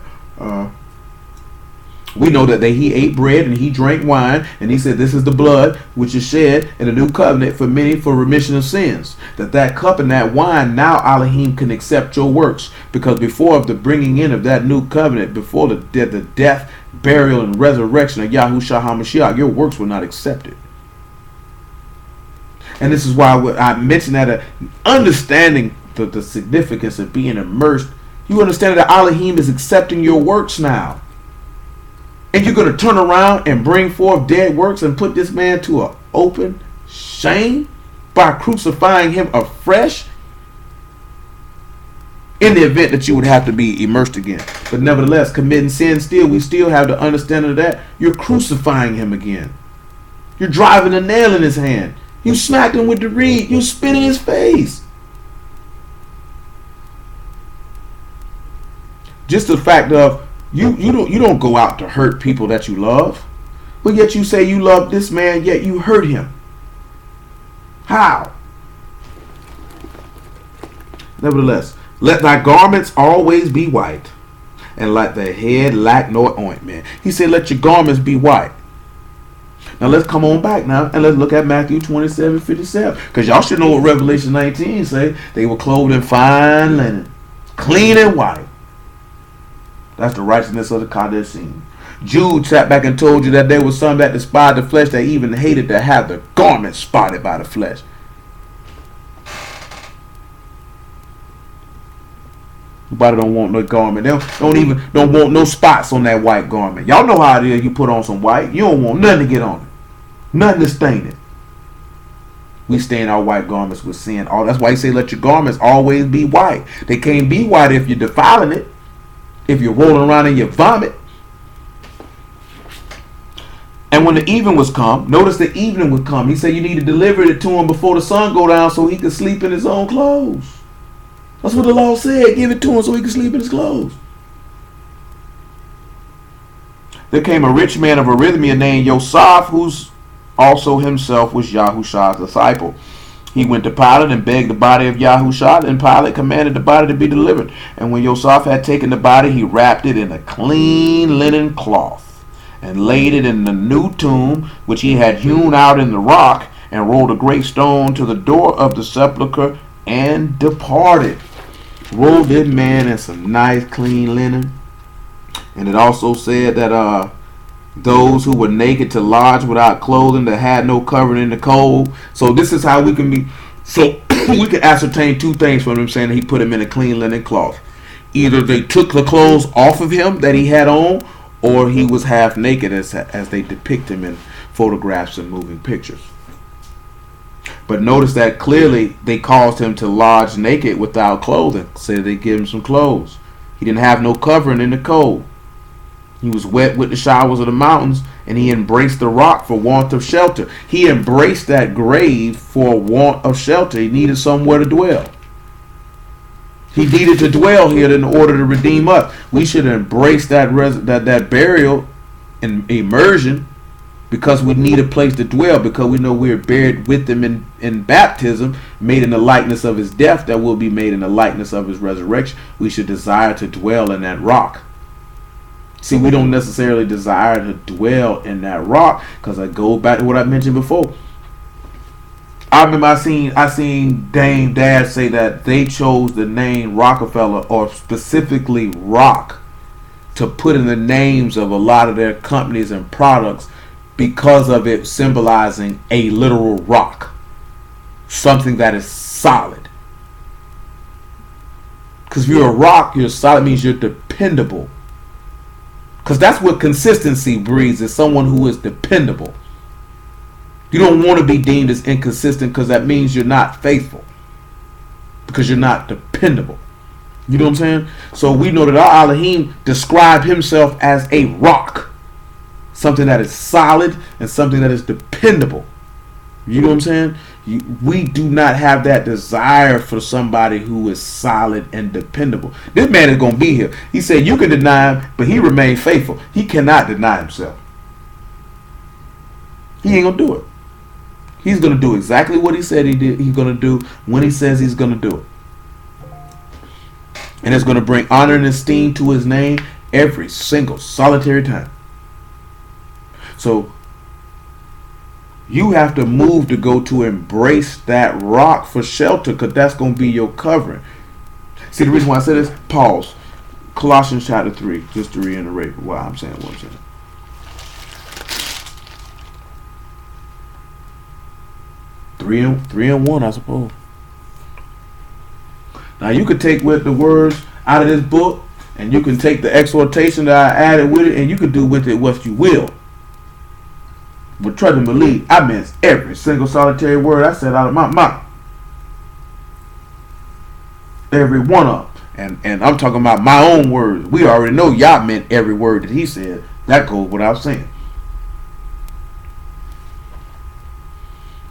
We know that he ate bread and he drank wine, and he said, this is the blood which is shed in the new covenant for many for remission of sins. That cup and that wine, now Elohim can accept your works, because before the bringing in of that new covenant, before the death, burial, and resurrection of Yahushua HaMashiach, your works were not accepted. And this is why I mentioned that understanding the significance of being immersed, you understand that Elohim is accepting your works now. And you're going to turn around and bring forth dead works and put this man to an open shame by crucifying him afresh in the event that you would have to be immersed again. But nevertheless, committing sin still, we still have the understanding of that. You're crucifying him again. You're driving a nail in his hand. You smacked him with the reed. You spit in his face. Just the fact of you don't go out to hurt people that you love, but yet you say you love this man, yet you hurt him. How? Nevertheless, let thy garments always be white, and let thy head lack no ointment. He said, let your garments be white. Now let's come on back now and let's look at Matthew 27:57. Because y'all should know what Revelation 19 say. They were clothed in fine linen, clean and white. That's the righteousness of the Kadesh. Jude sat back and told you that there was some that despised the flesh, that even hated to have the garments spotted by the flesh. Nobody don't want no garment. They don't want no spots on that white garment. Y'all know how it is. You put on some white, you don't want nothing to get on it, nothing to stain it. We stain our white garments with sin. That's why he say let your garments always be white. They can't be white if you're defiling it, if you're rolling around in your vomit. And when the evening was come, notice the evening would come. He said you need to deliver it to him before the sun go down so he could sleep in his own clothes. That's what the law said. Give it to him so he could sleep in his clothes. There came a rich man of Arithmia named Yosef, whose also himself was Yahusha's disciple. He went to Pilate and begged the body of Yahusha, and Pilate commanded the body to be delivered. And when Yosef had taken the body, he wrapped it in a clean linen cloth and laid it in the new tomb which he had hewn out in the rock, and rolled a great stone to the door of the sepulchre and departed. Rolled this man in some nice clean linen. And it also said that those who were naked to lodge without clothing, that had no covering in the cold. So this is how we can be. So we can ascertain two things from him saying that he put him in a clean linen cloth. Either they took the clothes off of him that he had on, or he was half naked as they depict him in photographs and moving pictures. But notice that clearly they caused him to lodge naked without clothing. Said they give him some clothes. He didn't have no covering in the cold. He was wet with the showers of the mountains, and he embraced the rock for want of shelter. He embraced that grave for want of shelter. He needed somewhere to dwell. He needed to dwell here in order to redeem us. We should embrace that burial and immersion, because we need a place to dwell, because we know we are buried with him in baptism, made in the likeness of his death, that will be made in the likeness of his resurrection. We should desire to dwell in that rock. See, we don't necessarily desire to dwell in that rock, because I go back to what I mentioned before. I remember I seen Dame Dad say that they chose the name Rockefeller, or specifically rock, to put in the names of a lot of their companies and products, because of it symbolizing a literal rock, something that is solid. Because if you're a rock, you're solid, means you're dependable. Because that's what consistency breeds, is someone who is dependable. You don't want to be deemed as inconsistent, because that means you're not faithful, because you're not dependable. You know what I'm saying? So we know that our Elohim described himself as a rock, something that is solid and something that is dependable. You know what I'm saying? We do not have that desire for somebody who is solid and dependable. This man is going to be here. He said you can deny him, but he remained faithful. He cannot deny himself. He ain't going to do it. He's going to do exactly what he said he's going to do when he says he's going to do it. And it's going to bring honor and esteem to his name every single solitary time. So you have to move to go to embrace that rock for shelter, because that's going to be your covering. See, the reason why I said this, pause. Colossians chapter 3, just to reiterate why I'm saying what I'm saying. Three and one, I suppose. Now you could take with the words out of this book, and you can take the exhortation that I added with it, and you can do with it what you will. But trust and believe, I meant every single solitary word I said out of my mouth. Every one of them. And I'm talking about my own words. We already know y'all meant every word that he said. That goes without saying.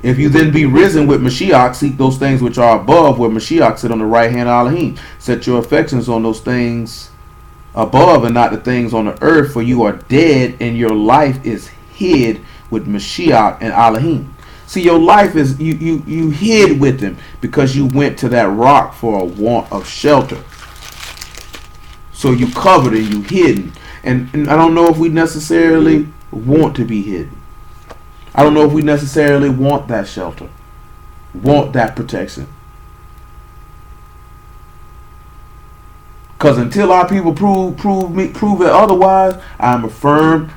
If you then be risen with Mashiach, seek those things which are above, where Mashiach sit on the right hand of Elohim. Set your affections on those things above and not the things on the earth, for you are dead and your life is hid with Mashiach and Elohim. See, your life is, you hid with him because you went to that rock for a want of shelter. So you covered and you hidden. And I don't know if we necessarily want to be hidden. I don't know if we necessarily want that shelter, want that protection. Because until our people prove it otherwise, I'm a firm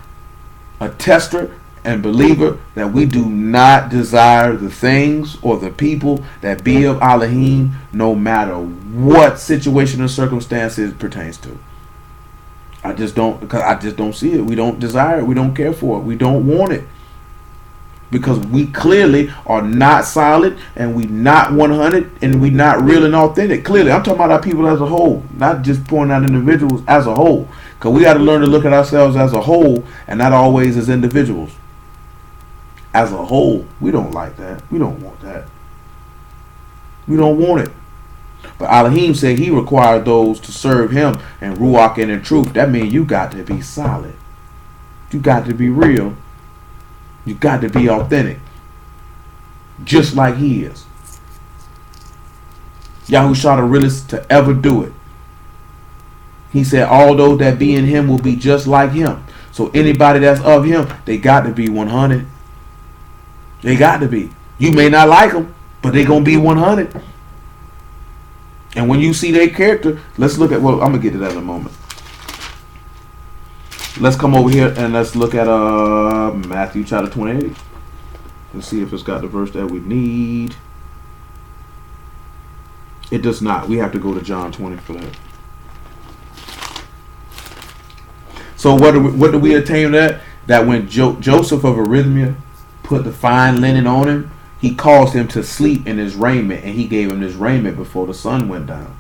attester and believer that we do not desire the things or the people that be of Elohim, no matter what situation or circumstance it pertains to. I just don't see it. We don't desire it. We don't care for it. We don't want it. Because we clearly are not solid, and we not 100, and we not real and authentic. Clearly, I'm talking about our people as a whole, not just pointing out individuals as a whole. Because we got to learn to look at ourselves as a whole, and not always as individuals. As a whole, we don't like that. We don't want that. We don't want it. But Elohim said he required those to serve him and Ruach and in truth. That means you got to be solid. You got to be real. You got to be authentic. Just like he is. Yahushua the realest to ever do it. He said all those that be in him will be just like him. So anybody that's of him, they got to be 100. They got to be. You may not like them, but they going to be 100. And when you see their character, let's look at, well, I'm going to get to that in a moment. Let's come over here and let's look at Matthew chapter 28. Let's see if it's got the verse that we need. It does not. We have to go to John 20 for that. So what do we attain that? That when Joseph of Arimathea put the fine linen on him, he caused him to sleep in his raiment, and he gave him this raiment before the sun went down.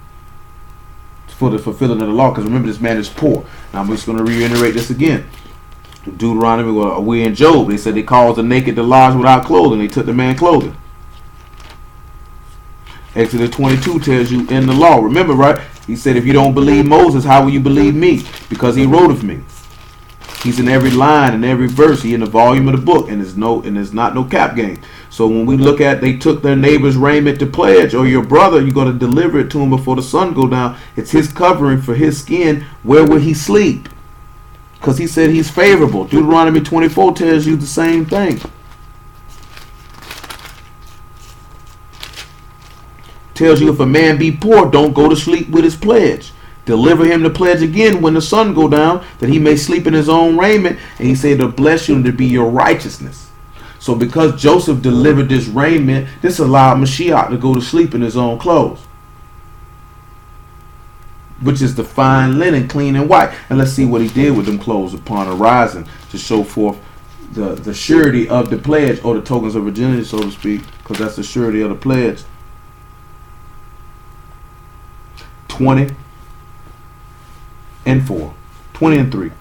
For the fulfilling of the law, because remember, this man is poor. Now I'm just going to reiterate this again. Deuteronomy, well, we in Job, they said they caused the naked to lodge without clothing. They took the man clothing. Exodus 22 tells you in the law. Remember, right? He said, if you don't believe Moses, how will you believe me? Because he wrote of me. He's in every line and every verse. He in the volume of the book, and there's not no cap game. So when we look at they took their neighbor's raiment to pledge, or your brother, you're going to deliver it to him before the sun go down. It's his covering for his skin. Where will he sleep? Because he said he's favorable. Deuteronomy 24 tells you the same thing. Tells you if a man be poor, don't go to sleep with his pledge. Deliver him the pledge again when the sun go down, that he may sleep in his own raiment. And he said to bless you and to be your righteousness. So because Joseph delivered this raiment, this allowed Mashiach to go to sleep in his own clothes, which is the fine linen, clean and white. And let's see what he did with them clothes upon arising, to show forth the surety of the pledge, or the tokens of virginity, so to speak, because that's the surety of the pledge. 20 and 4. 20 and 3.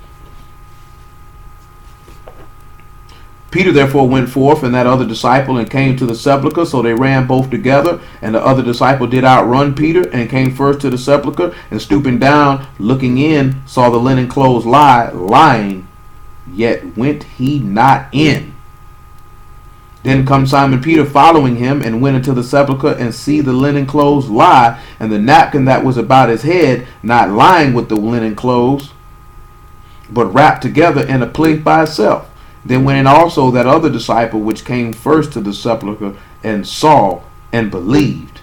Peter therefore went forth and that other disciple and came to the sepulchre. So they ran both together. And the other disciple did outrun Peter and came first to the sepulchre. And stooping down, looking in, saw the linen clothes lying. Yet went he not in. Then comes Simon Peter following him, and went into the sepulchre, and see the linen clothes lie, and the napkin that was about his head not lying with the linen clothes, but wrapped together in a place by itself. Then went in also that other disciple which came first to the sepulchre, and saw and believed.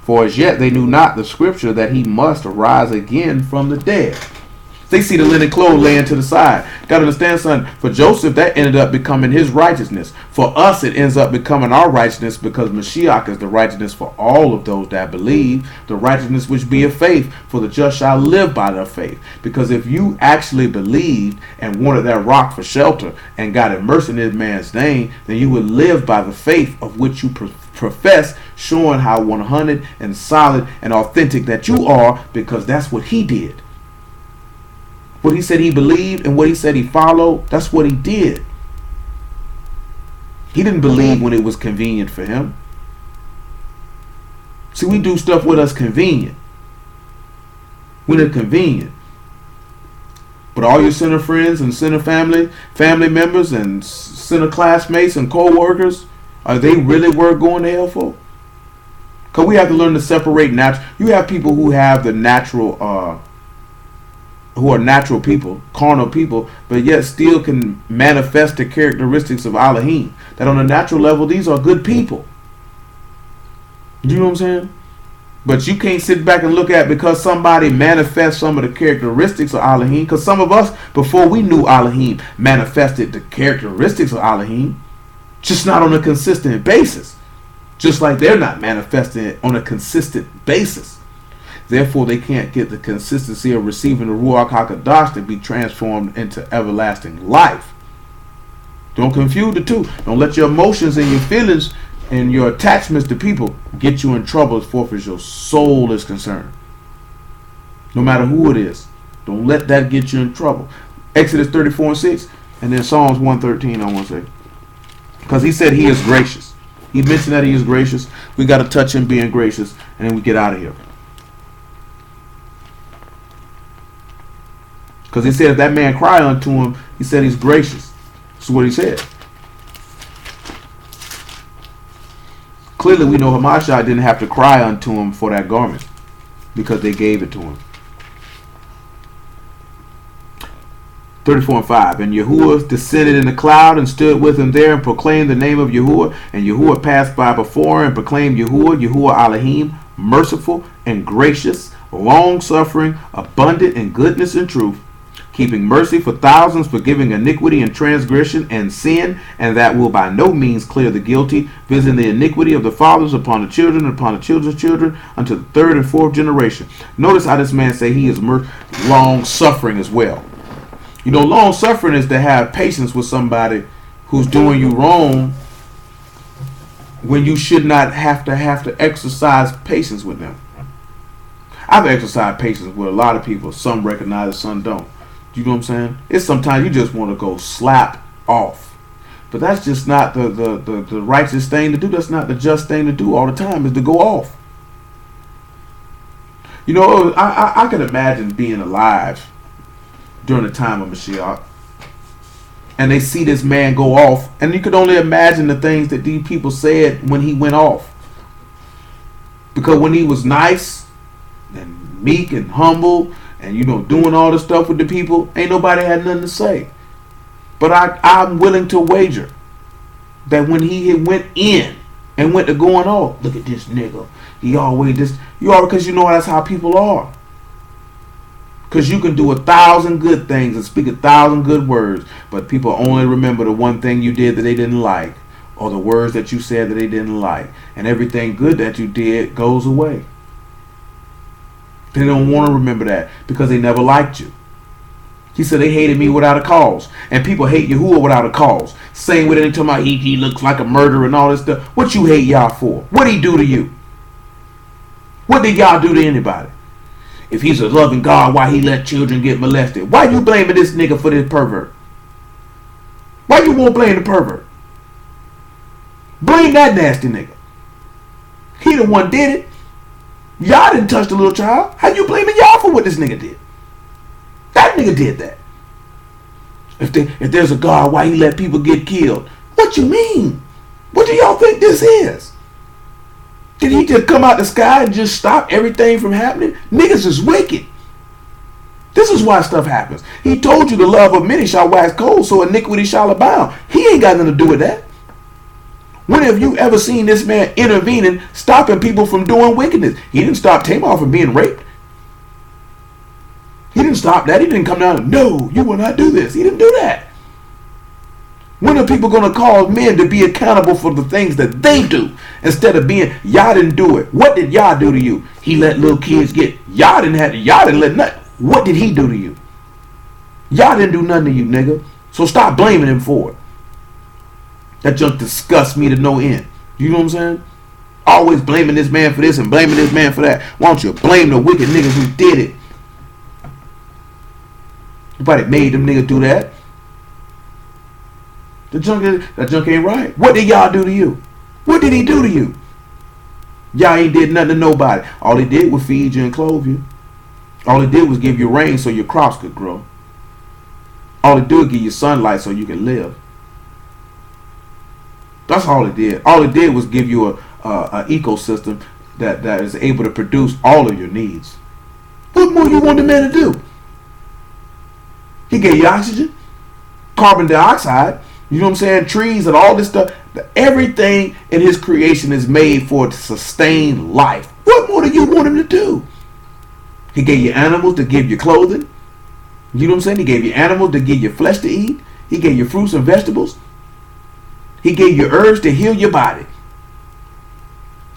For as yet they knew not the scripture that he must arise again from the dead. They see the linen clothes laying to the side. Got to understand, son, for Joseph, that ended up becoming his righteousness. For us, it ends up becoming our righteousness because Mashiach is the righteousness for all of those that believe, the righteousness which be of faith, for the just shall live by their faith. Because if you actually believed and wanted that rock for shelter and got immersed in this man's name, then you would live by the faith of which you profess, showing how 100 and solid and authentic that you are, because that's what he did. What he said he believed and what he said he followed, that's what he did. He didn't believe when it was convenient for him. See, we do stuff with us convenient. When it's convenient. But all your sinner friends and sinner family members and sinner classmates and co-workers, are they really worth going to hell for? Because we have to learn to separate natural. You have people who have the natural who are natural people, carnal people, but yet still can manifest the characteristics of Elohim. That on a natural level, these are good people. You know what I'm saying? But you can't sit back and look at because somebody manifests some of the characteristics of Elohim, because some of us, before we knew Elohim, manifested the characteristics of Elohim, just not on a consistent basis. Just like they're not manifesting it on a consistent basis. Therefore, they can't get the consistency of receiving the Ruach HaKadosh to be transformed into everlasting life. Don't confuse the two. Don't let your emotions and your feelings and your attachments to people get you in trouble as far as your soul is concerned. No matter who it is. Don't let that get you in trouble. Exodus 34:6 and then Psalms 113, I want to say. Because he said he is gracious. He mentioned that he is gracious. We got to touch him being gracious, and then we get out of here. Because he said if that man cry unto him, he said he's gracious. That's what he said. Clearly we know Hamashiach didn't have to cry unto him for that garment, because they gave it to him. 34:5. And Yahuwah descended in the cloud and stood with him there and proclaimed the name of Yahuwah. And Yahuwah passed by before and proclaimed Yahuwah Elohim, merciful and gracious, long-suffering, abundant in goodness and truth, keeping mercy for thousands, forgiving iniquity and transgression and sin, and that will by no means clear the guilty, visiting the iniquity of the fathers upon the children and upon the children's children unto the third and fourth generation. Notice how this man say he is long-suffering as well. You know, long-suffering is to have patience with somebody who's doing you wrong when you should not have to exercise patience with them. I've exercised patience with a lot of people. Some recognize it, some don't. You know what I'm saying? It's sometimes you just want to go slap off. But that's just not the righteous thing to do. That's not the just thing to do all the time, is to go off. You know, I can imagine being alive during the time of Mashiach, and they see this man go off, and you could only imagine the things that these people said when he went off. Because when he was nice and meek and humble and, you know, doing all the stuff with the people, ain't nobody had nothing to say. But I'm willing to wager that when he went in and went to going off, look at this nigga, he always just, because you know that's how people are. Because you can do 1,000 good things and speak 1,000 good words, but people only remember the one thing you did that they didn't like, or the words that you said that they didn't like, and everything good that you did goes away. They don't want to remember that because they never liked you. He said they hated me without a cause, and people hate Yahuwah without a cause. Same with it, talking about he looks like a murderer and all this stuff. What you hate y'all for? What did he do to you? What did y'all do to anybody? If he's a loving God, why he let children get molested? Why you blaming this nigga for this pervert? Why you won't blame the pervert? Blame that nasty nigga. He the one did it. Y'all didn't touch the little child. How you blaming y'all for what this nigga did? That nigga did that. If there's a God, why he let people get killed? What you mean? What do y'all think this is? Did he just come out the sky and just stop everything from happening? Niggas is wicked. This is why stuff happens. He told you the love of many shall wax cold, so iniquity shall abound. He ain't got nothing to do with that. When have you ever seen this man intervening, stopping people from doing wickedness? He didn't stop Tamar from being raped. He didn't stop that. He didn't come down and, no, you will not do this. He didn't do that. When are people going to call men to be accountable for the things that they do instead of being, y'all didn't do it? What did y'all do to you? He let little kids get, y'all didn't let nothing. What did he do to you? Y'all didn't do nothing to you, nigga. So stop blaming him for it. That junk disgusts me to no end. You know what I'm saying? Always blaming this man for this and blaming this man for that. Why don't you blame the wicked niggas who did it? Nobody made them niggas do that. That junk ain't right. What did y'all do to you? What did he do to you? Y'all ain't did nothing to nobody. All he did was feed you and clothe you. All he did was give you rain so your crops could grow. All he did was give you sunlight so you can live. That's all it did. All it did was give you a ecosystem that is able to produce all of your needs. What more you want the man to do? He gave you oxygen, carbon dioxide, you know what I'm saying, trees and all this stuff. Everything in his creation is made for to sustain life. What more do you want him to do? He gave you animals to give you clothing. You know what I'm saying? He gave you animals to give you flesh to eat. He gave you fruits and vegetables. He gave you herbs to heal your body.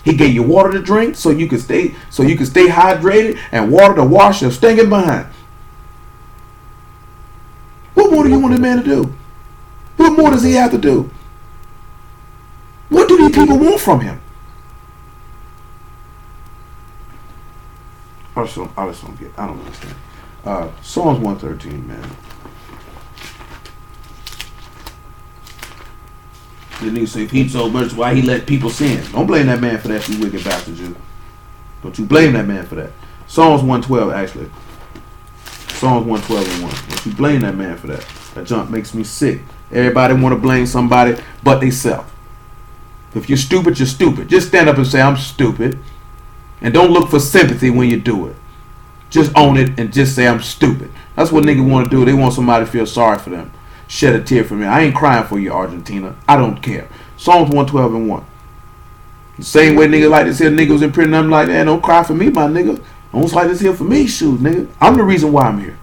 He gave you water to drink so you can stay hydrated, and water to wash your stinking behind. What more do you want a man to do? What more does he have to do? What do these people want from him? I don't understand. Psalms 113, man. The nigga say, if he so much, why he let people sin? Don't blame that man for that, you wicked bastard, you. Don't you blame that man for that. Psalms 112, actually. Psalms 112 and 1. Don't you blame that man for that. That junk makes me sick. Everybody want to blame somebody but theyself. If you're stupid, you're stupid. Just stand up and say, I'm stupid. And don't look for sympathy when you do it. Just own it and just say, I'm stupid. That's what niggas want to do. They want somebody to feel sorry for them. Shed a tear for me. I ain't crying for you, Argentina. I don't care. Psalms 112 and 1. The same way niggas like this here, niggas in prison, I'm like, man, don't cry for me, my nigga. Don't like this here for me, shoot, nigga. I'm the reason why I'm here.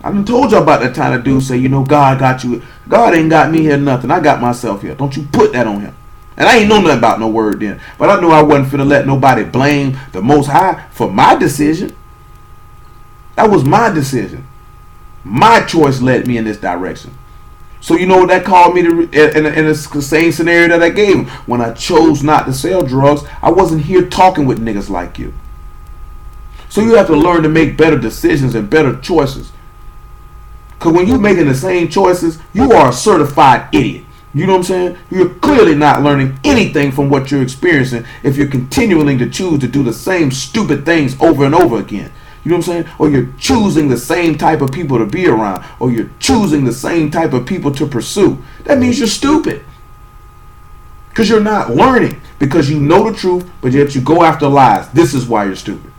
I done told y'all about that time the dude say, you know, God got you. God ain't got me here nothing. I got myself here. Don't you put that on him. And I ain't know nothing about no word then. But I knew I wasn't finna let nobody blame the Most High for my decision. That was my decision. My choice led me in this direction. So you know what that called me to in the same scenario that I gave him. When I chose not to sell drugs, I wasn't here talking with niggas like you. So you have to learn to make better decisions and better choices. Because when you're making the same choices, you are a certified idiot. You know what I'm saying? You're clearly not learning anything from what you're experiencing if you're continuing to choose to do the same stupid things over and over again. You know what I'm saying? Or you're choosing the same type of people to be around. Or you're choosing the same type of people to pursue. That means you're stupid. Because you're not learning. Because you know the truth, but yet you go after lies. This is why you're stupid.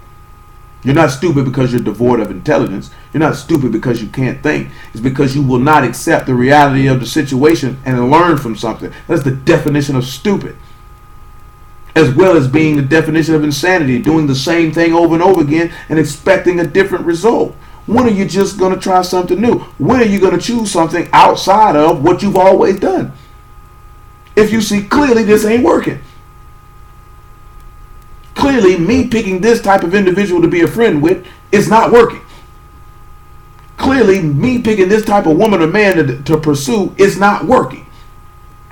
You're not stupid because you're devoid of intelligence. You're not stupid because you can't think. It's because you will not accept the reality of the situation and learn from something. That's the definition of stupid. As well as being the definition of insanity, doing the same thing over and over again and expecting a different result. When are you just going to try something new? When are you going to choose something outside of what you've always done? If you see clearly this ain't working. Clearly, me picking this type of individual to be a friend with is not working. Clearly, me picking this type of woman or man to pursue is not working.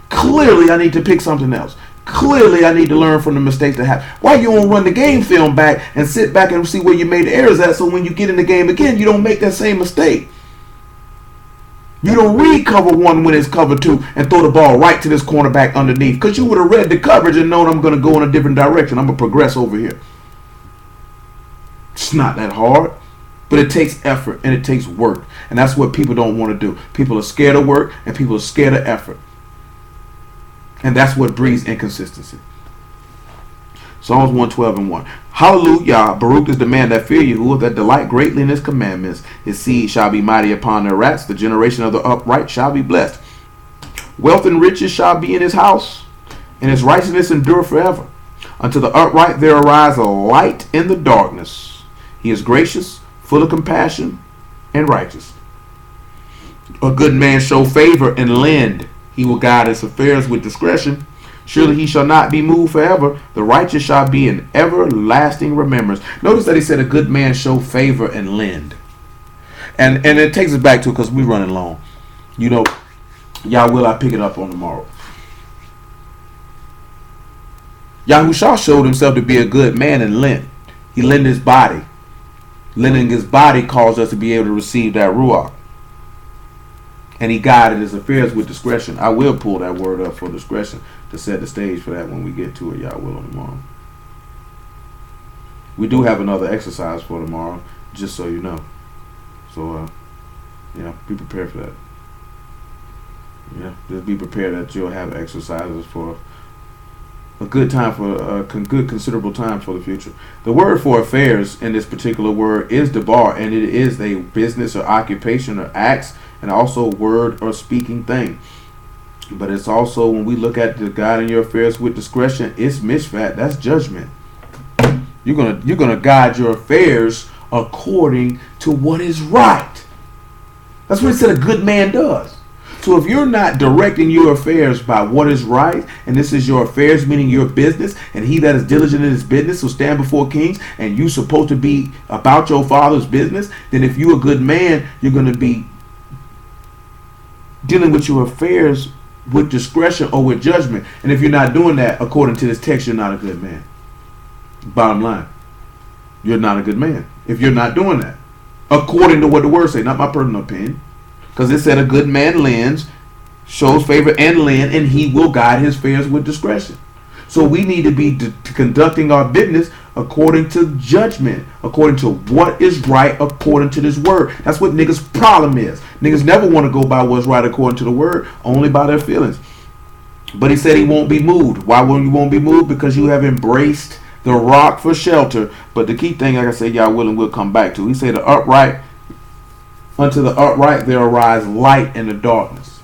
Clearly, I need to pick something else. Clearly, I need to learn from the mistakes that happen. Why you don't run the game film back and sit back and see where you made the errors at, so when you get in the game again, you don't make that same mistake. You don't read cover one when it's cover two and throw the ball right to this cornerback underneath, because you would have read the coverage and known I'm going to go in a different direction. I'm going to progress over here. It's not that hard, but it takes effort and it takes work. And that's what people don't want to do. People are scared of work and people are scared of effort. And that's what breeds inconsistency. Psalms 112 and 1. Hallelujah. Baruch is the man that fear you, that delight greatly in his commandments. His seed shall be mighty upon their rats. The generation of the upright shall be blessed. Wealth and riches shall be in his house, and his righteousness endure forever. Unto the upright there arise a light in the darkness, He is gracious, full of compassion, and righteous. A good man show favor and lend. He will guide his affairs with discretion. Surely he shall not be moved forever. The righteous shall be in everlasting remembrance. Notice that he said a good man show favor and lend. And it takes us back to it because we're running long. You know, y'all will I pick it up on tomorrow. Yahushua showed himself to be a good man and lent. He lent his body. Lending his body caused us to be able to receive that ruach. And he guided his affairs with discretion. I will pull that word up for discretion to set the stage for that when we get to it, y'all will on tomorrow. We do have another exercise for tomorrow, just so you know. So, be prepared for that. Yeah, just be prepared that you'll have exercises for a good time, for a good considerable time for the future. The word for affairs in this particular word is debar, and it is a business or occupation or acts, and also word or speaking thing. But it's also, when we look at the guiding your affairs with discretion, it's mishpat. That's judgment. You're gonna guide your affairs according to what is right. That's what it said a good man does. So if you're not directing your affairs by what is right, and this is your affairs, meaning your business, and he that is diligent in his business will stand before kings, and you're supposed to be about your father's business, then if you're a good man, you're going to be dealing with your affairs with discretion or with judgment. And if you're not doing that, according to this text, you're not a good man. Bottom line, you're not a good man if you're not doing that, according to what the word say, not my personal opinion. Because it said a good man lends, shows favor and lend, and he will guide his affairs with discretion. So we need to be conducting our business according to judgment, according to what is right, according to this word. That's what niggas' problem is. Niggas never want to go by what's right according to the word, only by their feelings. But he said he won't be moved. Why won't be moved? Because you have embraced the rock for shelter. But the key thing, like I said, y'all will and we'll come back to. He said the upright, unto the upright there arise light in the darkness.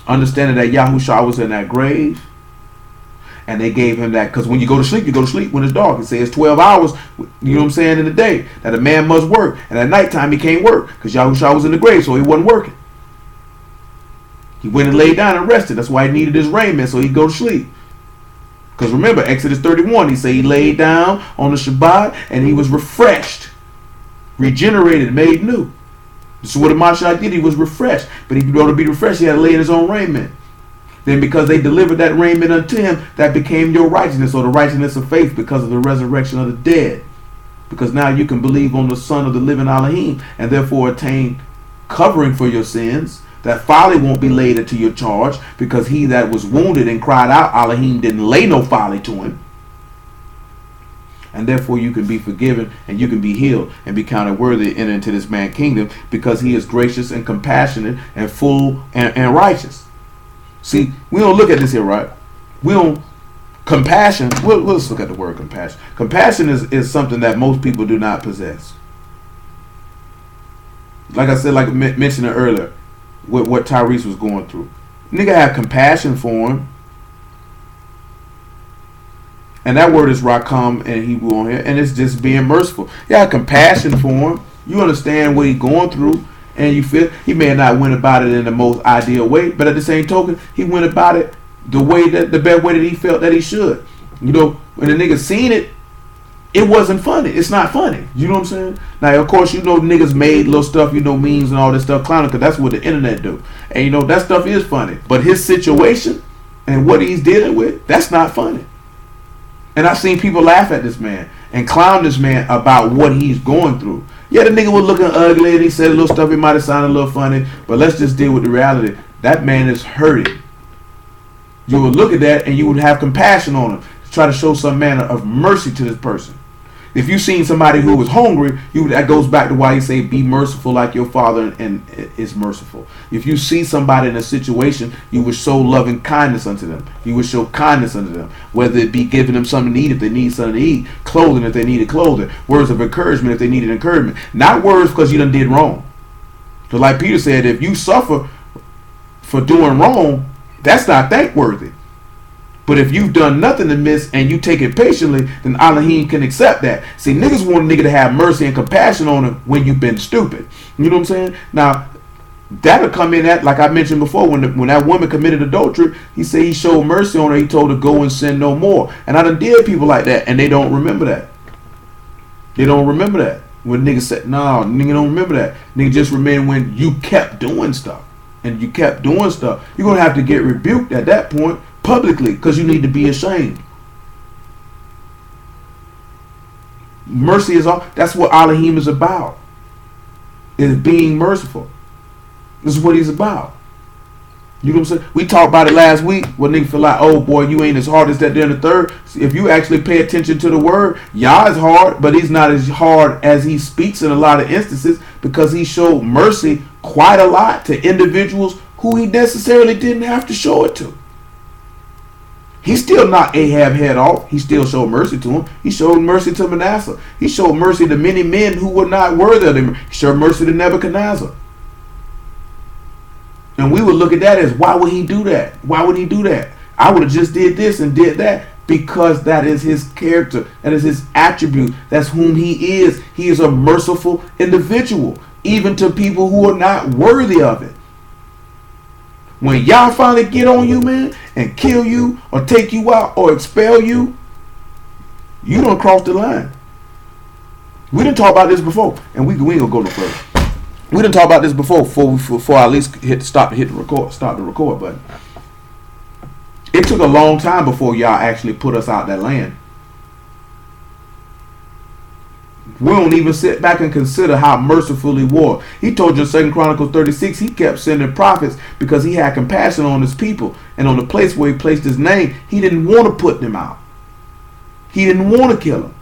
Understanding that Yahushua was in that grave, and they gave him that, because when you go to sleep when it's dark. It says 12 hours, you know what I'm saying, in the day, that a man must work, and at nighttime he can't work, because Yahushua was in the grave, so he wasn't working. He went and laid down and rested. That's why he needed his rainment, so he'd go to sleep. Because remember, Exodus 31, he said he laid down on the Shabbat, and he was refreshed, regenerated, made new. This is what a Mashiach did. He was refreshed. But if you want to be refreshed, he had to lay in his own raiment. Then because they delivered that raiment unto him, that became your righteousness, or the righteousness of faith, because of the resurrection of the dead. Because now you can believe on the Son of the living Elohim, and therefore attain covering for your sins. That folly won't be laid into your charge, because he that was wounded and cried out, Elohim didn't lay no folly to him. And therefore you can be forgiven and you can be healed and be counted worthy to enter into this man's kingdom, because he is gracious and compassionate and full and righteous. See, we don't look at this here, right? We don't. Compassion, let's look at the word compassion. Compassion is something that most people do not possess. Like I said, like I mentioned earlier, what Tyrese was going through. Nigga have compassion for him. And that word is rakam in Hebrew on here, and it's just being merciful. You have compassion for him. You understand what he's going through, and you feel he may have not went about it in the most ideal way, but at the same token, he went about it the best way that he felt that he should. You know, when the nigga seen it, it wasn't funny. It's not funny. You know what I'm saying? Now, of course, you know niggas made little stuff, you know, memes and all this stuff, clowning, because that's what the internet do. And you know that stuff is funny, but his situation and what he's dealing with, that's not funny. And I've seen people laugh at this man and clown this man about what he's going through. Yeah, the nigga was looking ugly and he said a little stuff, it might have sounded a little funny, but let's just deal with the reality. That man is hurting. You would look at that and you would have compassion on him to try to show some manner of mercy to this person. If you seen somebody who was hungry, that goes back to why he say be merciful like your Father and is merciful. If you see somebody in a situation, you would show loving kindness unto them. You would show kindness unto them, whether it be giving them something to eat if they need something to eat, clothing if they needed clothing, words of encouragement if they needed encouragement. Not words because you done did wrong. So like Peter said, if you suffer for doing wrong, that's not thankworthy. But if you've done nothing amiss and you take it patiently, then Elohim can accept that. See, niggas want a nigga to have mercy and compassion on him when you've been stupid. You know what I'm saying? Now, that'll come in at, like I mentioned before, when that woman committed adultery, he said he showed mercy on her. He told her, go and sin no more. And I done did people like that, and they don't remember that. They don't remember that. When niggas said, no, nigga don't remember that. Nigga just remember when you kept doing stuff. And you kept doing stuff. You're going to have to get rebuked at that point publicly, because you need to be ashamed. Mercy is all. That's what Elohim is about. Is being merciful. This is what he's about. You know what I'm saying? We talked about it last week when niggas feel like, oh boy, you ain't as hard as that there in the third. If you actually pay attention to the word, Yah is hard, but he's not as hard as he speaks in a lot of instances, because he showed mercy quite a lot to individuals who he necessarily didn't have to show it to. He still knocked Ahab head off. He still showed mercy to him. He showed mercy to Manasseh. He showed mercy to many men who were not worthy of him. He showed mercy to Nebuchadnezzar. And we would look at that as, why would he do that? Why would he do that? I would have just did this and did that. Because that is his character. That is his attribute. That's whom he is. He is a merciful individual, even to people who are not worthy of it. When y'all finally get on you, man, and kill you or take you out or expel you, you don't cross the line. We didn't talk about this before, and we ain't gonna go no further. We didn't talk about this before I at least stop the record button. It took a long time before y'all actually put us out that land. We don't even sit back and consider how merciful he was. He told you in 2 Chronicles 36, he kept sending prophets because he had compassion on his people. And on the place where he placed his name, he didn't want to put them out. He didn't want to kill them.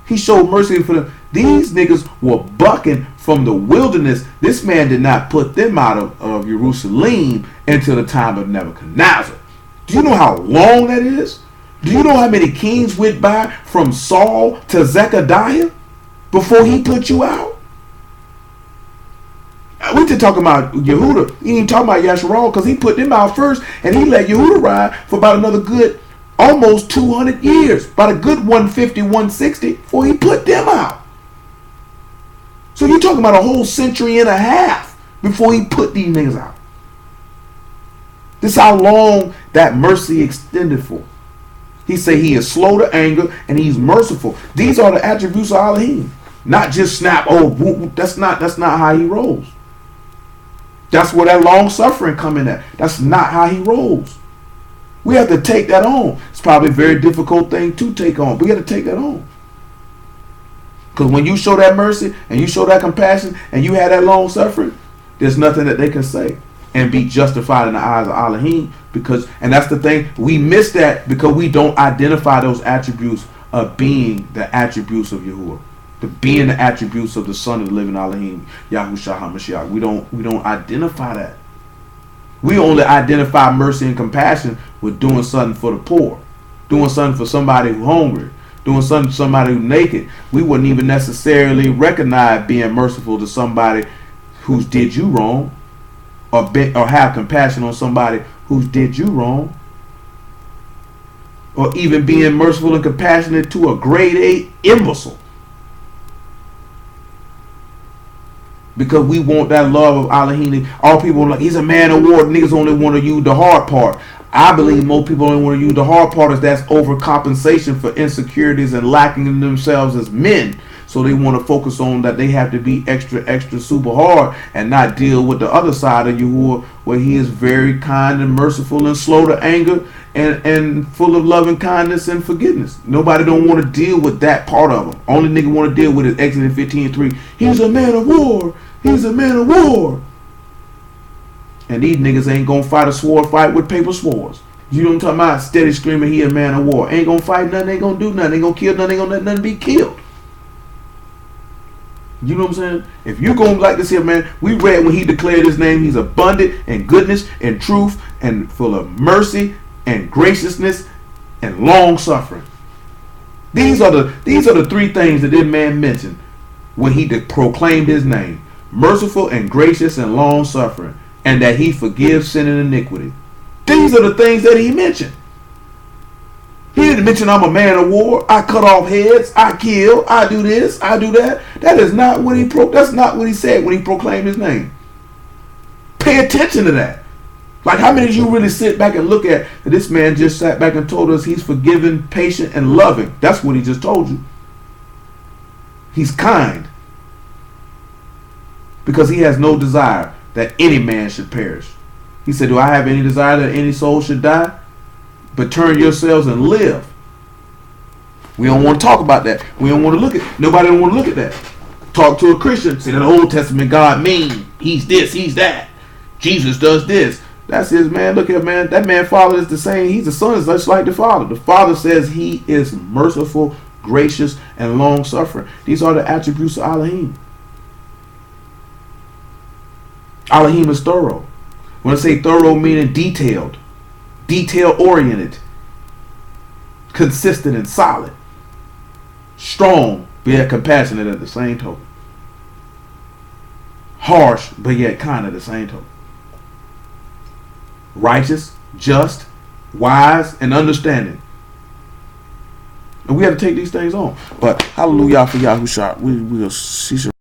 He showed mercy for them. These niggas were bucking from the wilderness. This man did not put them out of Jerusalem until the time of Nebuchadnezzar. Do you know how long that is? Do you know how many kings went by from Saul to Zechariah before he put you out? We just talking about Yehuda. He ain't talking about Yasharal, because he put them out first, and he let Yehuda ride for about another good almost 200 years, about a good 150, 160 before he put them out. So you're talking about a whole century and a half before he put these niggas out. This is how long that mercy extended for. He say he is slow to anger and he's merciful. These are the attributes of Elohim. Not just snap, oh, that's not how he rolls. That's where that long suffering come in at. That's not how he rolls. We have to take that on. It's probably a very difficult thing to take on. We got to take that on. Because when you show that mercy and you show that compassion and you have that long suffering, there's nothing that they can say and be justified in the eyes of Elohim. And that's the thing, we miss that because we don't identify those attributes of being the attributes of Yahuwah, the being the attributes of the Son of the living Elohim, Yahushua HaMashiach. We don't identify that. We only identify mercy and compassion with doing something for the poor, doing something for somebody who's hungry, doing something for somebody who's naked. We wouldn't even necessarily recognize being merciful to somebody who's did you wrong, or have compassion on somebody who's did you wrong, or even being merciful and compassionate to a grade A imbecile. Because we want that love of Elohim. All people are like, he's a man of war. Niggas only want to use the hard part. I believe most people only want to use the hard part, as that's overcompensation for insecurities and lacking in themselves as men. So they want to focus on that they have to be extra super hard and not deal with the other side of Yahuwah, where he is very kind and merciful and slow to anger and full of loving kindness and forgiveness. Nobody don't want to deal with that part of him. Only nigga want to deal with is Exodus 15:3. He's a man of war. He's a man of war. And these niggas ain't gonna fight a sword fight with paper swords. You know what I'm talking about? Steady screaming he a man of war. Ain't gonna fight nothing, ain't gonna do nothing, ain't gonna kill nothing, ain't gonna let nothing be killed. You know what I'm saying? If you're going to like this here, man, we read when he declared his name, he's abundant in goodness and truth and full of mercy and graciousness and long suffering. These are the three things that this man mentioned when he proclaimed his name: merciful and gracious and long suffering, and that he forgives sin and iniquity. These are the things that he mentioned. He didn't mention I'm a man of war. I cut off heads. I kill. I do this. I do that. That is not what that's not what he said when he proclaimed his name. Pay attention to that. Like, how many of you really sit back and look at this man just sat back and told us he's forgiving, patient, and loving? That's what he just told you. He's kind. Because he has no desire that any man should perish. He said, do I have any desire that any soul should die? But turn yourselves and live. We don't want to talk about that. We don't want to look at. Nobody don't want to look at that. Talk to a Christian. Say that the Old Testament God mean. He's this. He's that. Jesus does this. That's his man. Look at man. That man father is the same. He's the son is just like the father. The father says he is merciful, gracious, and long suffering. These are the attributes of Elohim. Elohim is thorough. When I say thorough, meaning detailed. Detail-oriented, consistent and solid, strong, but yet compassionate at the same token, harsh, but yet kind at the same token, righteous, just, wise, and understanding. And we have to take these things on. But hallelujah for Yahushua. We will see.